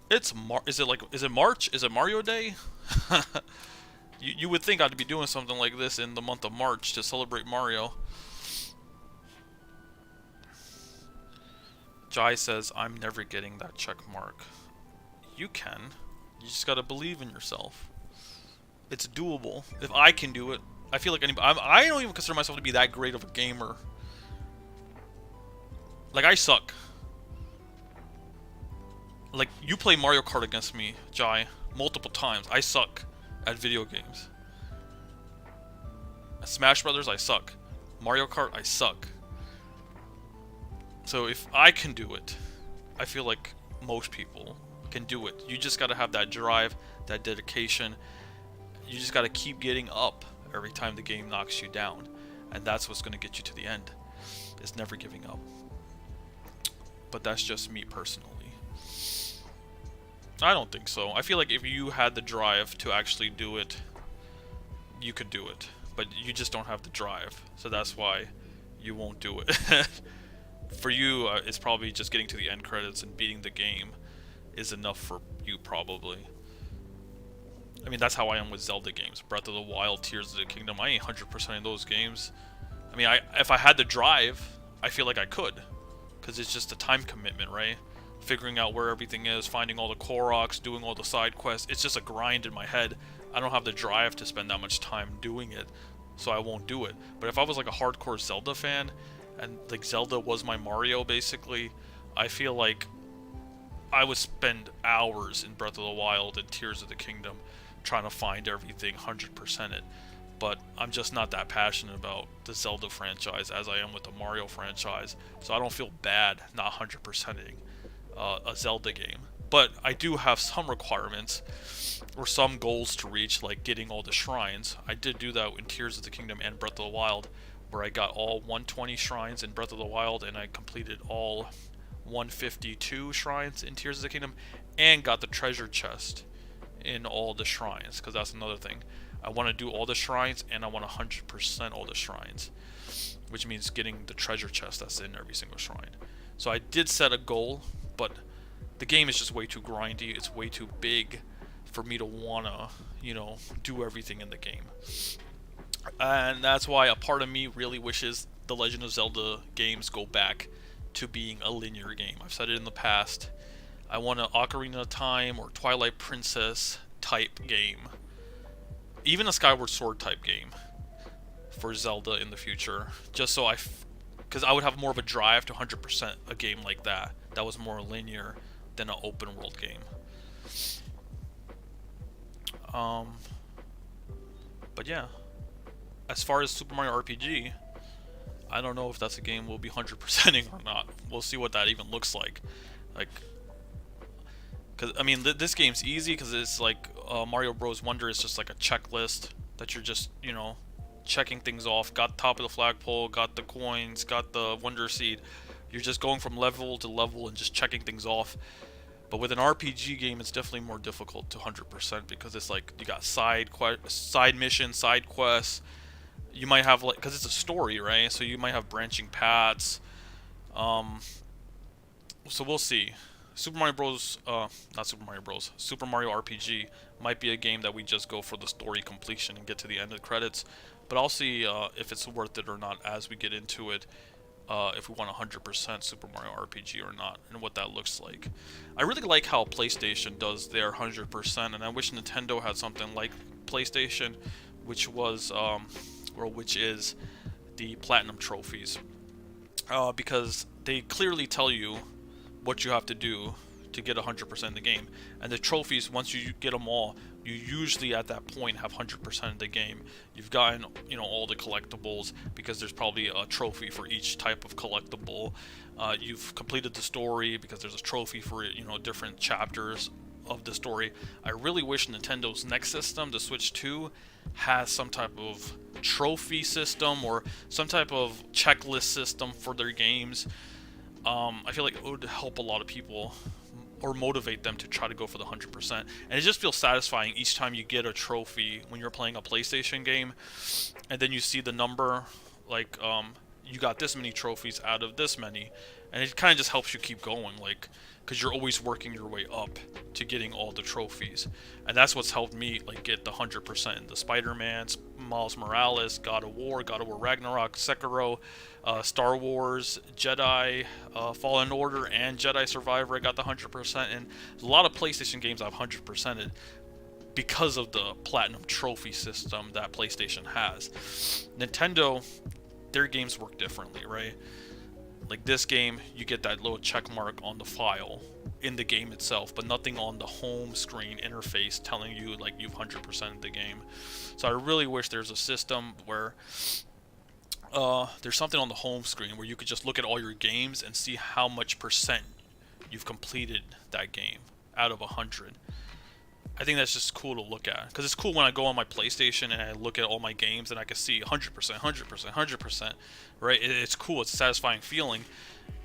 It's is it March? Is it Mario Day? you would think I'd be doing something like this in the month of March to celebrate Mario. Jai says, I'm never getting that check mark. You can. You just gotta believe in yourself. It's doable. If I can do it, I feel like anybody. I don't even consider myself to be that great of a gamer. Like, I suck. Like, you play Mario Kart against me, Jai, multiple times. I suck at video games. At Smash Brothers, I suck. Mario Kart, I suck. So if I can do it, I feel like most people can do it. You just gotta have that drive, that dedication, you just got to keep getting up every time the game knocks you down, and that's what's going to get you to the end. It's never giving up. But that's just me personally. I don't think so. I feel like if you had the drive to actually do it, you could do it, but you just don't have the drive, so that's why you won't do it. For you, it's probably just getting to the end credits and beating the game is enough for you, probably. I mean, that's how I am with Zelda games. Breath of the Wild, Tears of the Kingdom, I ain't 100% in those games. I mean, if I had the drive, I feel like I could, because it's just a time commitment, right? Figuring out where everything is, finding all the Koroks, doing all the side quests. It's just a grind in my head. I don't have the drive to spend that much time doing it, so I won't do it. But if I was like a hardcore Zelda fan, and like Zelda was my Mario basically, I feel like I would spend hours in Breath of the Wild and Tears of the Kingdom trying to find everything, 100% it. But I'm just not that passionate about the Zelda franchise as I am with the Mario franchise, so I don't feel bad not 100%ing a Zelda game. But I do have some requirements or some goals to reach, like getting all the shrines. I did do that in Tears of the Kingdom and Breath of the Wild, where I got all 120 shrines in Breath of the Wild, and I completed all 152 shrines in Tears of the Kingdom, and got the treasure chest in all the shrines, because that's another thing. I want to do all the shrines, and I want 100% all the shrines, which means getting the treasure chest that's in every single shrine. So I did set a goal, but the game is just way too grindy. It's way too big for me to wanna, do everything in the game. And that's why a part of me really wishes the Legend of Zelda games go back to being a linear game. I've said it in the past. I want an Ocarina of Time or Twilight Princess type game. Even a Skyward Sword type game for Zelda in the future. Just so because I would have more of a drive to 100% a game like that. That was more linear than an open world game. But yeah, as far as Super Mario RPG, I don't know if that's a game we'll be 100%ing or not. We'll see what that even looks like. Cause I mean, this game's easy because it's like Mario Bros. Wonder is just like a checklist that you're just checking things off. Got top of the flagpole, got the coins, got the Wonder Seed. You're just going from level to level and just checking things off. But with an RPG game, it's definitely more difficult to 100% because it's like you got side missions, side quests. You might have because it's a story, right? So you might have branching paths. So we'll see. Super Mario Bros. Not Super Mario Bros. Super Mario RPG might be a game that we just go for the story completion and get to the end of the credits. But I'll see if it's worth it or not as we get into it. If we want 100% Super Mario RPG or not, and what that looks like. I really like how PlayStation does their 100%, and I wish Nintendo had something like PlayStation, which is the Platinum trophies, because they clearly tell you what you have to do to get 100% in the game, and the trophies, once you get them all, you usually at that point have 100% of the game. You've gotten all the collectibles because there's probably a trophy for each type of collectible. You've completed the story because there's a trophy for different chapters of the story. I really wish Nintendo's next system, the Switch 2, has some type of trophy system or some type of checklist system for their games. I feel like it would help a lot of people or motivate them to try to go for the 100%. And it just feels satisfying each time you get a trophy when you're playing a PlayStation game, and then you see the number, like, you got this many trophies out of this many, and it kind of just helps you keep going, like, because you're always working your way up to getting all the trophies. And that's what's helped me, like, get the 100% in the Spider-Man, Miles Morales, God of War Ragnarok, Sekiro, Star Wars, Jedi, Fallen Order, and Jedi Survivor. I got the 100%, and a lot of PlayStation games I've 100%ed because of the Platinum trophy system that PlayStation has. Nintendo, their games work differently, right? Like this game, you get that little check mark on the file in the game itself, but nothing on the home screen interface telling you like you've 100%ed the game. So I really wish there's a system where there's something on the home screen where you could just look at all your games and see how much percent you've completed that game out of 100. I think that's just cool to look at. Because it's cool when I go on my PlayStation and I look at all my games and I can see 100%, 100%, 100%, right? It's cool. It's a satisfying feeling.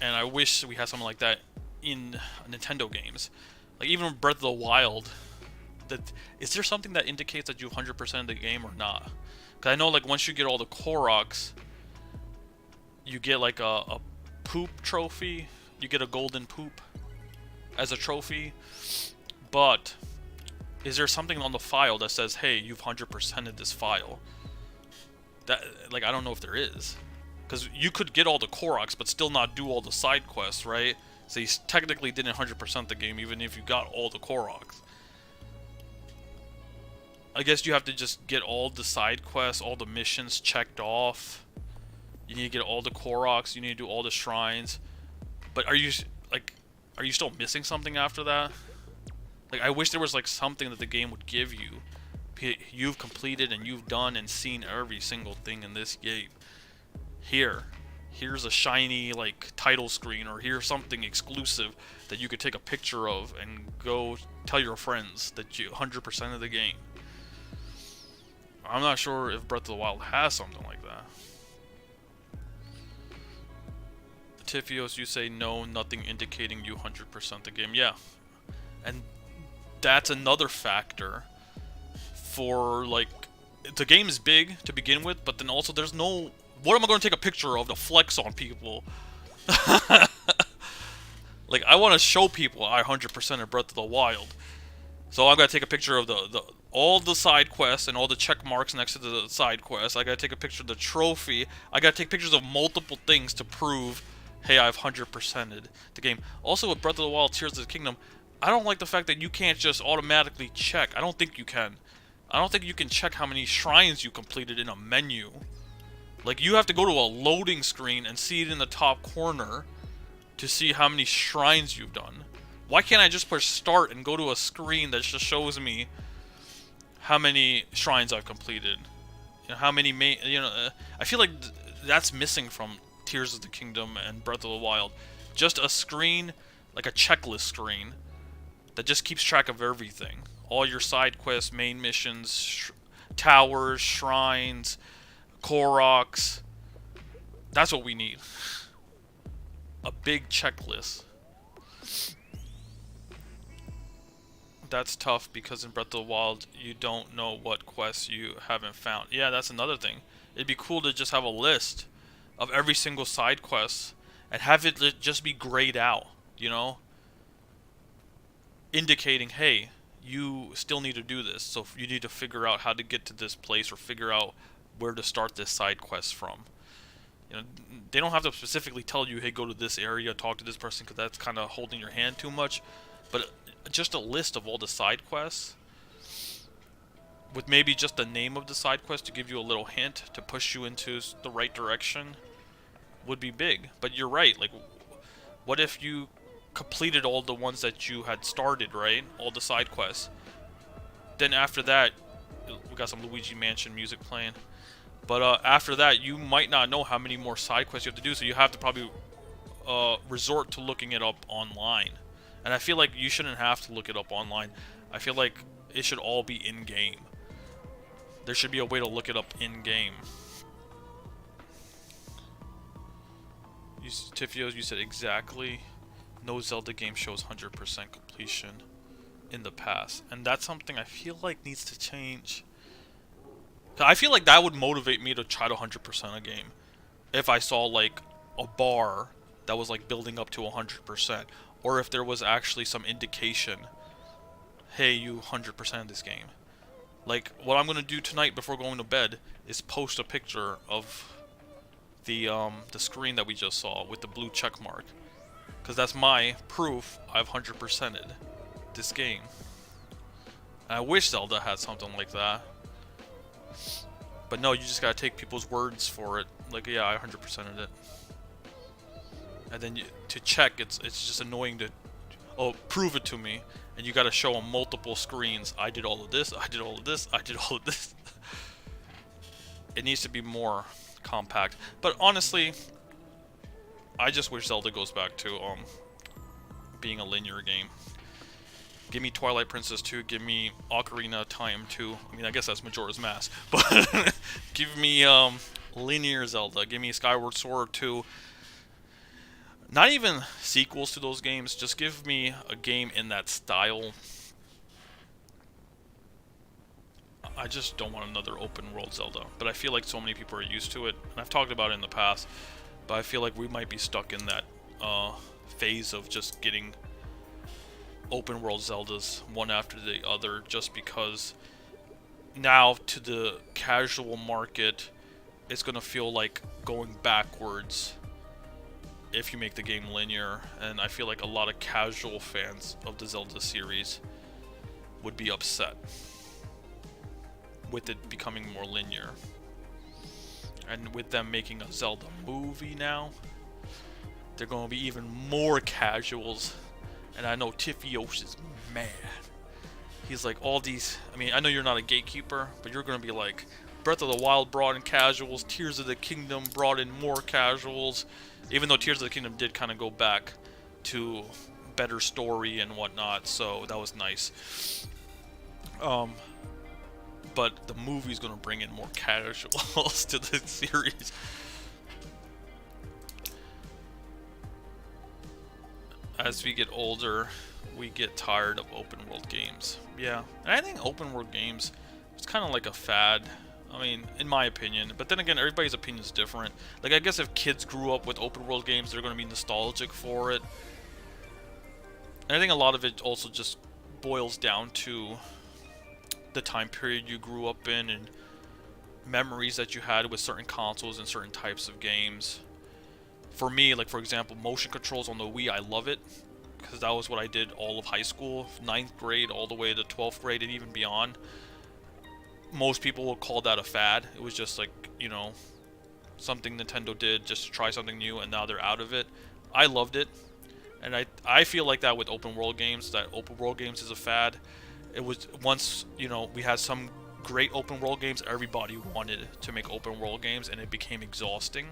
And I wish we had something like that in Nintendo games. Like, even Breath of the Wild, is there something that indicates that you've 100%ed the game or not? Because I know, like, once you get all the Koroks, you get, like, a poop trophy. You get a golden poop as a trophy. But is there something on the file that says, hey, you've 100%ed this file? That, like, I don't know if there is. Because you could get all the Koroks, but still not do all the side quests, right? So you technically didn't 100% the game, even if you got all the Koroks. I guess you have to just get all the side quests, all the missions checked off. You need to get all the Koroks, you need to do all the shrines. But are you still missing something after that? Like, I wish there was, like, something that the game would give you. You've completed and you've done and seen every single thing in this game. Here's a shiny, like, title screen, or here's something exclusive that you could take a picture of and go tell your friends that you 100% of the game. I'm not sure if Breath of the Wild has something like that. Tifios, you say no, nothing indicating you 100% the game. Yeah. And that's another factor for, like, the game is big to begin with, but then also there's no... What am I going to take a picture of to flex on people? Like, I want to show people I 100% of Breath of the Wild. So I'm going to take a picture of all the side quests and all the check marks next to the side quests. I got to take a picture of the trophy. I got to take pictures of multiple things to prove, hey, I've 100%ed the game. Also, with Breath of the Wild Tears of the Kingdom, I don't like the fact that you can't just automatically check. I don't think you can. I don't think you can check how many shrines you completed in a menu. Like, you have to go to a loading screen and see it in the top corner to see how many shrines you've done. Why can't I just push start and go to a screen that just shows me how many shrines I've completed? You know, how many I feel like that's missing from Tears of the Kingdom and Breath of the Wild. Just a screen, like a checklist screen, that just keeps track of everything. All your side quests, main missions, towers, shrines, Koroks. That's what we need. A big checklist. That's tough because in Breath of the Wild, you don't know what quests you haven't found. Yeah, that's another thing. It'd be cool to just have a list of every single side quest and have it just be grayed out, you know? Indicating, hey, you still need to do this, so you need to figure out how to get to this place or figure out where to start this side quest from. You know, they don't have to specifically tell you, hey, go to this area, talk to this person, because that's kind of holding your hand too much. But just a list of all the side quests, with maybe just the name of the side quest to give you a little hint to push you into the right direction, would be big. But you're right, like, what if you completed all the ones that you had started, right? All the side quests. Then after that, we got some Luigi Mansion music playing. But after that, you might not know how many more side quests you have to do, so you have to probably resort to looking it up online. And I feel like you shouldn't have to look it up online. I feel like it should all be in-game. There should be a way to look it up in-game. Tifios, you said exactly. No Zelda game shows 100% completion in the past. And that's something I feel like needs to change. I feel like that would motivate me to try to 100% a game. If I saw, like, a bar that was, like, building up to 100%. Or if there was actually some indication, hey, you 100% this game. Like, what I'm going to do tonight before going to bed is post a picture of the screen that we just saw with the blue check mark. Because that's my proof I've 100%ed this game. And I wish Zelda had something like that. But no, you just gotta take people's words for it. Like, yeah, I 100%ed it. And then to check, it's just annoying to, oh, prove it to me. And you gotta show on multiple screens. I did all of this, I did all of this, I did all of this. It needs to be more compact. But honestly, I just wish Zelda goes back to being a linear game. Give me Twilight Princess 2. Give me Ocarina of Time 2. I mean, I guess that's Majora's Mask. But give me linear Zelda. Give me Skyward Sword 2. Not even sequels to those games. Just give me a game in that style. I just don't want another open world Zelda. But I feel like so many people are used to it. And I've talked about it in the past. But I feel like we might be stuck in that phase of just getting open world Zeldas one after the other, just because now to the casual market it's gonna feel like going backwards if you make the game linear, and I feel like a lot of casual fans of the Zelda series would be upset with it becoming more linear. And with them making a Zelda movie now, they're going to be even more casuals. And I know Tifios is mad. He's like, all these... I mean, I know you're not a gatekeeper, but you're going to be like, Breath of the Wild brought in casuals, Tears of the Kingdom brought in more casuals. Even though Tears of the Kingdom did kind of go back to better story and whatnot, so that was nice. But the movie's going to bring in more casuals to the series. As we get older, we get tired of open world games. Yeah, and I think open world games, it's kind of like a fad. I mean, in my opinion. But then again, everybody's opinion is different. Like, I guess if kids grew up with open world games, they're going to be nostalgic for it. And I think a lot of it also just boils down to the time period you grew up in and memories that you had with certain consoles and certain types of games. For me, like, for example, motion controls on the Wii, I love it, because that was what I did all of high school, 9th grade all the way to 12th grade and even beyond. Most people will call that a fad. It was just like, you know, something Nintendo did just to try something new, and now they're out of it. I loved it, and I feel like that with open world games, that open world games is a fad. It was once, you know, we had some great open world games, everybody wanted to make open world games, and it became exhausting.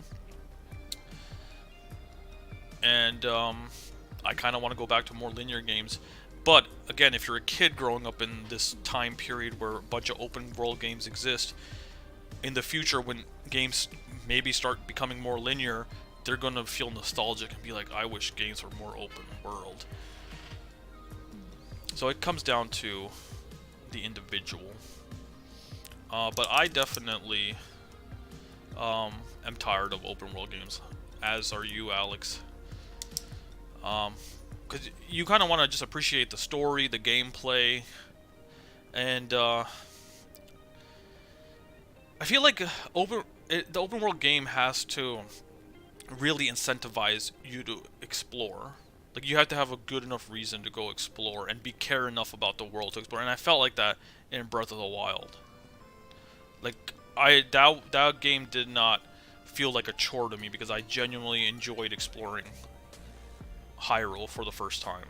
And I kind of want to go back to more linear games. But again, if you're a kid growing up in this time period where a bunch of open world games exist, in the future when games maybe start becoming more linear, they're going to feel nostalgic and be like, I wish games were more open world. So it comes down to the individual. But I definitely am tired of open world games, as are you, Alex. Because you kind of want to just appreciate the story, the gameplay, and I feel like the open world game has to really incentivize you to explore. Like, you have to have a good enough reason to go explore and care enough about the world to explore. And I felt like that in Breath of the Wild. Like, that game did not feel like a chore to me, because I genuinely enjoyed exploring Hyrule for the first time.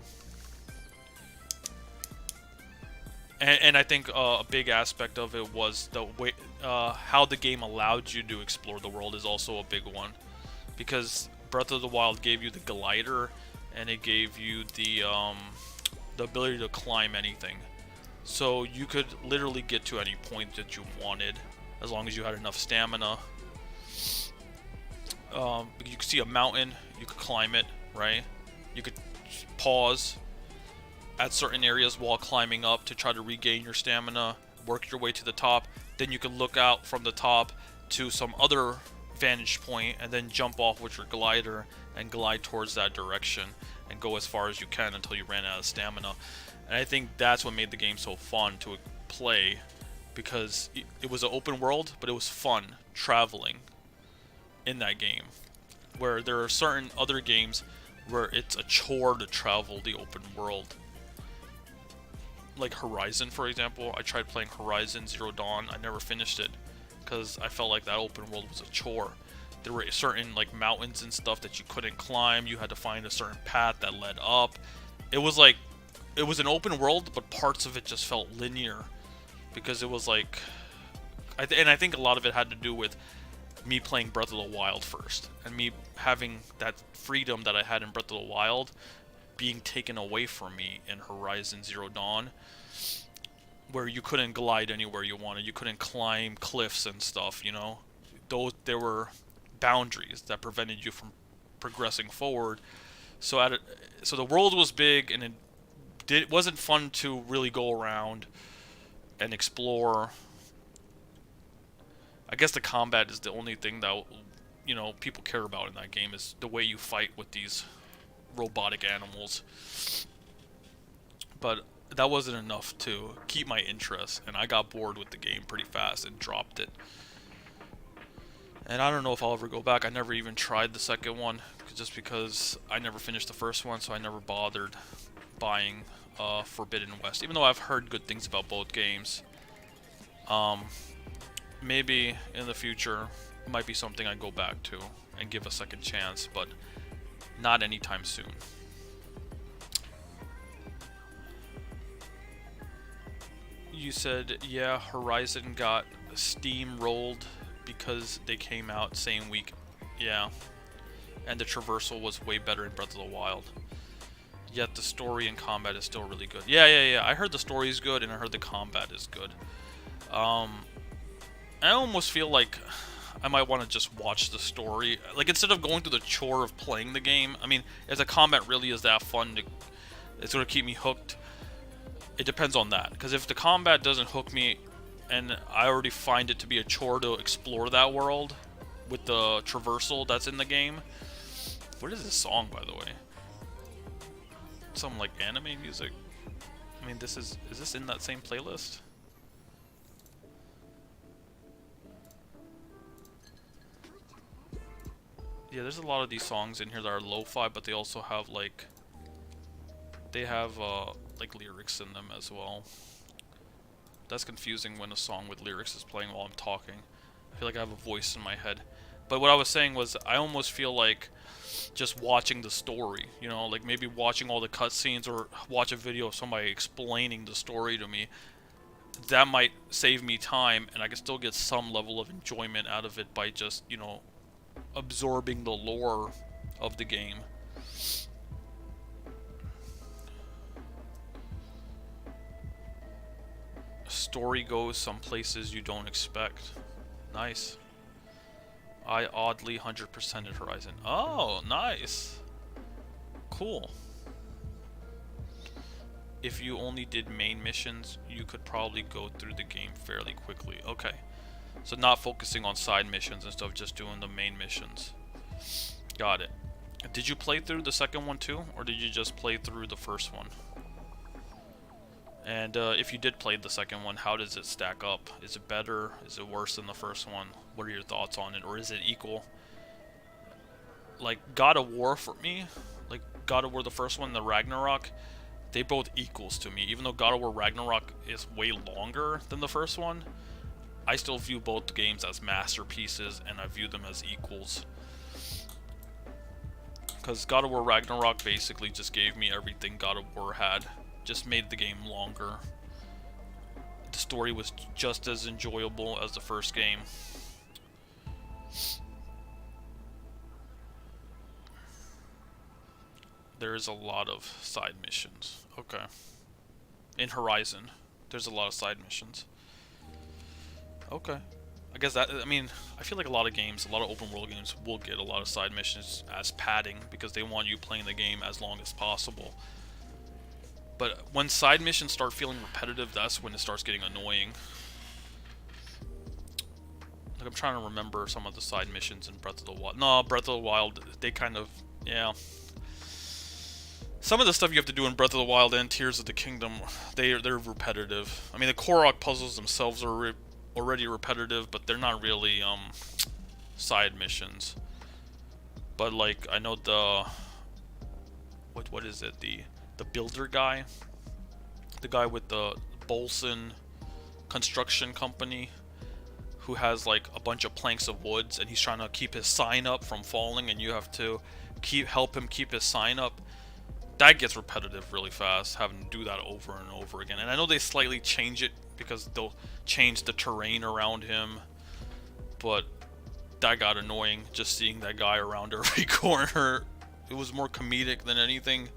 And I think a big aspect of it was the way how the game allowed you to explore the world is also a big one, because Breath of the Wild gave you the glider, and it gave you the ability to climb anything. So you could literally get to any point that you wanted, as long as you had enough stamina. You could see a mountain, you could climb it, right? You could pause at certain areas while climbing up to try to regain your stamina, work your way to the top. Then you could look out from the top to some other vantage point and then jump off with your glider and glide towards that direction and go as far as you can until you ran out of stamina. And I think that's what made the game so fun to play, because it was an open world, but it was fun traveling in that game, where there are certain other games where it's a chore to travel the open world. Like Horizon, for example. I tried playing Horizon Zero Dawn. I never finished it because I felt like that open world was a chore. There were certain like mountains and stuff that you couldn't climb. You had to find a certain path that led up. It was like, it was an open world, but parts of it just felt linear, because it was like, and I think a lot of it had to do with me playing Breath of the Wild first, and me having that freedom that I had in Breath of the Wild being taken away from me in Horizon Zero Dawn, where you couldn't glide anywhere you wanted, you couldn't climb cliffs and stuff, you know? There were boundaries that prevented you from progressing forward. So so the world was big, and it wasn't fun to really go around and explore. I guess the combat is the only thing that, you know, people care about in that game, is the way you fight with these robotic animals. But that wasn't enough to keep my interest, and I got bored with the game pretty fast and dropped it. And I don't know if I'll ever go back. I never even tried the second one, just because I never finished the first one, so I never bothered buying Forbidden West, even though I've heard good things about both games. Maybe in the future it might be something I go back to and give a second chance, but not anytime soon. You said, yeah, Horizon got steamrolled because they came out same week. Yeah, and the traversal was way better in Breath of the Wild. Yet the story and combat is still really good. Yeah. I heard the story is good, and I heard the combat is good. I almost feel like I might want to just watch the story. Like, instead of going through the chore of playing the game. I mean, if the combat really is that fun, it's going to keep me hooked. It depends on that. Because if the combat doesn't hook me, and I already find it to be a chore to explore that world with the traversal that's in the game. What is this song, by the way? Some, like, anime music? I mean, is this in that same playlist? Yeah, there's a lot of these songs in here that are lo-fi, but they also have, like, like, lyrics in them as well. That's confusing when a song with lyrics is playing while I'm talking. I feel like I have a voice in my head. But what I was saying was, I almost feel like just watching the story, you know, like maybe watching all the cutscenes, or watch a video of somebody explaining the story to me. That might save me time, and I can still get some level of enjoyment out of it by just, you know, absorbing the lore of the game. Story goes some places you don't expect. Nice. I oddly 100%ed Horizon. Oh, nice. Cool. If you only did main missions, you could probably go through the game fairly quickly. Okay. So not focusing on side missions and stuff, just doing the main missions. Got it. Did you play through the second one too, or did you just play through the first one? And if you did play the second one, how does it stack up? Is it better? Is it worse than the first one? What are your thoughts on it? Or is it equal? Like, God of War for me, like God of War the first one, the Ragnarok, they both equals to me. Even though God of War Ragnarok is way longer than the first one, I still view both games as masterpieces, and I view them as equals. Because God of War Ragnarok basically just gave me everything God of War had. Just made the game longer. The story was just as enjoyable as the first game. There's a lot of side missions. Okay. In Horizon, there's a lot of side missions. Okay. I guess that, I mean, I feel like a lot of games, a lot of open world games will get a lot of side missions as padding, because they want you playing the game as long as possible. But when side missions start feeling repetitive, that's when it starts getting annoying. Like, I'm trying to remember some of the side missions in Breath of the Wild. No, Breath of the Wild, they kind of, yeah. Some of the stuff you have to do in Breath of the Wild and Tears of the Kingdom, they're repetitive. I mean, the Korok puzzles themselves are already repetitive, but they're not really side missions. But like, I know the what is it, the builder guy, the guy with the Bolson construction company, who has like a bunch of planks of woods, and he's trying to keep his sign up from falling, and you have to help him keep his sign up. That gets repetitive really fast, having to do that over and over again. And I know they slightly change it because they'll change the terrain around him, but that got annoying, just seeing that guy around every corner. It was more comedic than anything.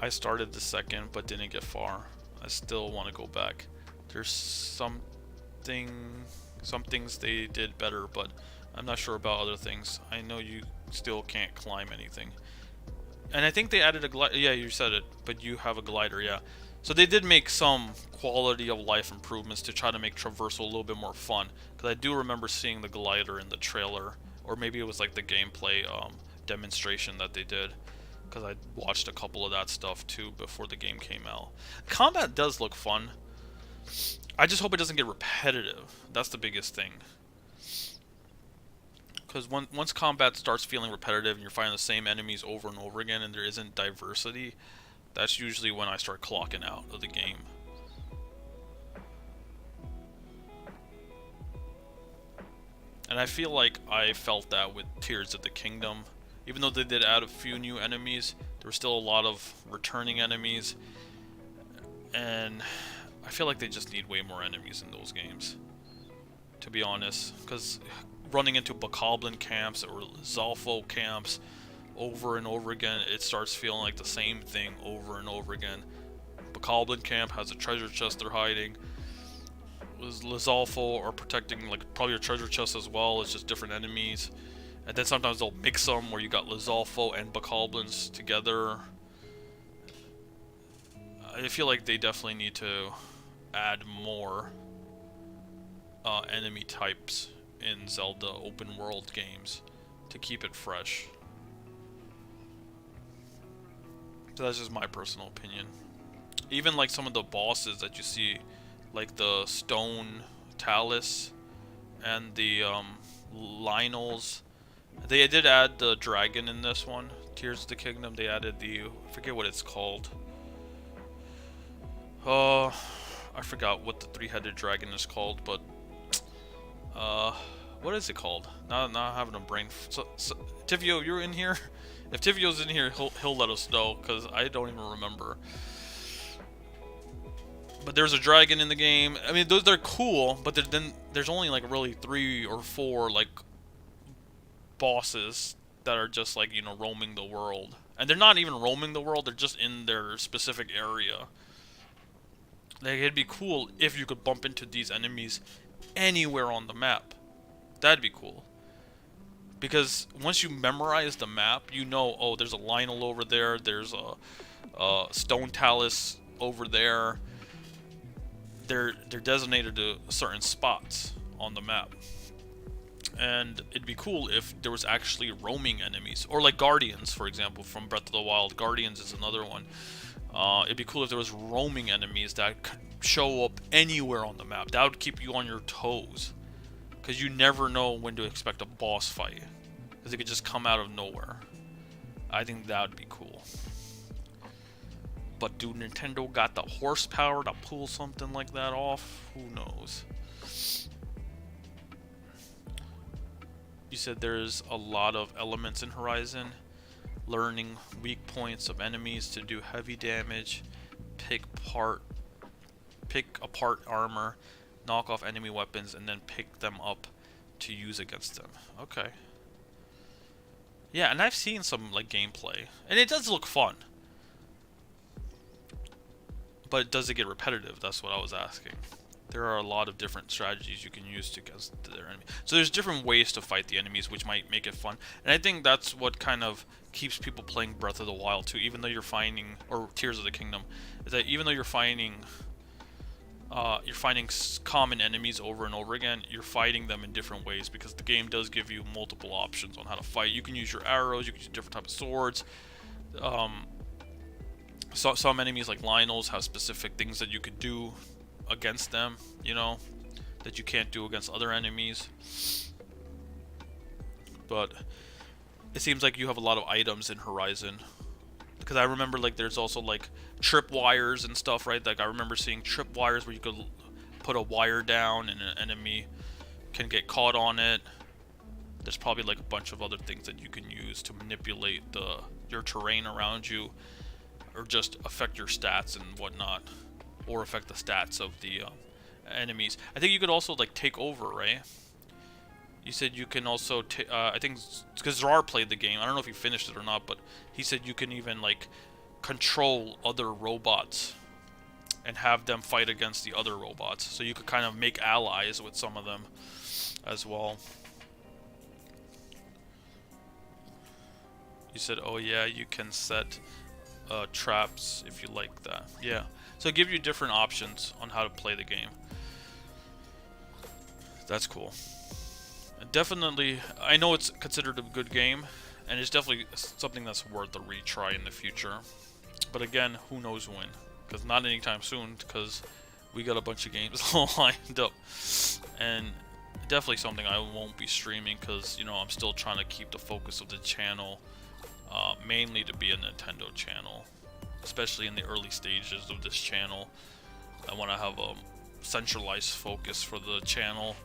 I started the second, but didn't get far. I still want to go back. There's some things they did better, but I'm not sure about other things. I know you still can't climb anything. And I think they added a glider. Yeah, you said it, but you have a glider, yeah. So they did make some quality of life improvements to try to make traversal a little bit more fun. Because I do remember seeing the glider in the trailer, or maybe it was like the gameplay demonstration that they did. Because I watched a couple of that stuff too before the game came out. Combat does look fun. I just hope it doesn't get repetitive. That's the biggest thing. Because once combat starts feeling repetitive and you're fighting the same enemies over and over again and there isn't diversity, that's usually when I start clocking out of the game. And I feel like I felt that with Tears of the Kingdom. Even though they did add a few new enemies, there were still a lot of returning enemies. And I feel like they just need way more enemies in those games, to be honest. Because running into Bokoblin camps or Zalfo camps over and over again, it starts feeling like the same thing over and over again. Bokoblin camp has a treasure chest they're hiding. Lizalfo are protecting like probably a treasure chest as well. It's just different enemies. And then sometimes they'll mix them where you got Lizalfo and Bokoblins together. I feel like they definitely need to add more enemy types in Zelda open world games to keep it fresh. So that's just my personal opinion. Even like some of the bosses that you see, like the Stone Talus and the Lynels, they did add the dragon in this one. Tears of the Kingdom, they added the, I forget what it's called. I forgot what the three-headed dragon is called, but what is it called? Not having a brain. So Tivio, you're in here. If Tivio's in here, he'll let us know because I don't even remember. But there's a dragon in the game. I mean, they're cool, but then there's only like really 3 or 4 like bosses that are just like, you know, roaming the world. And they're not even roaming the world, they're just in their specific area. Like, it'd be cool if you could bump into these enemies anywhere on the map. That'd be cool. Because once you memorize the map, you know, oh, there's a Lynel over there, there's a Stone Talus over there. They're designated to certain spots on the map. And it'd be cool if there was actually roaming enemies. Or like Guardians, for example, from Breath of the Wild. Guardians is another one. It'd be cool if there was roaming enemies that could show up anywhere on the map. That would keep you on your toes. Because you never know when to expect a boss fight. Because it could just come out of nowhere. I think that would be cool. But do Nintendo got the horsepower to pull something like that off? Who knows? You said there's a lot of elements in Horizon. Learning weak points of enemies to do heavy damage. Pick apart armor. Knock off enemy weapons and then pick them up to use against them. Okay. Yeah, and I've seen some like gameplay. And it does look fun. But does it get repetitive? That's what I was asking. There are a lot of different strategies you can use to against their enemy. So there's different ways to fight the enemies, which might make it fun. And I think that's what kind of keeps people playing Breath of the Wild too. Even though you're finding, or Tears of the Kingdom, is that even though you're finding common enemies over and over again, you're fighting them in different ways because the game does give you multiple options on how to fight. You can use your arrows, you can use different types of swords. So some enemies like Lynels have specific things that you could do against them, you know, that you can't do against other enemies. But it seems like you have a lot of items in Horizon. Because I remember like there's also like tripwires and stuff, right? Like I remember seeing tripwires where you could put a wire down and an enemy can get caught on it. There's probably like a bunch of other things that you can use to manipulate your terrain around you, or just affect your stats and whatnot, or affect the stats of the enemies. I think you could also like take over, right? You said you can also, I think, because Zrar played the game. I don't know if he finished it or not, but he said you can even like control other robots and have them fight against the other robots. So you could kind of make allies with some of them as well. You said, oh yeah, you can set traps if you like that. Yeah, so it gives you different options on how to play the game. That's cool. Definitely, I know it's considered a good game, and it's definitely something that's worth a retry in the future. But again, who knows when? Because not anytime soon, because we got a bunch of games lined up. And definitely something I won't be streaming, because, you know, I'm still trying to keep the focus of the channel mainly to be a Nintendo channel. Especially in the early stages of this channel. I want to have a centralized focus for the channel,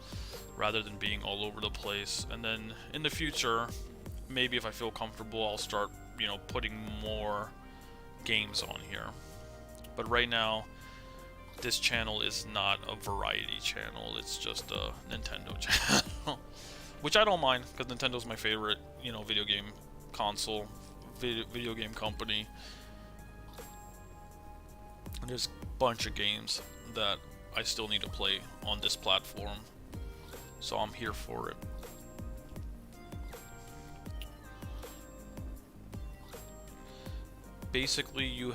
rather than being all over the place. And then in the future, maybe if I feel comfortable, I'll start, you know, putting more games on here. But right now, this channel is not a variety channel. It's just a Nintendo channel, which I don't mind, because Nintendo's my favorite, you know, video game console, video game company. And there's a bunch of games that I still need to play on this platform, so I'm here for it. Basically, you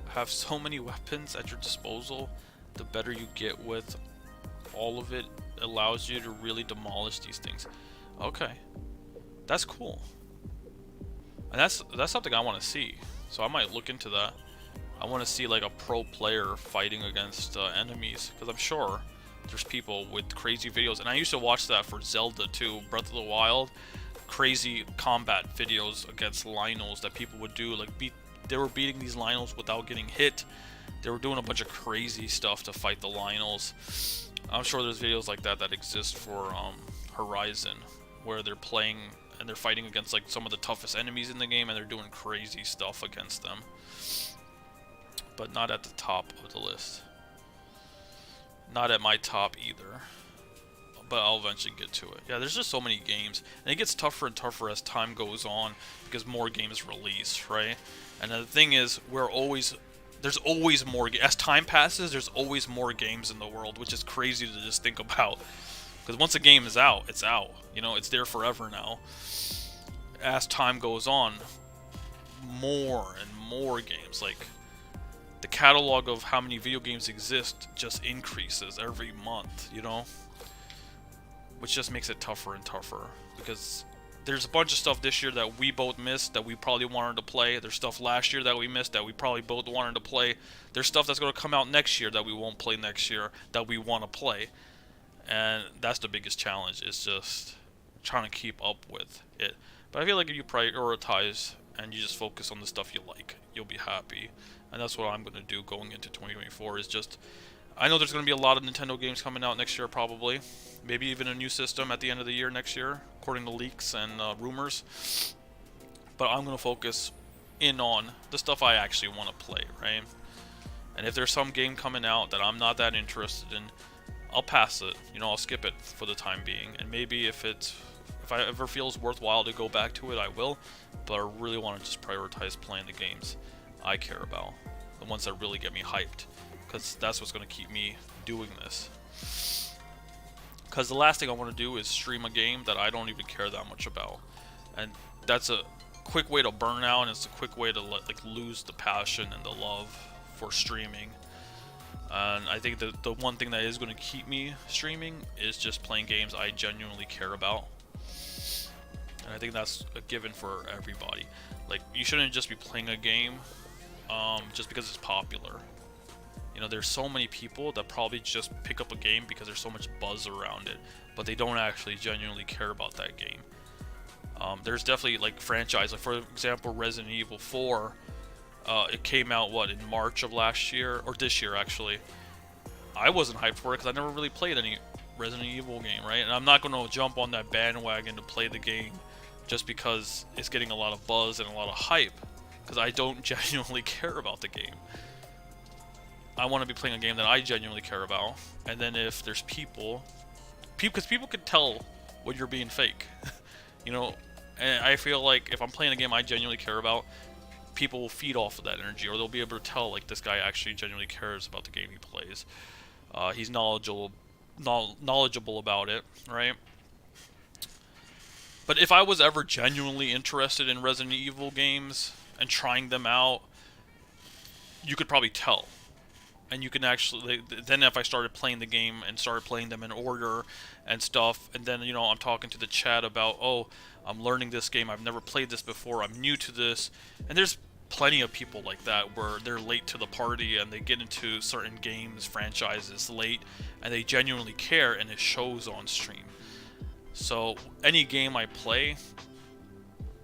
have so many weapons at your disposal. The better you get with all of it, allows you to really demolish these things. Okay, that's cool, and that's something I want to see. So I might look into that. I want to see like a pro player fighting against enemies, because I'm sure there's people with crazy videos, and I used to watch that for Zelda too, Breath of the Wild, crazy combat videos against Lynels that people would do, like they were beating these Lynels without getting hit. They were doing a bunch of crazy stuff to fight the Lynels. I'm sure there's videos like that that exist for Horizon, where they're playing and they're fighting against like some of the toughest enemies in the game, and they're doing crazy stuff against them. But not at the top of the list. Not at my top either. But I'll eventually get to it. Yeah, there's just so many games. And it gets tougher and tougher as time goes on, because more games release, right? And the thing is, there's always more. As time passes, there's always more games in the world, which is crazy to just think about. Because once a game is out, it's out. You know, it's there forever now. As time goes on, more and more games, like, the catalog of how many video games exist just increases every month, you know? Which just makes it tougher and tougher, because there's a bunch of stuff this year that we both missed that we probably wanted to play. There's stuff last year that we missed that we probably both wanted to play. There's stuff that's going to come out next year that we won't play next year that we want to play. And that's the biggest challenge, is just trying to keep up with it. But I feel like if you prioritize and you just focus on the stuff you like, you'll be happy. And that's what I'm going to do going into 2024, is just, I know there's going to be a lot of Nintendo games coming out next year probably. Maybe even a new system at the end of the year next year, according to leaks and rumors. But I'm going to focus in on the stuff I actually want to play, right? And if there's some game coming out that I'm not that interested in, I'll pass it. You know, I'll skip it for the time being. And maybe if I ever feels worthwhile to go back to it, I will. But I really want to just prioritize playing the games I care about, the ones that really get me hyped, because that's what's going to keep me doing this. Because the last thing I want to do is stream a game that I don't even care that much about, and that's a quick way to burn out, and it's a quick way to lose the passion and the love for streaming. And I think that the one thing that is going to keep me streaming is just playing games I genuinely care about. And I think that's a given for everybody. Like, you shouldn't just be playing a game just because it's popular. You know, there's so many people that probably just pick up a game because there's so much buzz around it, but they don't actually genuinely care about that game. There's definitely like franchise, like for example Resident Evil 4, it came out in March of last year, or this year actually. I wasn't hyped for it because I never really played any Resident Evil game, right? And I'm not going to jump on that bandwagon to play the game just because it's getting a lot of buzz and a lot of hype, because I don't genuinely care about the game. I want to be playing a game that I genuinely care about, and then if there's because people can tell when you're being fake, you know, and I feel like if I'm playing a game I genuinely care about, people will feed off of that energy, or they'll be able to tell like this guy actually genuinely cares about the game he plays. He's knowledgeable about it, right? But if I was ever genuinely interested in Resident Evil games and trying them out, you could probably tell. And you can actually, then if I started playing the game and started playing them in order and stuff, and then, you know, I'm talking to the chat about, oh, I'm learning this game, I've never played this before, I'm new to this, and there's plenty of people like that where they're late to the party and they get into certain games, franchises late, and they genuinely care, and it shows on stream. So any game I play,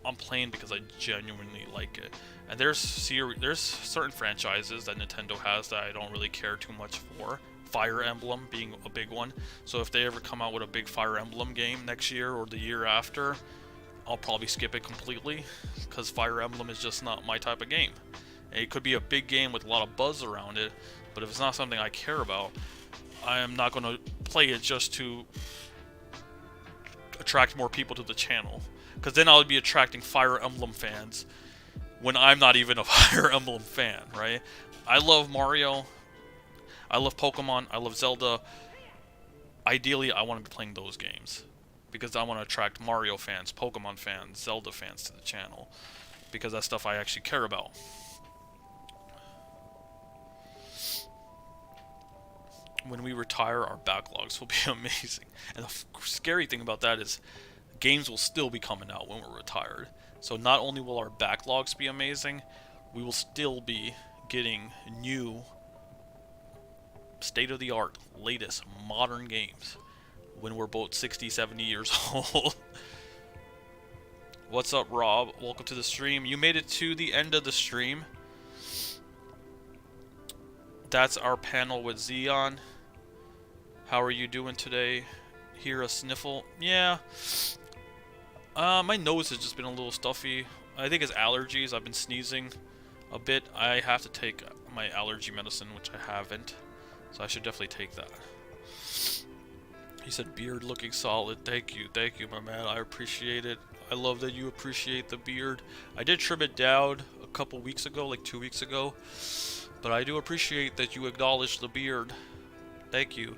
I'm playing because I genuinely like it. And there's certain franchises that Nintendo has that I don't really care too much for. Fire Emblem being a big one. So if they ever come out with a big Fire Emblem game next year or the year after, I'll probably skip it completely, because Fire Emblem is just not my type of game. And it could be a big game with a lot of buzz around it, but if it's not something I care about, I am not going to play it just to attract more people to the channel. Because then I'll be attracting Fire Emblem fans when I'm not even a Fire Emblem fan, right? I love Mario, I love Pokemon, I love Zelda. Ideally, I want to be playing those games, because I want to attract Mario fans, Pokemon fans, Zelda fans to the channel, because that's stuff I actually care about. When we retire, our backlogs will be amazing. And the scary thing about that is games will still be coming out when we're retired. So not only will our backlogs be amazing, we will still be getting new, state-of-the-art, latest, modern games when we're both 60, 70 years old. What's up, Rob? Welcome to the stream. You made it to the end of the stream. That's our panel with Xeon. How are you doing today? Hear a sniffle? Yeah. My nose has just been a little stuffy. I think it's allergies. I've been sneezing a bit. I have to take my allergy medicine, which I haven't. So I should definitely take that. He said, beard looking solid. Thank you, my man. I appreciate it. I love that you appreciate the beard. I did trim it down a couple weeks ago, like 2 weeks ago. But I do appreciate that you acknowledge the beard. Thank you.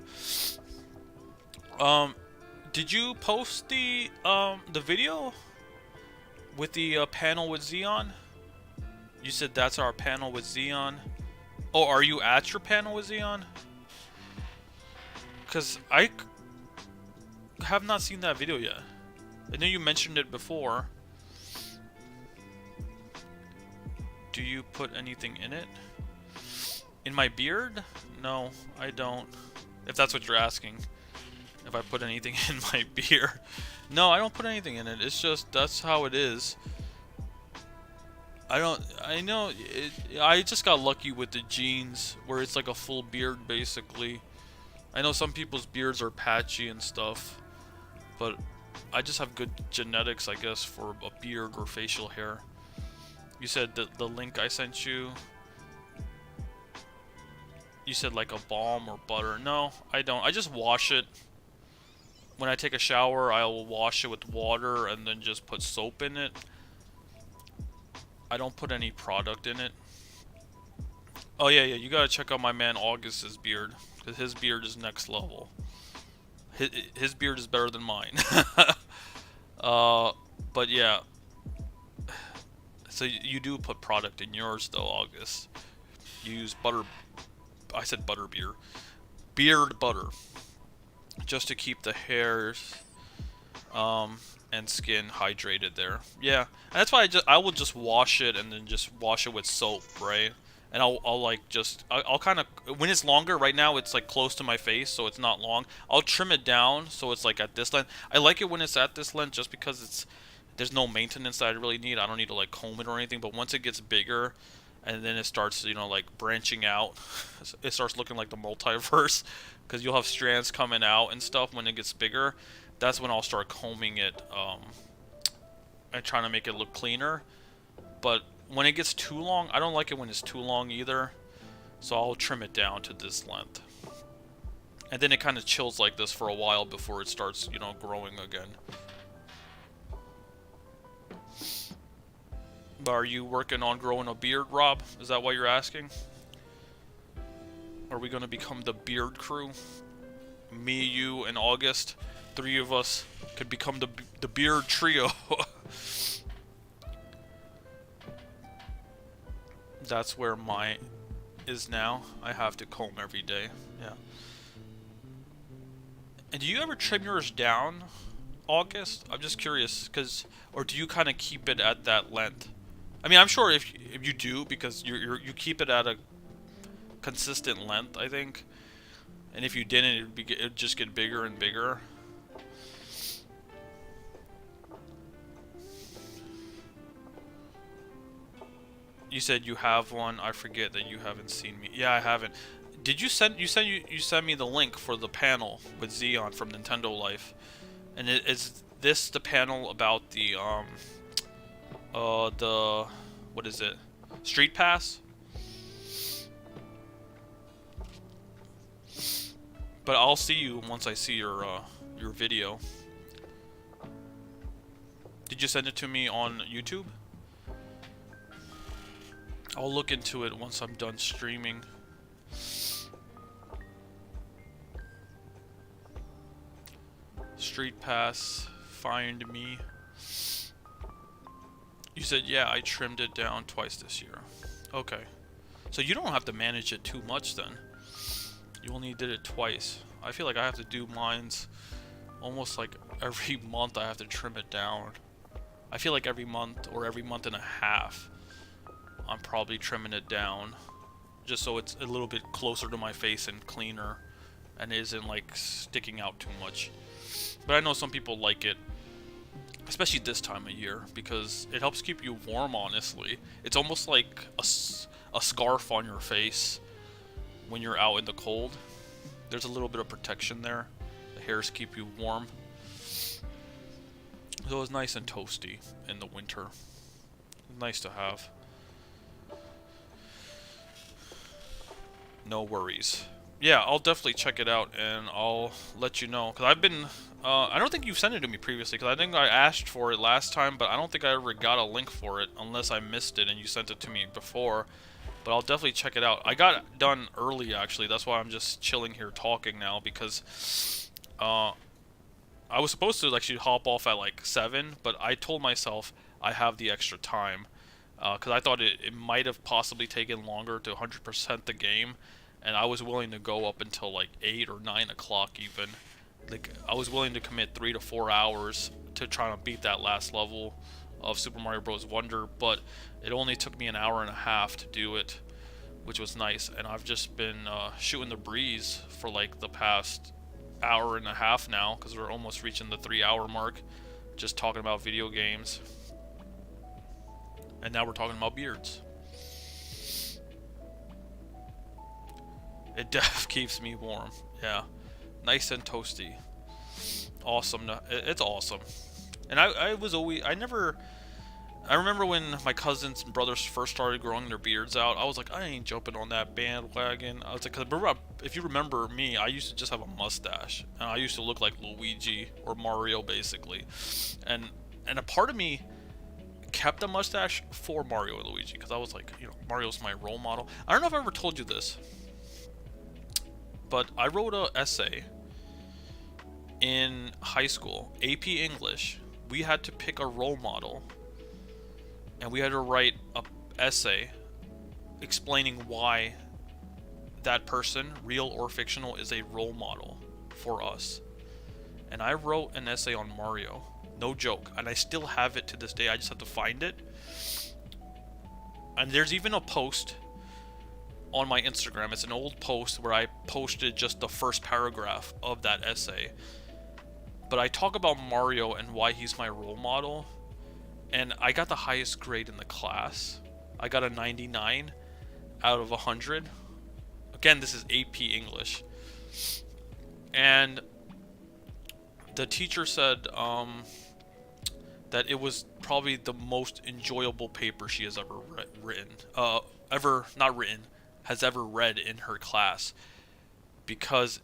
Did you post the video with the panel with Xeon? You said that's our panel with Xeon. Oh, are you at your panel with Xeon? Because I have not seen that video yet. I know you mentioned it before. Do you put anything in it? In my beard? No, I don't. If that's what you're asking. If I put anything in my beard. No, I don't put anything in it. It's just, that's how it is. I know, I just got lucky with the genes, where it's like a full beard, basically. I know some people's beards are patchy and stuff, but I just have good genetics, I guess, for a beard or facial hair. You said that the link I sent you, you said like a balm or butter. No, I don't. I just wash it. When I take a shower, I will wash it with water and then just put soap in it. I don't put any product in it. Oh yeah, you gotta check out my man August's beard, because his beard is next level. His beard is better than mine. But yeah. So you do put product in yours though, August. You use butter. I said butter beer. Beard butter. Just to keep the hairs and skin hydrated there. Yeah, and that's why I will just wash it and then just wash it with soap, right? And I'll like just I'll kind of, when it's longer, right now it's like close to my face, so it's not long. I'll trim it down so it's like at this length. I like it when it's at this length just because there's no maintenance that I really need. I don't need to like comb it or anything. But once it gets bigger, and then it starts, you know, like branching out, it starts looking like the multiverse, because you'll have strands coming out and stuff when it gets bigger. That's when I'll start combing it and trying to make it look cleaner. But when it gets too long, I don't like it when it's too long either, so I'll trim it down to this length. And then it kind of chills like this for a while before it starts, you know, growing again. But are you working on growing a beard, Rob? Is that what you're asking? Are we going to become the beard crew? Me, you, and August. 3 of us could become the beard trio. That's where my is now. I have to comb every day. Yeah. And do you ever trim yours down, August? I'm just curious, or do you kind of keep it at that length? I mean, I'm sure if you do, because you keep it at a consistent length, I think. And if you didn't, it'd just get bigger and bigger. You said you have one. I forget that you haven't seen me. Yeah, I haven't. Did you send me the link for the panel with Xeon from Nintendo Life? And is this the panel about the what is it? Street Pass? But I'll see you once I see your video. Did you send it to me on YouTube? I'll look into it once I'm done streaming. Street Pass, find me. You said, yeah, I trimmed it down twice this year. Okay. So you don't have to manage it too much then. You only did it twice. I feel like I have to do mines almost like every month. I have to trim it down. I feel like every month or every month and a half I'm probably trimming it down just so it's a little bit closer to my face and cleaner and isn't like sticking out too much. But I know some people like it, especially this time of year, because it helps keep you warm, honestly. It's almost like a scarf on your face when you're out in the cold. There's a little bit of protection there. The hairs keep you warm. So it's nice and toasty in the winter. Nice to have. No worries. Yeah, I'll definitely check it out and I'll let you know. Because I've been... I don't think you've sent it to me previously, because I think I asked for it last time, but I don't think I ever got a link for it unless I missed it and you sent it to me before. But I'll definitely check it out. I got done early, actually. That's why I'm just chilling here talking now, because I was supposed to actually hop off at like 7, but I told myself I have the extra time. Because I thought it might have possibly taken longer to 100% the game, and I was willing to go up until like 8 or 9 o'clock even. Like, I was willing to commit 3 to 4 hours to try to beat that last level of Super Mario Bros. Wonder, but it only took me an hour and a half to do it, which was nice. And I've just been shooting the breeze for like the past hour and a half now, because we're almost reaching the 3-hour mark, just talking about video games. And now we're talking about beards. It def keeps me warm. Yeah. Nice and toasty. Awesome. It's awesome. And I remember when my cousins and brothers first started growing their beards out, I was like, I ain't jumping on that bandwagon. I was like, 'cause if you remember me, I used to just have a mustache. And I used to look like Luigi or Mario, basically. And a part of me kept a mustache for Mario and Luigi, because I was like, you know, Mario's my role model. I don't know if I ever told you this, but I wrote an essay in high school, AP English. We had to pick a role model, and we had to write an essay explaining why that person, real or fictional, is a role model for us. And I wrote an essay on Mario. No joke. And I still have it to this day. I just have to find it. And there's even a post on my Instagram. It's an old post where I posted just the first paragraph of that essay. But I talk about Mario and why he's my role model. And I got the highest grade in the class. I got a 99 out of 100. Again, this is AP English. And the teacher said that it was probably the most enjoyable paper she has ever has ever read in her class, because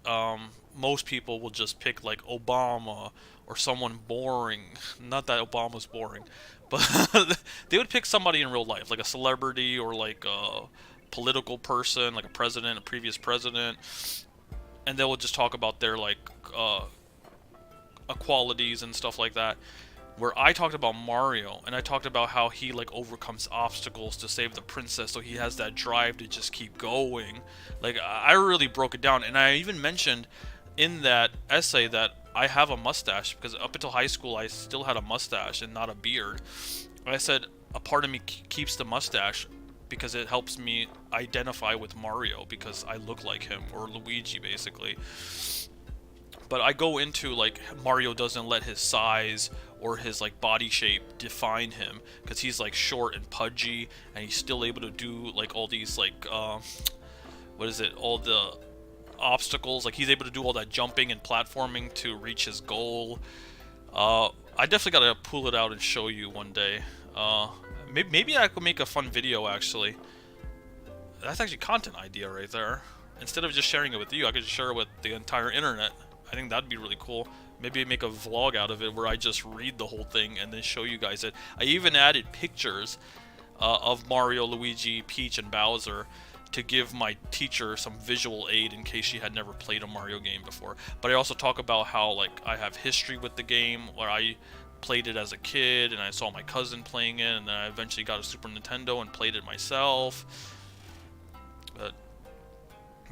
most people will just pick like Obama or someone boring. Not that Obama's boring, but they would pick somebody in real life, like a celebrity or like a political person, like a president, a previous president, and they will just talk about their like qualities and stuff like that. Where I talked about Mario, and I talked about how he like overcomes obstacles to save the princess, so he has that drive to just keep going. Like I really broke it down, and I even mentioned in that essay that I have a mustache because up until high school I still had a mustache and not a beard. And I said a part of me keeps the mustache because it helps me identify with Mario because I look like him, or Luigi basically. But I go into like Mario doesn't let his size or his like body shape define him because he's like short and pudgy, and he's still able to do like all these like what is it, all the obstacles. Like he's able to do all that jumping and platforming to reach his goal. I definitely gotta pull it out and show you one day. Maybe I could make a fun video actually. That's actually content idea right there. Instead of just sharing it with you, I could just share it with the entire internet. I think that'd be really cool. Maybe make a vlog out of it where I just read the whole thing and then show you guys it. I even added pictures of Mario, Luigi, Peach, and Bowser to give my teacher some visual aid in case she had never played a Mario game before. But I also talk about how like I have history with the game, where I played it as a kid and I saw my cousin playing it, and then I eventually got a Super Nintendo and played it myself. But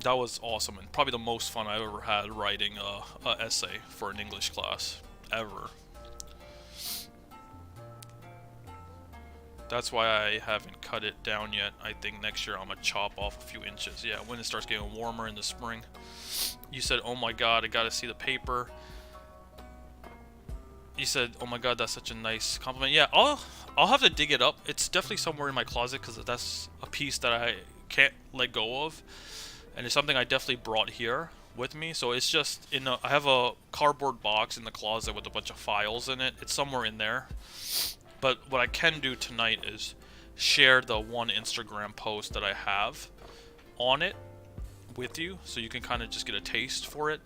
that was awesome, and probably the most fun I've ever had writing a essay for an English class, ever. That's why I haven't cut it down yet. I think next year I'm gonna chop off a few inches. Yeah, when it starts getting warmer in the spring. You said, oh my god, I gotta see the paper. You said, oh my god, that's such a nice compliment. Yeah, I'll have to dig it up. It's definitely somewhere in my closet because that's a piece that I can't let go of. And it's something I definitely brought here with me. So it's just I have a cardboard box in the closet with a bunch of files in it. It's somewhere in there. But what I can do tonight is share the one Instagram post that I have on it with you, so you can kind of just get a taste for it.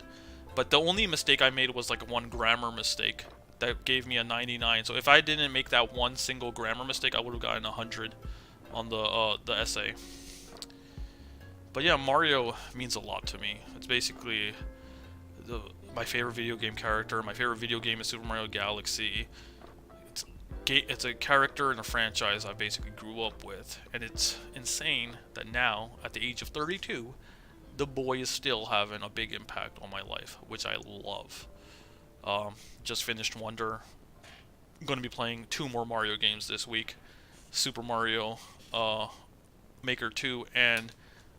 But the only mistake I made was like one grammar mistake that gave me a 99. So if I didn't make that one single grammar mistake, I would have gotten 100 on the essay. But yeah, Mario means a lot to me. It's basically my favorite video game character. My favorite video game is Super Mario Galaxy. It's a character in a franchise I basically grew up with. And it's insane that now, at the age of 32, the boy is still having a big impact on my life, which I love. Just finished Wonder. I'm going to be playing 2 more Mario games this week. Super Mario Maker 2 and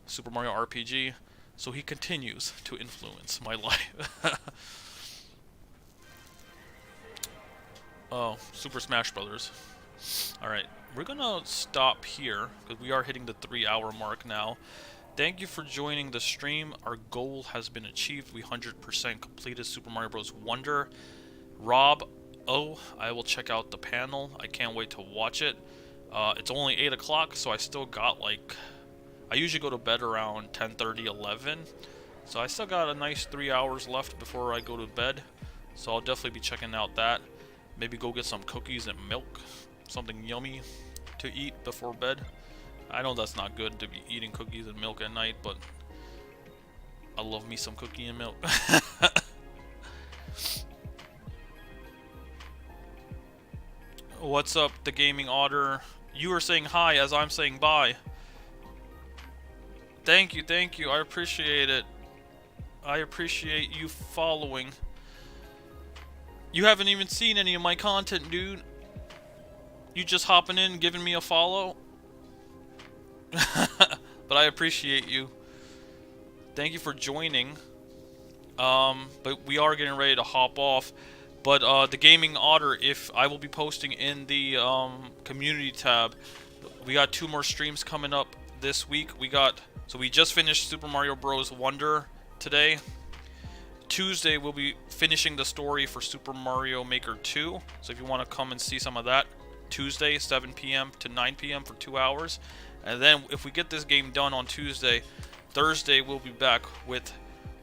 Super Mario RPG, so he continues to influence my life. Oh, Super Smash Brothers. Alright, we're gonna stop here, because we are hitting the 3-hour mark now. Thank you for joining the stream. Our goal has been achieved. We 100% completed Super Mario Bros. Wonder. Rob, I will check out the panel. I can't wait to watch it. It's only 8 o'clock, so I still got like... I usually go to bed around 10:30, 11. So I still got a nice 3 hours left before I go to bed. So I'll definitely be checking out that. Maybe go get some cookies and milk. Something yummy to eat before bed. I know that's not good to be eating cookies and milk at night, but I love me some cookie and milk. What's up, the gaming otter? You are saying hi as I'm saying bye. Thank you, I appreciate it. I appreciate you following. You haven't even seen any of my content, dude. You just hopping in and giving me a follow. But I appreciate you. Thank you for joining. But we are getting ready to hop off. But the Gaming Otter, if I will be posting in the community tab, we got 2 more streams coming up this week. So we just finished Super Mario Bros. Wonder today. Tuesday we'll be finishing the story for Super Mario Maker 2. So if you want to come and see some of that, Tuesday 7 p.m. to 9 p.m. for 2 hours. And then if we get this game done on Tuesday, Thursday we'll be back with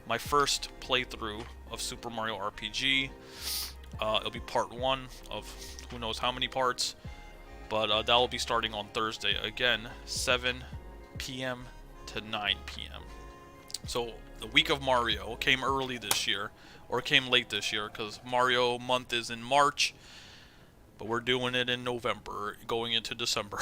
my first playthrough of Super Mario RPG. It'll be part 1 of who knows how many parts, but that will be starting on Thursday. Again, 7 p.m. to 9 p.m. So the week of Mario came early this year, or came late this year, because Mario month is in March, but we're doing it in November, going into December.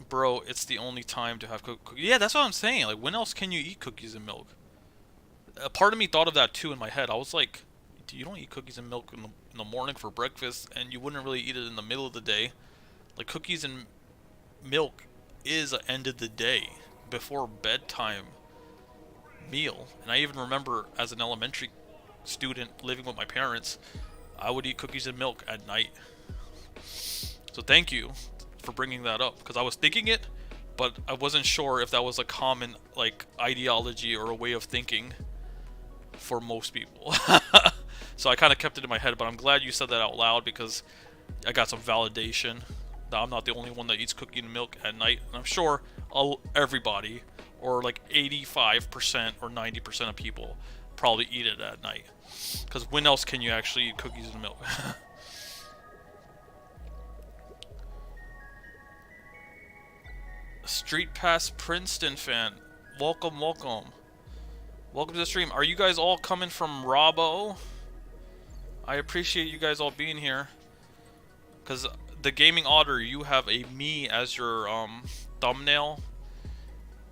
Bro, it's the only time to have cookies. Yeah, that's what I'm saying. Like, when else can you eat cookies and milk? A part of me thought of that too in my head. I was like, you don't eat cookies and milk in the morning for breakfast, and you wouldn't really eat it in the middle of the day. Like, cookies and milk is an end of the day, before bedtime meal. And I even remember as an elementary student living with my parents, I would eat cookies and milk at night. So thank you for bringing that up, because I was thinking it, but I wasn't sure if that was a common like ideology or a way of thinking for most people. So I kind of kept it in my head, but I'm glad you said that out loud, because I got some validation that I'm not the only one that eats cookie and milk at night. And I'm sure everybody, or like 85% or 90% of people, probably eat it at night. Because when else can you actually eat cookies and milk? Street Pass Princeton fan, welcome, welcome. Welcome to the stream. Are you guys all coming from Robbo? I appreciate you guys all being here. Because the Gaming Otter, you have a me as your thumbnail,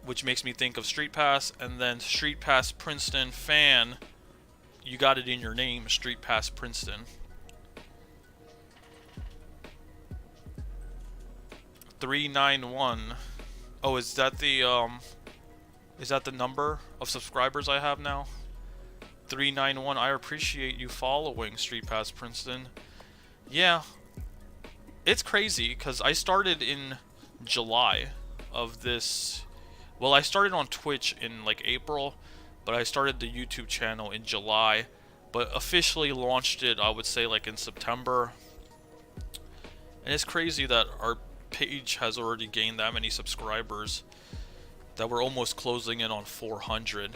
which makes me think of Street Pass. And then Street Pass Princeton fan, you got it in your name, Street Pass Princeton. 391. Oh, is that the number of subscribers I have now? 391. I appreciate you following Street Pass Princeton. Yeah, it's crazy because I started in July of this. Well, I started on Twitch in like April, but I started the YouTube channel in July, but officially launched it, I would say, like in September. And it's crazy that our page has already gained that many subscribers, that we're almost closing in on 400.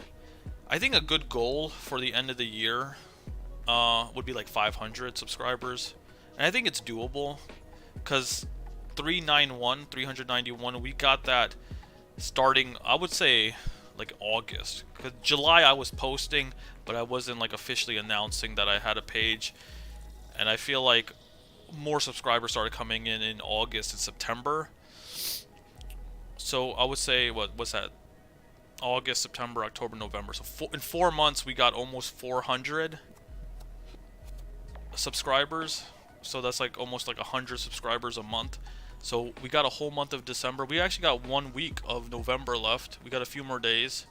I think a good goal for the end of the year would be like 500 subscribers, and I think it's doable, because 391, we got that starting, I would say, like August. Because July I was posting, but I wasn't like officially announcing that I had a page, and I feel like more subscribers started coming in August and September. So I would say, what's that? August, September, October, November. So in 4 months we got almost 400 subscribers. So that's like almost like 100 subscribers a month. So we got a whole month of December. We actually got 1 week of November left. We got a few more days.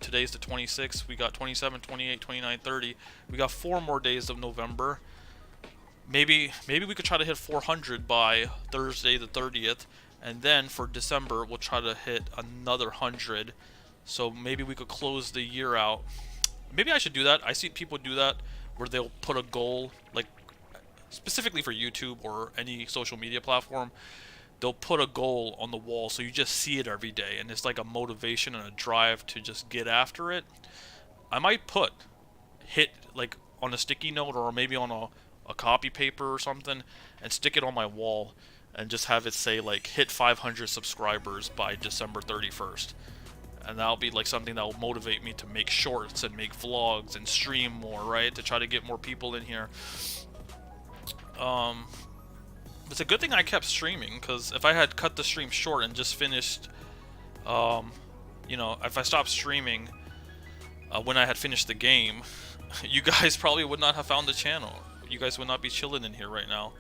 Today's the 26th. We got 27, 28, 29, 30. We got 4 more days of November. Maybe we could try to hit 400 by Thursday the 30th, and then for December we'll try to hit another 100. So maybe we could close the year out. Maybe I should do that. I see people do that where they'll put a goal, like specifically for YouTube or any social media platform. They'll put a goal on the wall so you just see it every day, and it's like a motivation and a drive to just get after it. I might hit like on a sticky note, or maybe on a copy paper or something, and stick it on my wall and just have it say like hit 500 subscribers by December 31st. And that'll be like something that will motivate me to make shorts and make vlogs and stream more, right? To try to get more people in here. It's a good thing I kept streaming, because if I had cut the stream short and just finished, you know, if I stopped streaming when I had finished the game, you guys probably would not have found the channel. You guys would not be chilling in here right now.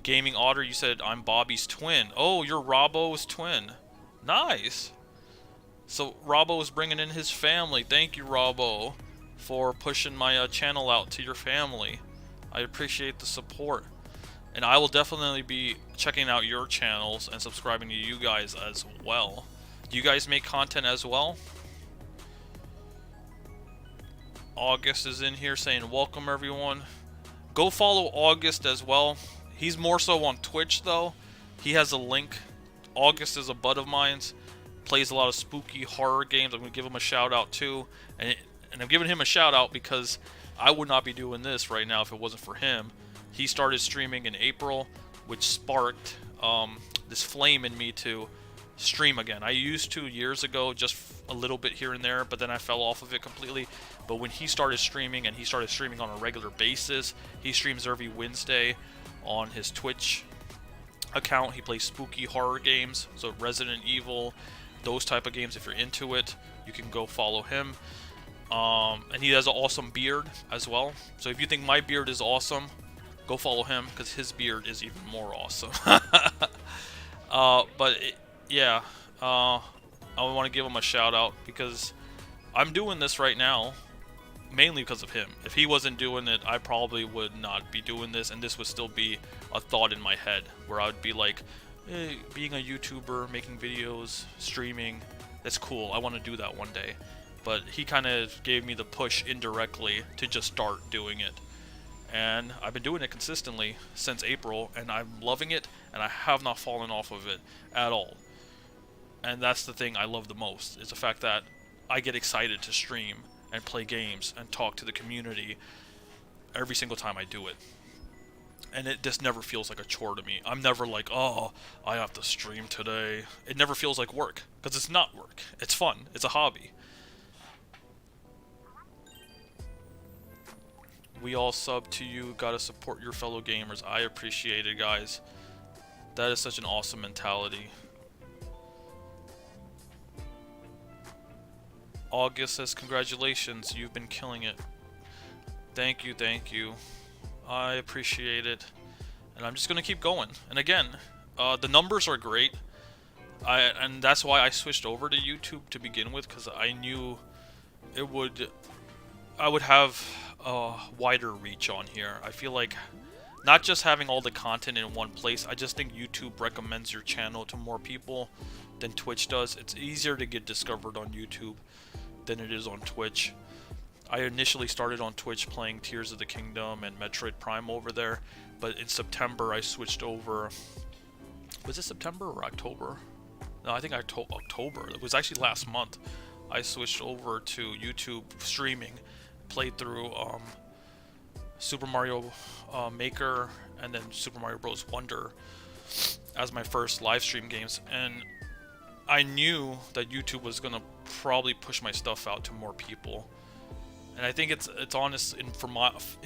Gaming Otter, you said I'm Bobby's twin. Oh, you're Robbo's twin. Nice. So Robbo is bringing in his family. Thank you, Robbo, for pushing my channel out to your family. I appreciate the support. And I will definitely be checking out your channels and subscribing to you guys as well. Do you guys make content as well? August is in here saying welcome everyone. Go follow August as well. He's more so on Twitch though. He has a link. August is a bud of mine's. plays a lot of spooky horror games. I'm gonna give him a shout out too, and I'm giving him a shout out because I would not be doing this right now if it wasn't for him. He started streaming in April, which sparked this flame in me to stream again. I used to years ago, just a little bit here and there, but then I fell off of it completely. But when he started streaming, and he started streaming on a regular basis, he streams every Wednesday on his Twitch account. He plays spooky horror games, so Resident Evil, those type of games. If you're into it, you can go follow him. And he has an awesome beard as well. So if you think my beard is awesome, go follow him, because his beard is even more awesome. Yeah, I want to give him a shout out because I'm doing this right now mainly because of him. If he wasn't doing it, I probably would not be doing this, and this would still be a thought in my head where I would be like, hey, being a YouTuber, making videos, streaming, that's cool. I want to do that one day. But he kind of gave me the push indirectly to just start doing it. And I've been doing it consistently since April, and I'm loving it, and I have not fallen off of it at all. And that's the thing I love the most, is the fact that I get excited to stream and play games and talk to the community every single time I do it. And it just never feels like a chore to me. I'm never like, oh, I have to stream today. It never feels like work, because it's not work. It's fun. It's a hobby. We all sub to you. Gotta support your fellow gamers. I appreciate it, guys. That is such an awesome mentality. August says, congratulations, you've been killing it. Thank you, thank you. I appreciate it. And I'm just going to keep going. And again, the numbers are great. And that's why I switched over to YouTube to begin with, because I knew I would have a wider reach on here. I feel like not just having all the content in one place, I just think YouTube recommends your channel to more people than Twitch does. It's easier to get discovered on YouTube than it is on Twitch. I initially started on Twitch playing Tears of the Kingdom and Metroid Prime over there, but in September I switched over. Was it September or October? No, I think October. It was actually last month. I switched over to YouTube streaming, played through Super Mario Maker and then Super Mario Bros. Wonder as my first live stream games, and I knew that YouTube was gonna probably push my stuff out to more people, and I think it's honest in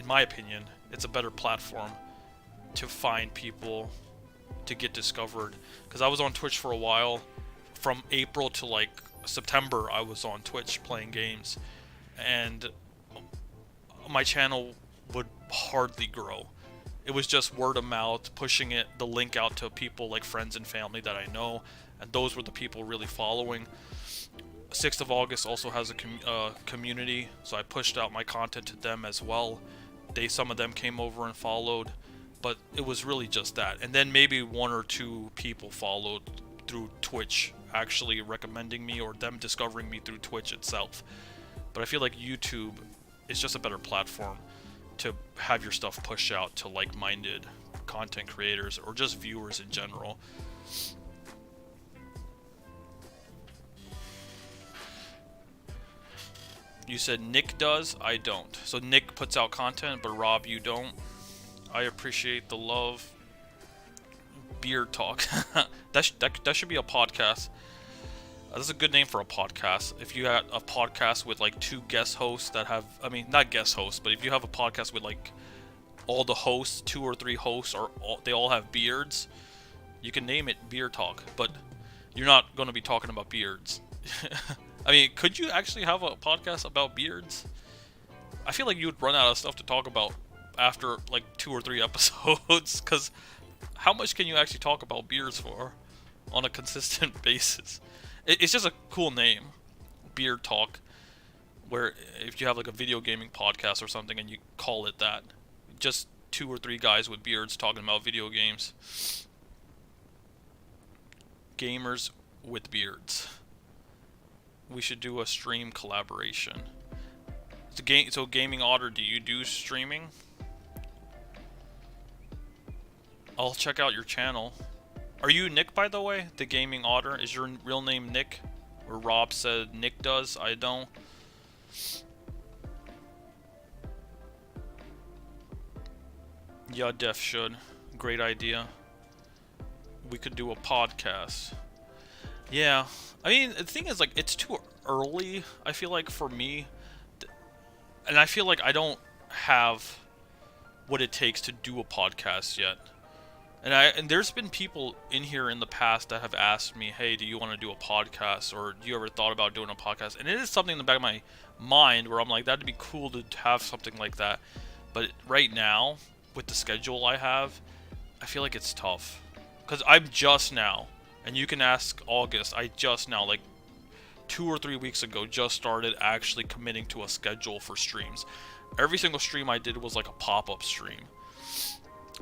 my opinion, it's a better platform to find people to get discovered. Because I was on Twitch for a while, from April to like September, I was on Twitch playing games, and my channel would hardly grow. It was just word of mouth, pushing the link out to people like friends and family that I know, and those were the people really following. 6th of August also has a community, so I pushed out my content to them as well. Some of them came over and followed, but it was really just that. And then maybe 1 or 2 people followed through Twitch, actually recommending me or them discovering me through Twitch itself. But I feel like YouTube is just a better platform to have your stuff pushed out to like-minded content creators or just viewers in general. You said Nick does? I don't. So Nick puts out content, but Rob, you don't. I appreciate the love. Beard Talk. that should be a podcast. That's a good name for a podcast. If you had a podcast with like 2 guest hosts that have, I mean, not guest hosts, but if you have a podcast with like all the hosts, 2 or 3 hosts, they all have beards, you can name it Beard Talk, but you're not going to be talking about beards. I mean, could you actually have a podcast about beards? I feel like you would run out of stuff to talk about after like 2 or 3 episodes, because how much can you actually talk about beards for on a consistent basis? It's just a cool name, Beard Talk, where if you have like a video gaming podcast or something and you call it that, just 2 or 3 guys with beards talking about video games. Gamers with beards. We should do a stream collaboration. So Gaming Otter, do you do streaming? I'll check out your channel. Are you Nick, by the way? The Gaming Otter? Is your real name Nick? Or Rob said Nick does? I don't. Yeah, Def should. Great idea. We could do a podcast. Yeah. I mean, the thing is, like, it's too early, I feel like, for me. And I feel like I don't have what it takes to do a podcast yet. And there's been people in here in the past that have asked me, hey, do you want to do a podcast? Or do you ever thought about doing a podcast? And it is something in the back of my mind where I'm like, that'd be cool to have something like that. But right now, with the schedule I have, I feel like it's tough. Because I'm just now, and you can ask August, I just now, like 2 or 3 weeks ago, just started actually committing to a schedule for streams. Every single stream I did was like a pop-up stream.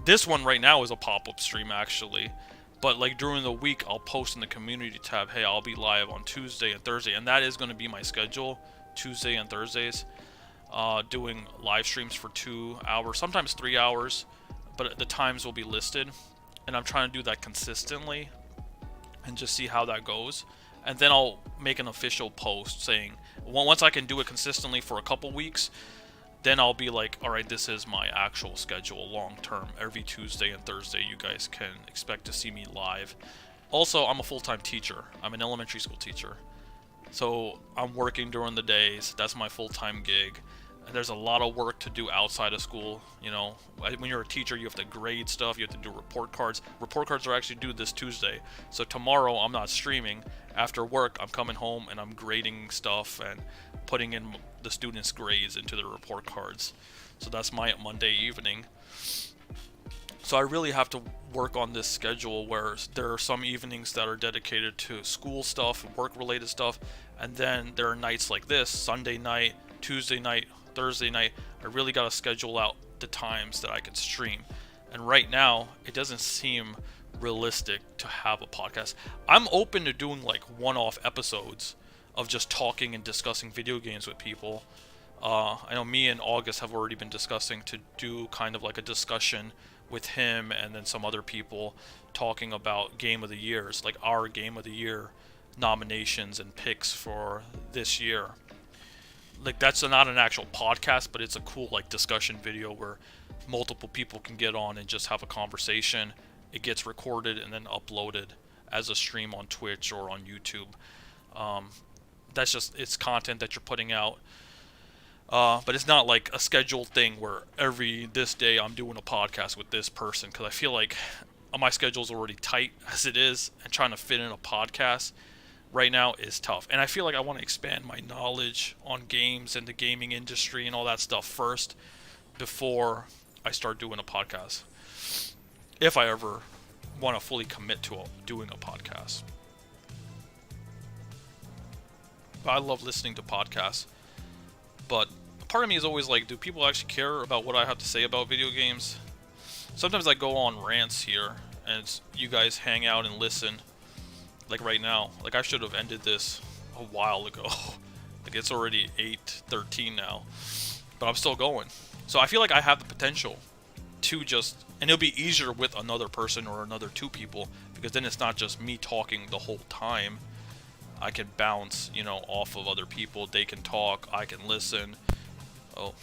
This one right now is a pop-up stream, actually. But like during the week, I'll post in the community tab, hey, I'll be live on Tuesday and Thursday. And that is going to be my schedule, Tuesday and Thursdays. Doing live streams for 2 hours, sometimes 3 hours. But the times will be listed. And I'm trying to do that consistently. And just see how that goes. And then I'll make an official post saying, once I can do it consistently for a couple weeks, then I'll be like, alright, this is my actual schedule long term. Every Tuesday and Thursday you guys can expect to see me live. Also, I'm a full-time teacher. I'm an elementary school teacher. So I'm working during the days. That's my full-time gig. And there's a lot of work to do outside of school. You know, when you're a teacher, you have to grade stuff. You have to do report cards. Report cards are actually due this Tuesday. So tomorrow I'm not streaming. After work, I'm coming home and I'm grading stuff and putting in the students' grades into the report cards. So that's my Monday evening. So I really have to work on this schedule where there are some evenings that are dedicated to school stuff, work-related stuff, and then there are nights like this, Sunday night, Tuesday night, Thursday night. I really got to schedule out the times that I can stream. And right now, it doesn't seem realistic to have a podcast. I'm open to doing like one-off episodes of just talking and discussing video games with people. I know me and August have already been discussing to do kind of like a discussion with him and then some other people talking about Game of the Years, like our Game of the Year nominations and picks for this year. Like that's not an actual podcast, but it's a cool like discussion video where multiple people can get on and just have a conversation. It gets recorded and then uploaded as a stream on Twitch or on YouTube. That's just, it's content that you're putting out. But it's not like a scheduled thing where this day I'm doing a podcast with this person, because I feel like my schedule's already tight as it is, and trying to fit in a podcast right now is tough. And I feel like I want to expand my knowledge on games and the gaming industry and all that stuff first before I start doing a podcast. If I ever want to fully commit to doing a podcast. I love listening to podcasts, but part of me is always like, do people actually care about what I have to say about video games? Sometimes I go on rants here, and you guys hang out and listen. Like right now, like I should have ended this a while ago. Like it's already 8:13 now, but I'm still going. So I feel like I have the potential to just, and it'll be easier with another person or another 2 people, because then it's not just me talking the whole time. I can bounce, you know, off of other people. They can talk, I can listen. Oh,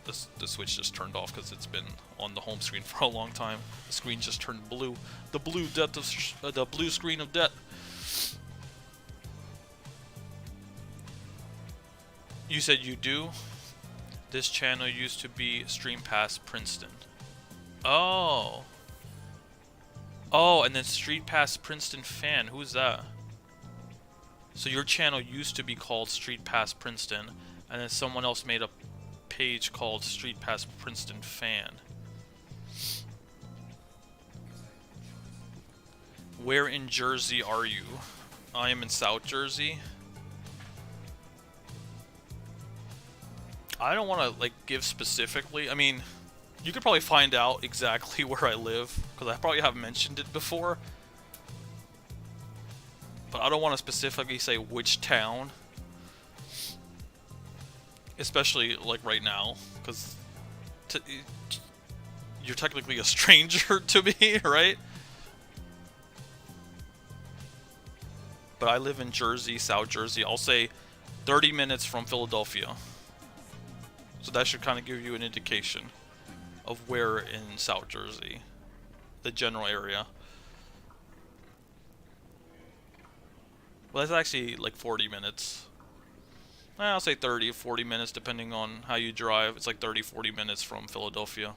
the switch just turned off because it's been on the home screen for a long time. The screen just turned blue. The blue screen of death. You said you do? This channel used to be Stream Pass Princeton. Oh. Oh, and then Street Pass Princeton fan. Who's that? So your channel used to be called Street Pass Princeton, and then someone else made a page called Street Pass Princeton fan. Where in Jersey are you? I am in South Jersey. I don't want to like give specifically. I mean, you could probably find out exactly where I live, because I probably have mentioned it before. But I don't want to specifically say which town. Especially like right now, because you're technically a stranger to me, right? but I live in Jersey, South Jersey. I'll say 30 minutes from Philadelphia. So that should kind of give you an indication of where in South Jersey, the general area. Well, that's actually like 40 minutes. I'll say 30, 40 minutes depending on how you drive. It's like 30, 40 minutes from Philadelphia.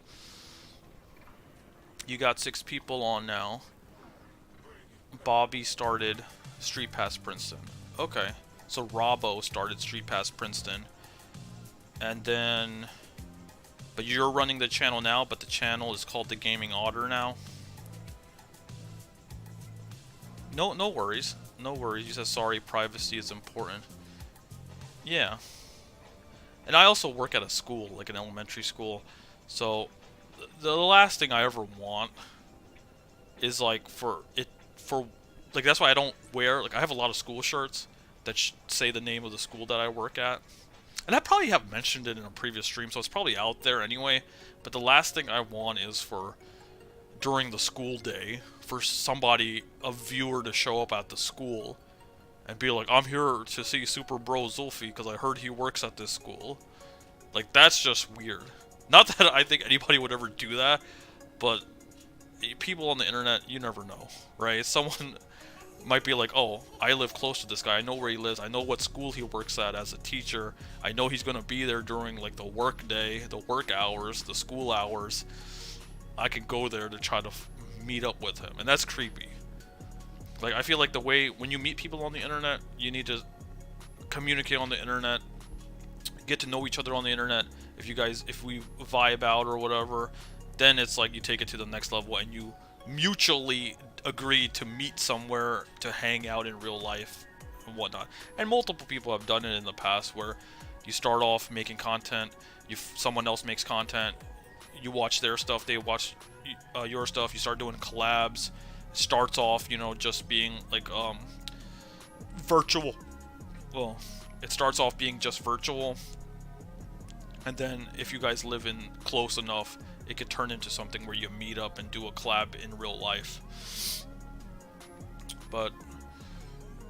You got 6 people on now. Bobby started Street Pass Princeton. Okay, so Robbo started Street Pass Princeton. And then, but you're running the channel now, but the channel is called The Gaming Otter now. No worries. No worries. You said sorry, privacy is important. Yeah. And I also work at a school, like an elementary school. So the last thing I ever want is like for like, that's why I don't wear, like, I have a lot of school shirts that say the name of the school that I work at. And I probably have mentioned it in a previous stream, so it's probably out there anyway. But the last thing I want is for, during the school day, for somebody, a viewer, to show up at the school and be like, I'm here to see Super Bro Zulfi because I heard he works at this school. Like, that's just weird. Not that I think anybody would ever do that, but people on the internet, you never know, right? Someone might be like, oh, I live close to this guy, I know where he lives, I know what school he works at as a teacher, I know he's gonna be there during like the work day, the work hours, the school hours. I could go there to try to meet up with him, and that's creepy. Like, I feel like the way, when you meet people on the internet, you need to communicate on the internet, get to know each other on the internet. If we vibe out or whatever, then it's like you take it to the next level and you mutually agree to meet somewhere to hang out in real life and whatnot. And multiple people have done it in the past, where you start off making content, someone else makes content, you watch their stuff, they watch your stuff, you start doing collabs. Starts off, you know, just being like virtual. Well, it starts off being just virtual, and then if you guys live in close enough, it could turn into something where you meet up and do a collab in real life. But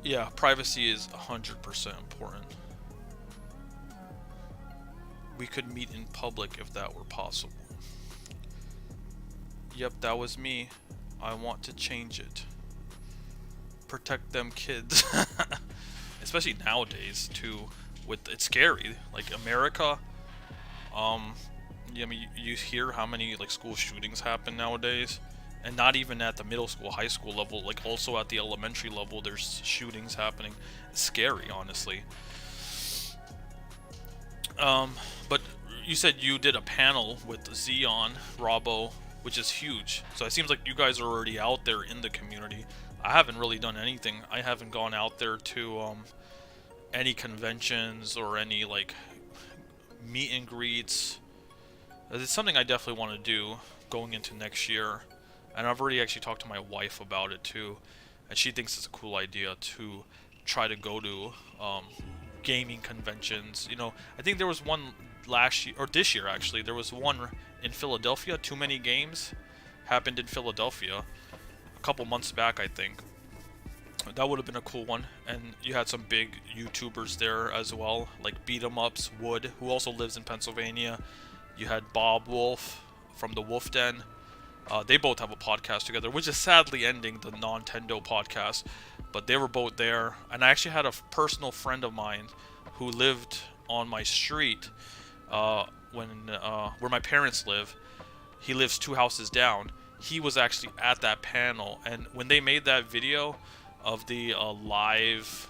yeah, privacy is 100% important. We could meet in public if that were possible. Yep, that was me. I want to change it. Protect them kids. Especially nowadays too, it's scary. Like America, yeah, I mean, you hear how many like school shootings happen nowadays, and not even at the middle school, high school level, like also at the elementary level, there's shootings happening. It's scary, honestly. But you said you did a panel with Xeon, Robbo, which is huge. So it seems like you guys are already out there in the community. I haven't really done anything. I haven't gone out there to any conventions or any like meet and greets. It's something I definitely want to do going into next year, and I've already actually talked to my wife about it too, and she thinks it's a cool idea to try to go to gaming conventions. You know, I think there was one last year, or this year actually, there was one in Philadelphia. Too Many Games happened in Philadelphia a couple months back, I think. That would have been a cool one, and you had some big YouTubers there as well, like Beat 'em Ups, Wood, who also lives in Pennsylvania. You had Bob Wolf from the Wolf Den. They both have a podcast together, which is sadly ending, the Nintendo podcast, but they were both there. And I actually had a personal friend of mine who lived on my street where my parents live. He lives 2 houses down. He was actually at that panel, and when they made that video of the live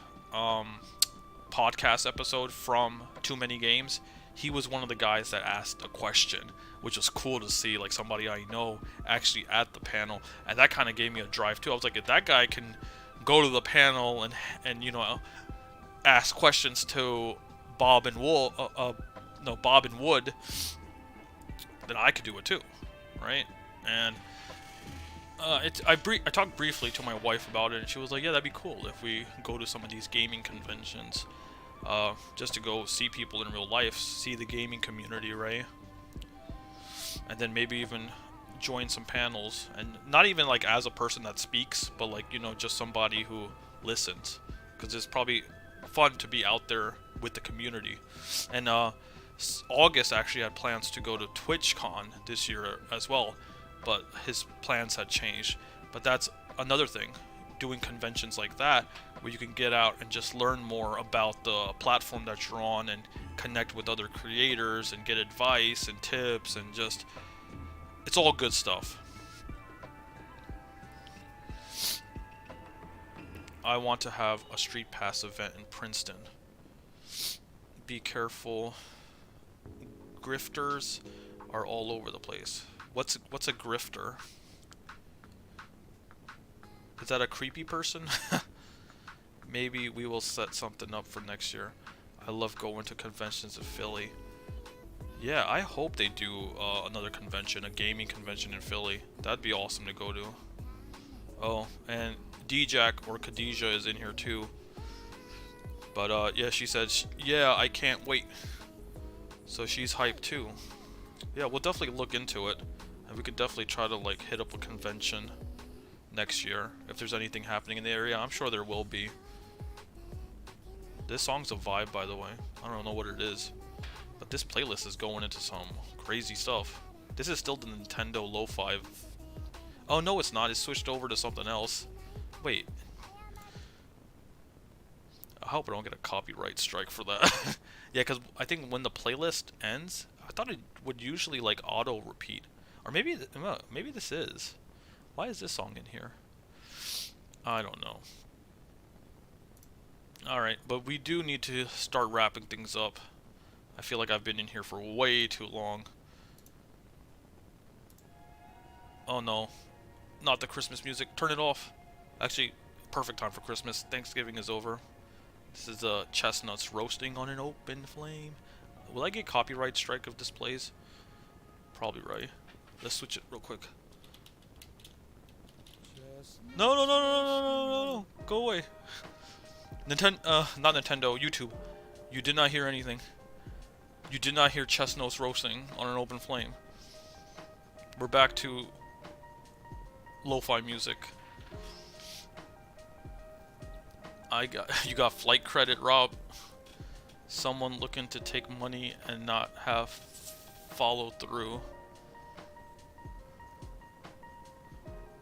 podcast episode from Too Many Games, he was one of the guys that asked a question, which was cool to see, like somebody I know actually at the panel, and that kind of gave me a drive too. I was like, if that guy can go to the panel and you know, ask questions to Bob and Wood, then I could do it too, right? And I talked briefly to my wife about it, and she was like, yeah, that'd be cool if we go to some of these gaming conventions, just to go see people in real life, see the gaming community, right? And then maybe even join some panels, and not even like as a person that speaks, but like, you know, just somebody who listens. because it's probably fun to be out there with the community. And August actually had plans to go to TwitchCon this year as well, but his plans had changed. But that's another thing, doing conventions like that where you can get out and just learn more about the platform that you're on and connect with other creators and get advice and tips, and just, it's all good stuff. I want to have a Street Pass event in Princeton. Be careful. Grifters are all over the place. What's a grifter? Is that a creepy person? Maybe we will set something up for next year. I love going to conventions in Philly. Yeah, I hope they do another convention, a gaming convention in Philly. That'd be awesome to go to. Oh, and D-Jack or Khadijah is in here too. But yeah, she said, yeah, I can't wait. So she's hyped too. Yeah, we'll definitely look into it. And we could definitely try to like hit up a convention next year if there's anything happening in the area. I'm sure there will be. This song's a vibe, by the way. I don't know what it is, but this playlist is going into some crazy stuff. This is still the Nintendo Lo-Fi. Oh no, it's not. It's switched over to something else. Wait. I hope I don't get a copyright strike for that. Yeah, because I think when the playlist ends, I thought it would usually like auto repeat, or maybe maybe this is. Why is this song in here? I don't know. Alright, but we do need to start wrapping things up. I feel like I've been in here for way too long. Oh no. Not the Christmas music. Turn it off. Actually, perfect time for Christmas. Thanksgiving is over. This is chestnuts roasting on an open flame. Will I get copyright strike if this plays? Probably right. Let's switch it real quick. No, no, no, no, no, no, no, no. Go away. Not Nintendo, YouTube. You did not hear anything. You did not hear chestnuts roasting on an open flame. We're back to lo-fi music. You got flight credit, Rob. Someone looking to take money and not have follow through.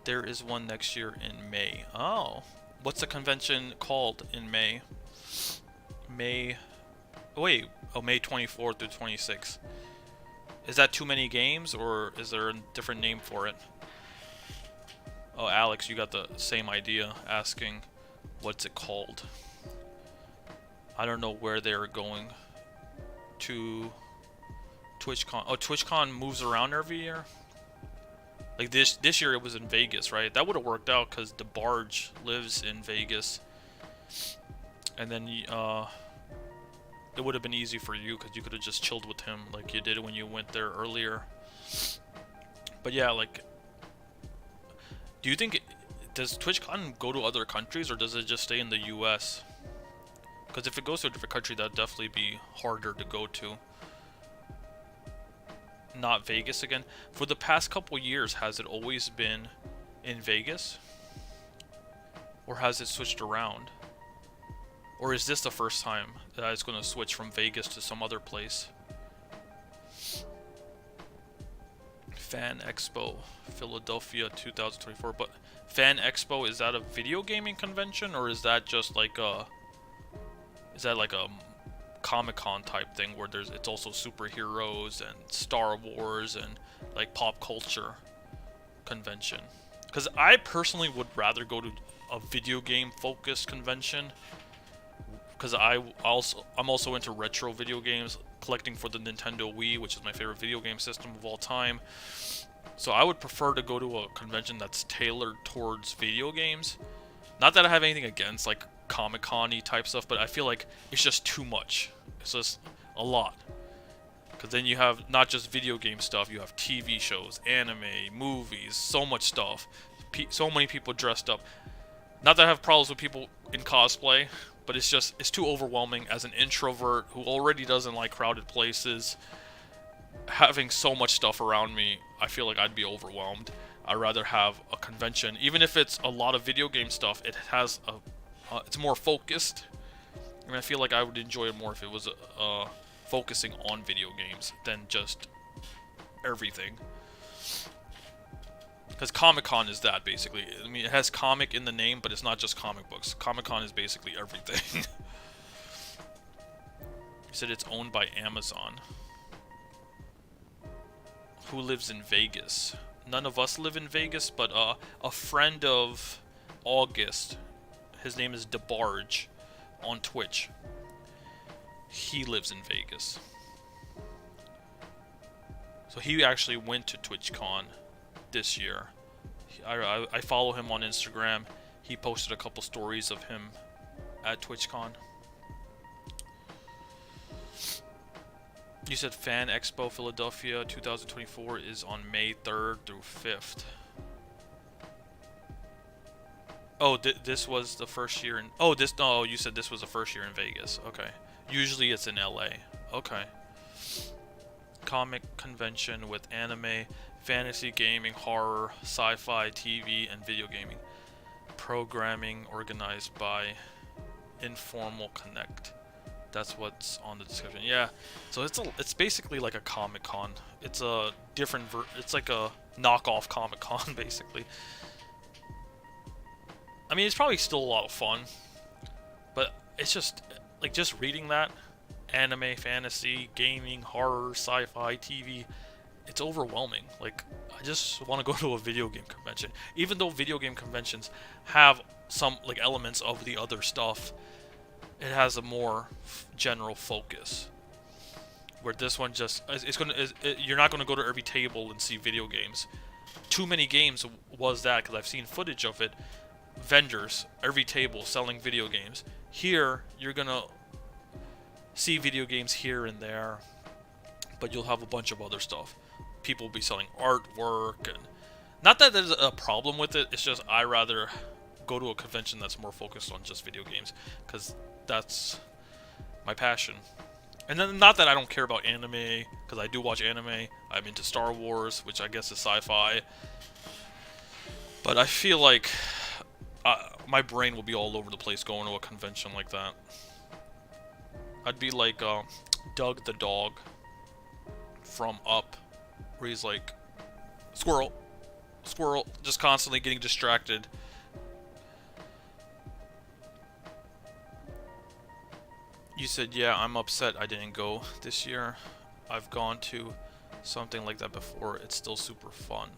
There is one next year in May. Oh, what's the convention called in May? May 24th through 26th. Is that too many games, or is there a different name for it? Oh, Alex, you got the same idea, asking what's it called. I don't know where they're going to. TwitchCon. Oh, TwitchCon moves around every year. Like this year it was in Vegas, right? That would have worked out because DeBarge lives in Vegas, and then it would have been easy for you because you could have just chilled with him like you did when you went there earlier. But yeah, like, do you think does TwitchCon go to other countries, or does it just stay in the US? Because if it goes to a different country, that'd definitely be harder to go to. Not Vegas again. For the past couple years, has it always been in Vegas? Or has it switched around? Or is this the first time that it's going to switch from Vegas to some other place? Fan Expo, Philadelphia 2024. But Fan Expo, is that a video gaming convention, or is that just like a... Is that like a Comic-Con type thing where it's also superheroes and Star Wars and like pop culture convention? Because I personally would rather go to a video game focused convention, because I'm also into retro video games, collecting for the Nintendo Wii, which is my favorite video game system of all time. So I would prefer to go to a convention that's tailored towards video games. Not that I have anything against like Comic-Con-y type stuff, but I feel like it's just too much. It's just a lot. Because then you have not just video game stuff, you have TV shows, anime, movies, so much stuff. So many people dressed up. Not that I have problems with people in cosplay, but it's too overwhelming as an introvert who already doesn't like crowded places. Having so much stuff around me, I feel like I'd be overwhelmed. I'd rather have a convention, even if it's a lot of video game stuff, it has a It's more focused. I mean, I feel like I would enjoy it more if it was focusing on video games than just everything. Because Comic-Con is that, basically. I mean, it has comic in the name, but it's not just comic books. Comic-Con is basically everything. You said it's owned by Amazon. Who lives in Vegas? None of us live in Vegas, but a friend of August, his name is DeBarge, on Twitch. He lives in Vegas. So he actually went to TwitchCon this year. I follow him on Instagram. He posted a couple stories of him at TwitchCon. You said Fan Expo Philadelphia 2024 is on May 3rd through 5th. Oh, this was the first year in... Oh, no, you said this was the first year in Vegas. Okay. Usually it's in LA. Okay. Comic convention with anime, fantasy, gaming, horror, sci-fi, TV, and video gaming. Programming organized by Informal Connect. That's what's on the description. Yeah, so it's basically like a Comic-Con. It's a different it's like a knockoff Comic-Con basically. I mean, it's probably still a lot of fun, but it's just like just reading that anime, fantasy, gaming, horror, sci-fi, TV, it's overwhelming. Like, I just want to go to a video game convention, even though video game conventions have some like elements of the other stuff. It has a more general focus, where this one just you're not gonna go to every table and see video games. Too Many Games was that, because I've seen footage of it. Vendors, every table selling video games. Here, you're gonna see video games here and there, but you'll have a bunch of other stuff. People will be selling artwork, and not that there's a problem with it. It's just I rather go to a convention that's more focused on just video games, because that's my passion. And then, not that I don't care about anime, because I do watch anime. I'm into Star Wars, which I guess is sci-fi. But I feel like my brain will be all over the place going to a convention like that. I'd be like Doug the dog from Up, where he's like, squirrel, squirrel, just constantly getting distracted. You said, yeah, I'm upset I didn't go this year. I've gone to something like that before. It's still super fun.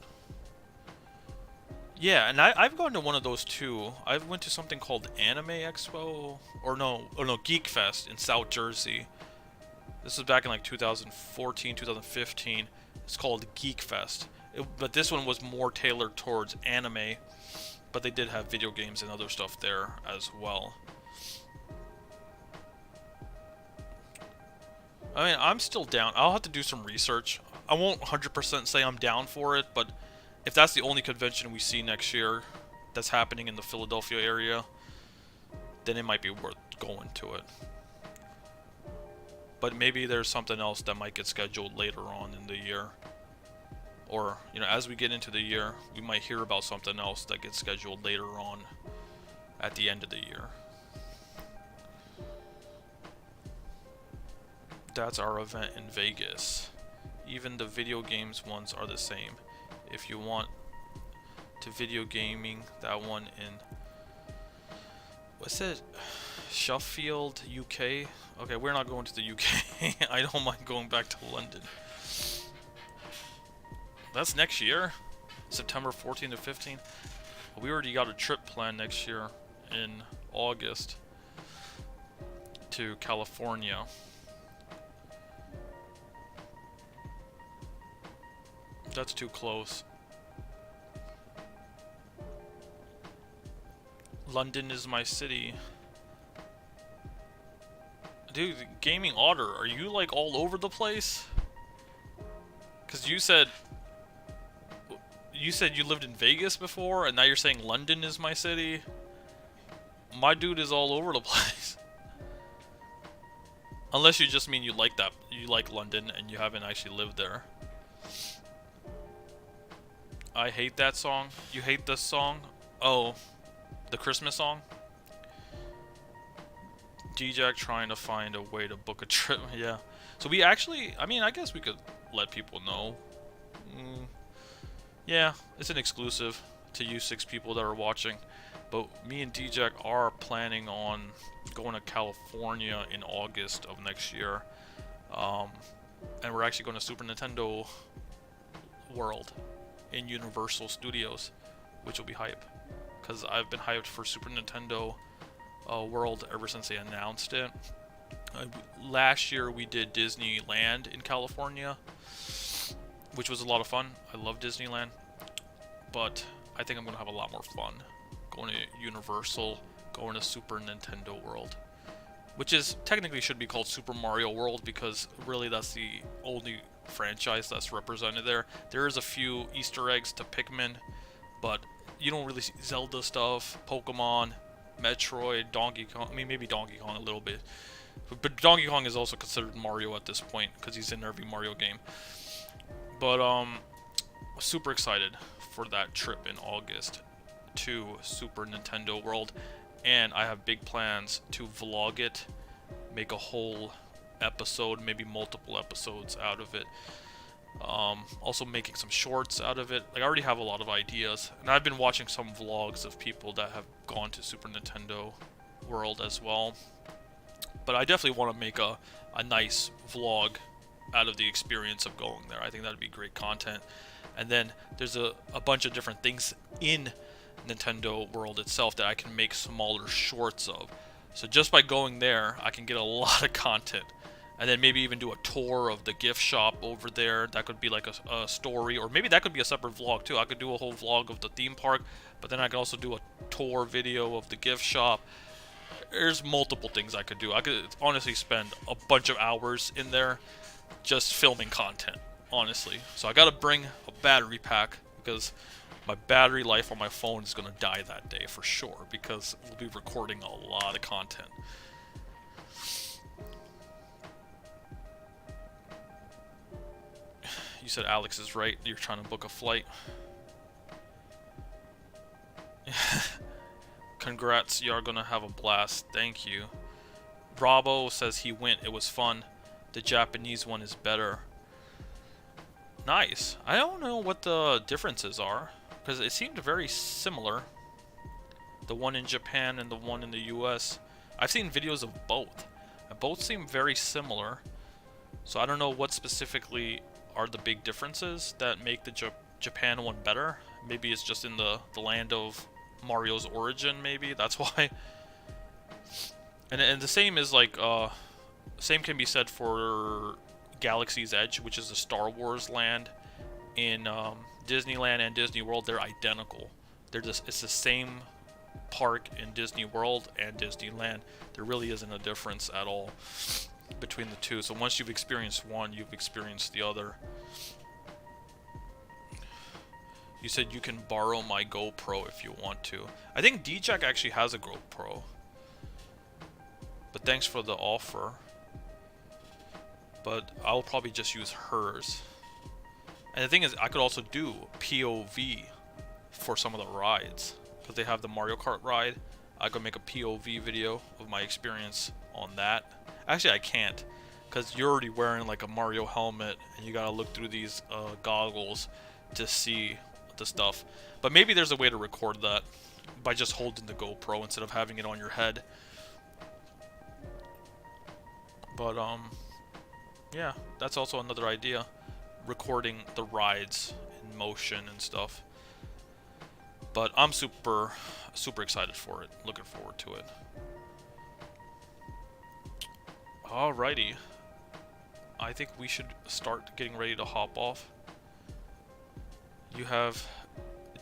Yeah, and I've gone to one of those too. I went to something called Anime Expo, or no, Geek Fest in South Jersey. This was back in like 2014, 2015. It's called Geek Fest. But this one was more tailored towards anime, but they did have video games and other stuff there as well. I mean, I'm still down. I'll have to do some research. I won't 100% say I'm down for it, but if that's the only convention we see next year that's happening in the Philadelphia area, then it might be worth going to it. But maybe there's something else that might get scheduled later on in the year. Or, you know, as we get into the year, we might hear about something else that gets scheduled later on at the end of the year. That's our event in Vegas. Even the video games ones are the same. If you want to video gaming, that one in, what's it? Sheffield, UK? Okay, we're not going to the UK. I don't mind going back to London. That's next year? September 14 to 15? We already got a trip planned next year in August to California. That's too close. London is my city. Dude, Gaming Otter, are you like all over the place? Cause you said you lived in Vegas before, and now you're saying London is my city. My dude is all over the place. Unless you just mean you like that, you like London and you haven't actually lived there. I hate that song. You hate this song? Oh, the Christmas song? D-Jack trying to find a way to book a trip. Yeah. So we actually, I mean, I guess we could let people know. Yeah, it's an exclusive to you 6 people that are watching. But me and D-Jack are planning on going to California in August of next year. And we're actually going to Super Nintendo World in Universal Studios, which will be hype. Because I've been hyped for Super Nintendo World ever since they announced it. Last year we did Disneyland in California, which was a lot of fun. I love Disneyland, but I think I'm going to have a lot more fun going to Universal, going to Super Nintendo World, which is technically should be called Super Mario World because really that's the only franchise that's represented there. There is a few Easter eggs to Pikmin, but you don't really see Zelda stuff, Pokemon, Metroid, Donkey Kong. I mean, maybe Donkey Kong a little bit, but Donkey Kong is also considered Mario at this point because he's in every Mario game. But super excited for that trip in August to Super Nintendo World, and I have big plans to vlog it, make a whole episode, maybe multiple episodes out of it. Also making some shorts out of it. Like, I already have a lot of ideas, and I've been watching some vlogs of people that have gone to Super Nintendo World as well. But I definitely want to make a nice vlog out of the experience of going there. I think that'd be great content. And then there's a bunch of different things in Nintendo World itself that I can make smaller shorts of. So just by going there, I can get a lot of content. And then maybe even do a tour of the gift shop over there. That could be like a story, or maybe that could be a separate vlog too. I could do a whole vlog of the theme park, but then I could also do a tour video of the gift shop. There's multiple things I could do. I could honestly spend a bunch of hours in there just filming content, honestly. So I gotta bring a battery pack because my battery life on my phone is gonna die that day for sure, because we'll be recording a lot of content. You said Alex is right. You're trying to book a flight. Congrats, you're gonna have a blast. Thank you. Bravo says he went. It was fun. The Japanese one is better. Nice. I don't know what the differences are, because it seemed very similar. The one in Japan and the one in the US. I've seen videos of both, and both seem very similar. So I don't know what specifically are the big differences that make the Japan one better. Maybe it's just in the land of Mario's origin, maybe that's why. And the same is like same can be said for Galaxy's Edge, which is the Star Wars land in Disneyland and Disney World. They're identical. It's the same park in Disney World and Disneyland. There really isn't a difference at all between the two. So once you've experienced one, you've experienced the other. You said you can borrow my GoPro if you want to. I think D-Jack actually has a GoPro. But thanks for the offer. But I'll probably just use hers. And the thing is, I could also do POV for some of the rides. Because they have the Mario Kart ride. I could make a POV video of my experience on that. Actually, I can't. Because you're already wearing like a Mario helmet. And you gotta look through these goggles to see the stuff. But maybe there's a way to record that by just holding the GoPro instead of having it on your head. But yeah, that's also another idea, recording the rides in motion and stuff. But I'm super excited for it, looking forward to it. Alrighty, I think we should start getting ready to hop off. You have,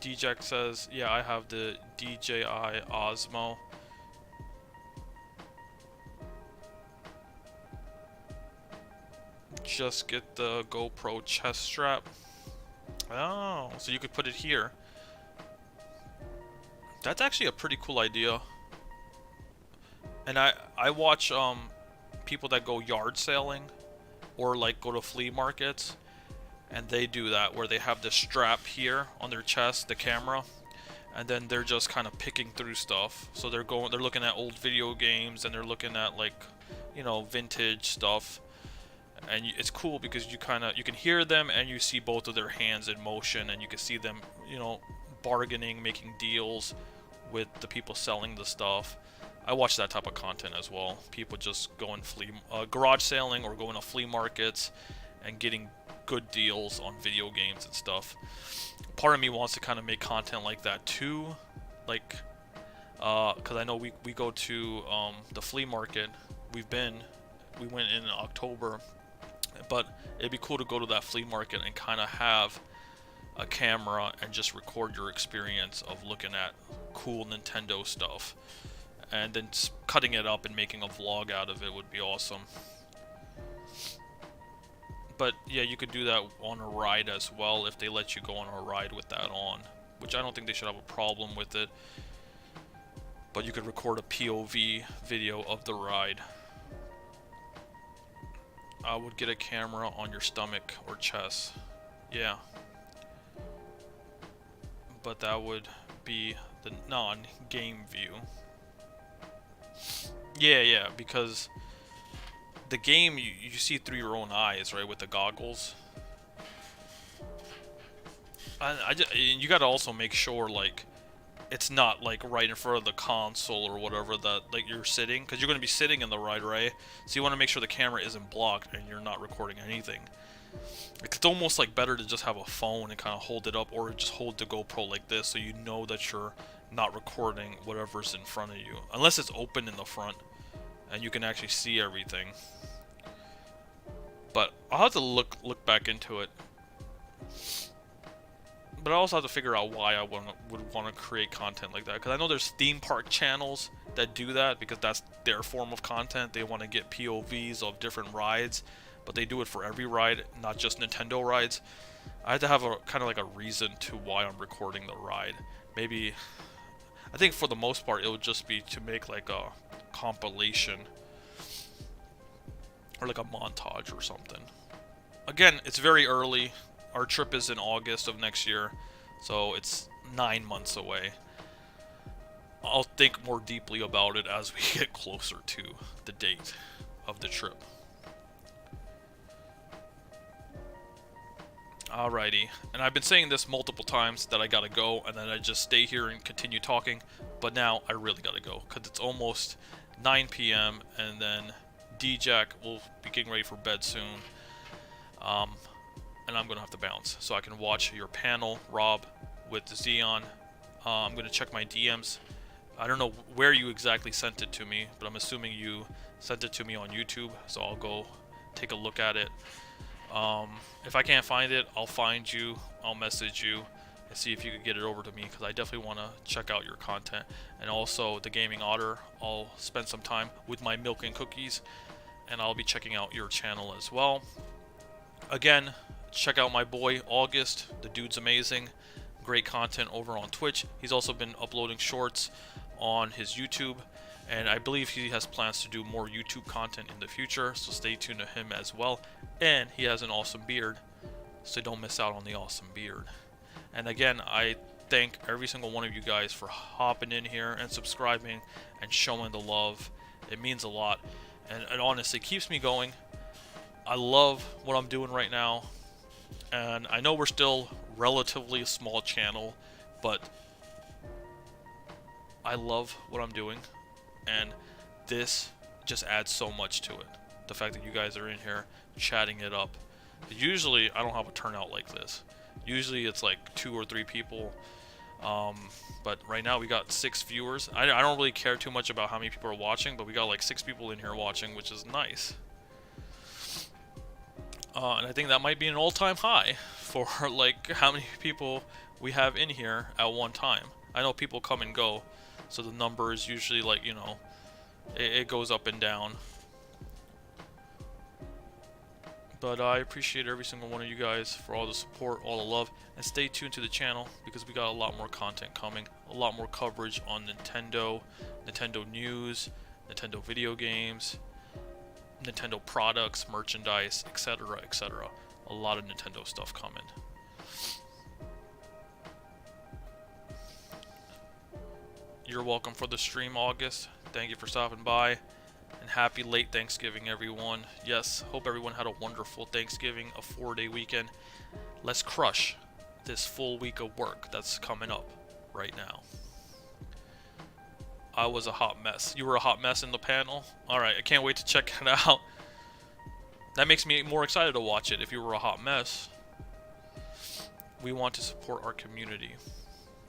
D-Jack says, yeah, I have the DJI Osmo. Just get the GoPro chest strap. Oh, so you could put it here. That's actually a pretty cool idea. And I watch people that go yard sailing or like go to flea markets, and they do that where they have the strap here on their chest, the camera, and then they're just kind of picking through stuff. So they're looking at old video games, and they're looking at like, you know, vintage stuff. And it's cool because you can hear them and you see both of their hands in motion, and you can see them, you know, bargaining, making deals with the people selling the stuff. I watch that type of content as well. People just going garage sailing or going to flea markets and getting good deals on video games and stuff. Part of me wants to kind of make content like that too, like because I know we go to the flea market. We went in October, but it'd be cool to go to that flea market and kind of have a camera and just record your experience of looking at cool Nintendo stuff, and then cutting it up and making a vlog out of it would be awesome. But yeah, you could do that on a ride as well if they let you go on a ride with that on, which I don't think they should have a problem with it. But you could record a POV video of the ride. I would get a camera on your stomach or chest. Yeah. But that would be the non-game view. Yeah, because the game you see through your own eyes, right, with the goggles. You gotta also make sure like it's not like right in front of the console or whatever that like you're sitting, because you're gonna be sitting in the ride, right? So you want to make sure the camera isn't blocked and you're not recording anything. It's almost like better to just have a phone and kind of hold it up, or just hold the GoPro like this so you know that you're not recording whatever's in front of you, unless it's open in the front and you can actually see everything. But I'll have to look back into it. But I also have to figure out why I would want to create content like that, because I know there's theme park channels that do that because that's their form of content. They want to get POVs of different rides, but they do it for every ride, not just Nintendo rides. I had to have a kind of like a reason to why I'm recording the ride. Maybe, I think for the most part it would just be to make like a compilation or like a montage or something. Again, it's very early. Our trip is in August of next year, so it's 9 months away. I'll think more deeply about it as we get closer to the date of the trip. Alrighty, and I've been saying this multiple times that I gotta go, and then I just stay here and continue talking, but now I really gotta go, because it's almost 9 p.m. and then D-Jack will be getting ready for bed soon. And I'm gonna have to bounce, so I can watch your panel, Rob, with Xeon. I'm gonna check my DMs. I don't know where you exactly sent it to me, but I'm assuming you sent it to me on YouTube, so I'll go take a look at it. If I can't find it, I'll find you, I'll message you, and see if you could get it over to me, because I definitely want to check out your content. And also, the Gaming Otter, I'll spend some time with my milk and cookies, and I'll be checking out your channel as well. Again, check out my boy August. The dude's amazing. Great content over on Twitch. He's also been uploading shorts on his YouTube, and I believe he has plans to do more YouTube content in the future, so stay tuned to him as well. And he has an awesome beard, so don't miss out on the awesome beard. And again, I thank every single one of you guys for hopping in here and subscribing and showing the love. It means a lot, and it honestly keeps me going. I love what I'm doing right now, and I know we're still relatively a small channel, but I love what I'm doing, and this just adds so much to it. The fact that you guys are in here chatting it up. Usually I don't have a turnout like this. Usually it's like 2 or 3 people, but right now we got 6 viewers. I don't really care too much about how many people are watching, but we got like 6 people in here watching, which is nice. And I think that might be an all-time high for like how many people we have in here at one time. I know people come and go, so the number is usually like, you know, it goes up and down. But I appreciate every single one of you guys for all the support, all the love, and stay tuned to the channel because we got a lot more content coming, a lot more coverage on Nintendo, Nintendo news, Nintendo video games, Nintendo products, merchandise, etc., etc. A lot of Nintendo stuff coming. You're welcome for the stream, August. Thank you for stopping by. And happy late Thanksgiving, everyone. Yes, hope everyone had a wonderful Thanksgiving, a 4-day weekend. Let's crush this full week of work that's coming up right now. I was a hot mess. You were a hot mess in the panel? Alright, I can't wait to check it out. That makes me more excited to watch it if you were a hot mess. We want to support our community.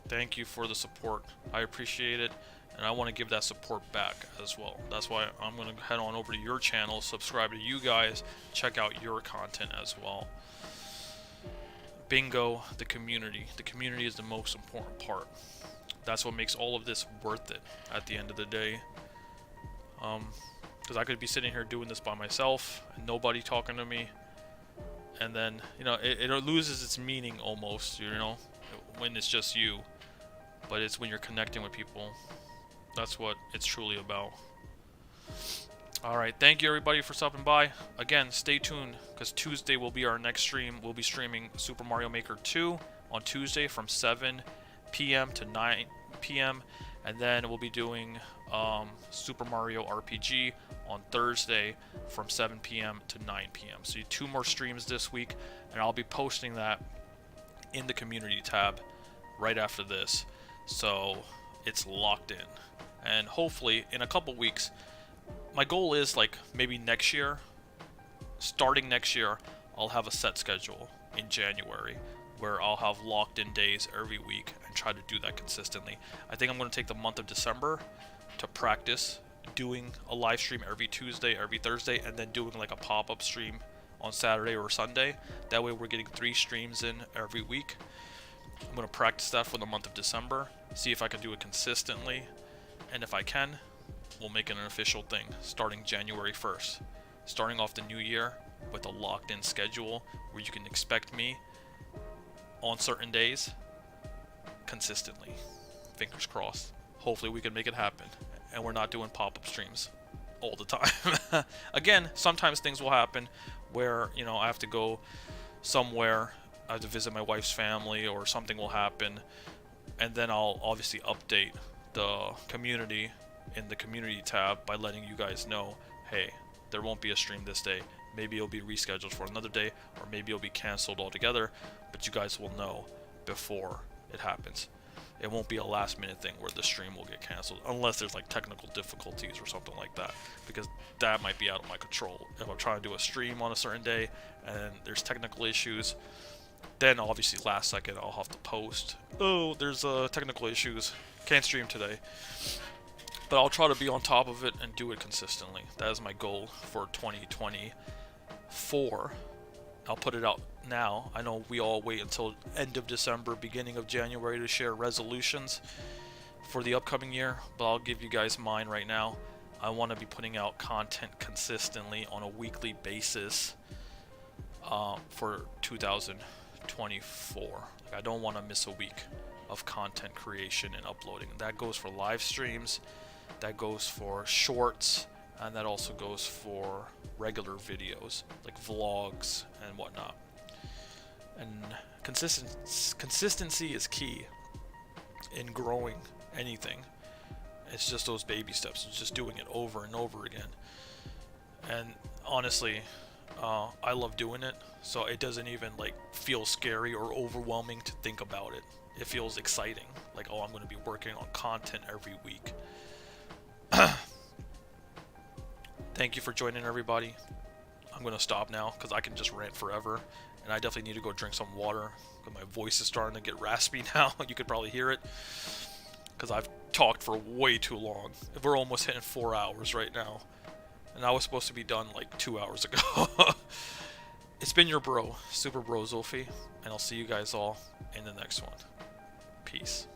Thank you for the support. I appreciate it, and I want to give that support back as well. That's why I'm going to head on over to your channel, subscribe to you guys, check out your content as well. Bingo, the community. The community is the most important part. That's what makes all of this worth it at the end of the day. Because I could be sitting here doing this by myself and nobody talking to me, and then, you know, it loses its meaning almost, you know, when it's just you. But it's when you're connecting with people. That's what it's truly about. Alright, thank you everybody for stopping by. Again, stay tuned, because Tuesday will be our next stream. We'll be streaming Super Mario Maker 2 on Tuesday from 7 p.m. to 9 p.m. And then we'll be doing Super Mario RPG on Thursday from 7 p.m. to 9 p.m. So 2 more streams this week, and I'll be posting that in the community tab right after this. So it's locked in. And hopefully in a couple weeks, my goal is like maybe next year, starting next year, I'll have a set schedule in January where I'll have locked in days every week and try to do that consistently. I think I'm going to take the month of December to practice doing a live stream every Tuesday, every Thursday, and then doing like a pop-up stream on Saturday or Sunday. That way we're getting 3 streams in every week. I'm going to practice that for the month of December, see if I can do it consistently, and if I can, we'll make it an official thing starting January 1st. Starting off the new year with a locked-in schedule where you can expect me on certain days consistently. Fingers crossed. Hopefully we can make it happen, and we're not doing pop-up streams all the time. Again, sometimes things will happen where, you know, I have to go somewhere, I have to visit my wife's family, or something will happen, and then I'll obviously update the community in the community tab by letting you guys know, hey, there won't be a stream this day. Maybe it'll be rescheduled for another day, or maybe it'll be canceled altogether, but you guys will know before it happens. It won't be a last minute thing where the stream will get canceled, unless there's like technical difficulties or something like that, because that might be out of my control. If I'm trying to do a stream on a certain day and there's technical issues, then obviously last second I'll have to post, oh, there's technical issues, can't stream today. But I'll try to be on top of it and do it consistently. That is my goal for 2024. I'll put it out now. I know we all wait until end of December, beginning of January to share resolutions for the upcoming year, but I'll give you guys mine right now. I want to be putting out content consistently on a weekly basis for 2024. Like, I don't want to miss a week of content creation and uploading. That goes for live streams, that goes for shorts, and that also goes for regular videos like vlogs and whatnot. And consistency is key in growing anything. It's just those baby steps. It's just doing it over and over again. And honestly, I love doing it, so it doesn't even like feel scary or overwhelming to think about it. It feels exciting, like, oh, I'm going to be working on content every week. Thank you for joining, everybody. I'm going to stop now because I can just rant forever, and I definitely need to go drink some water because my voice is starting to get raspy now. You could probably hear it because I've talked for way too long. We're almost hitting 4 hours right now, and I was supposed to be done like 2 hours ago. It's been your bro, Super Bro Zulfi, and I'll see you guys all in the next one. Peace.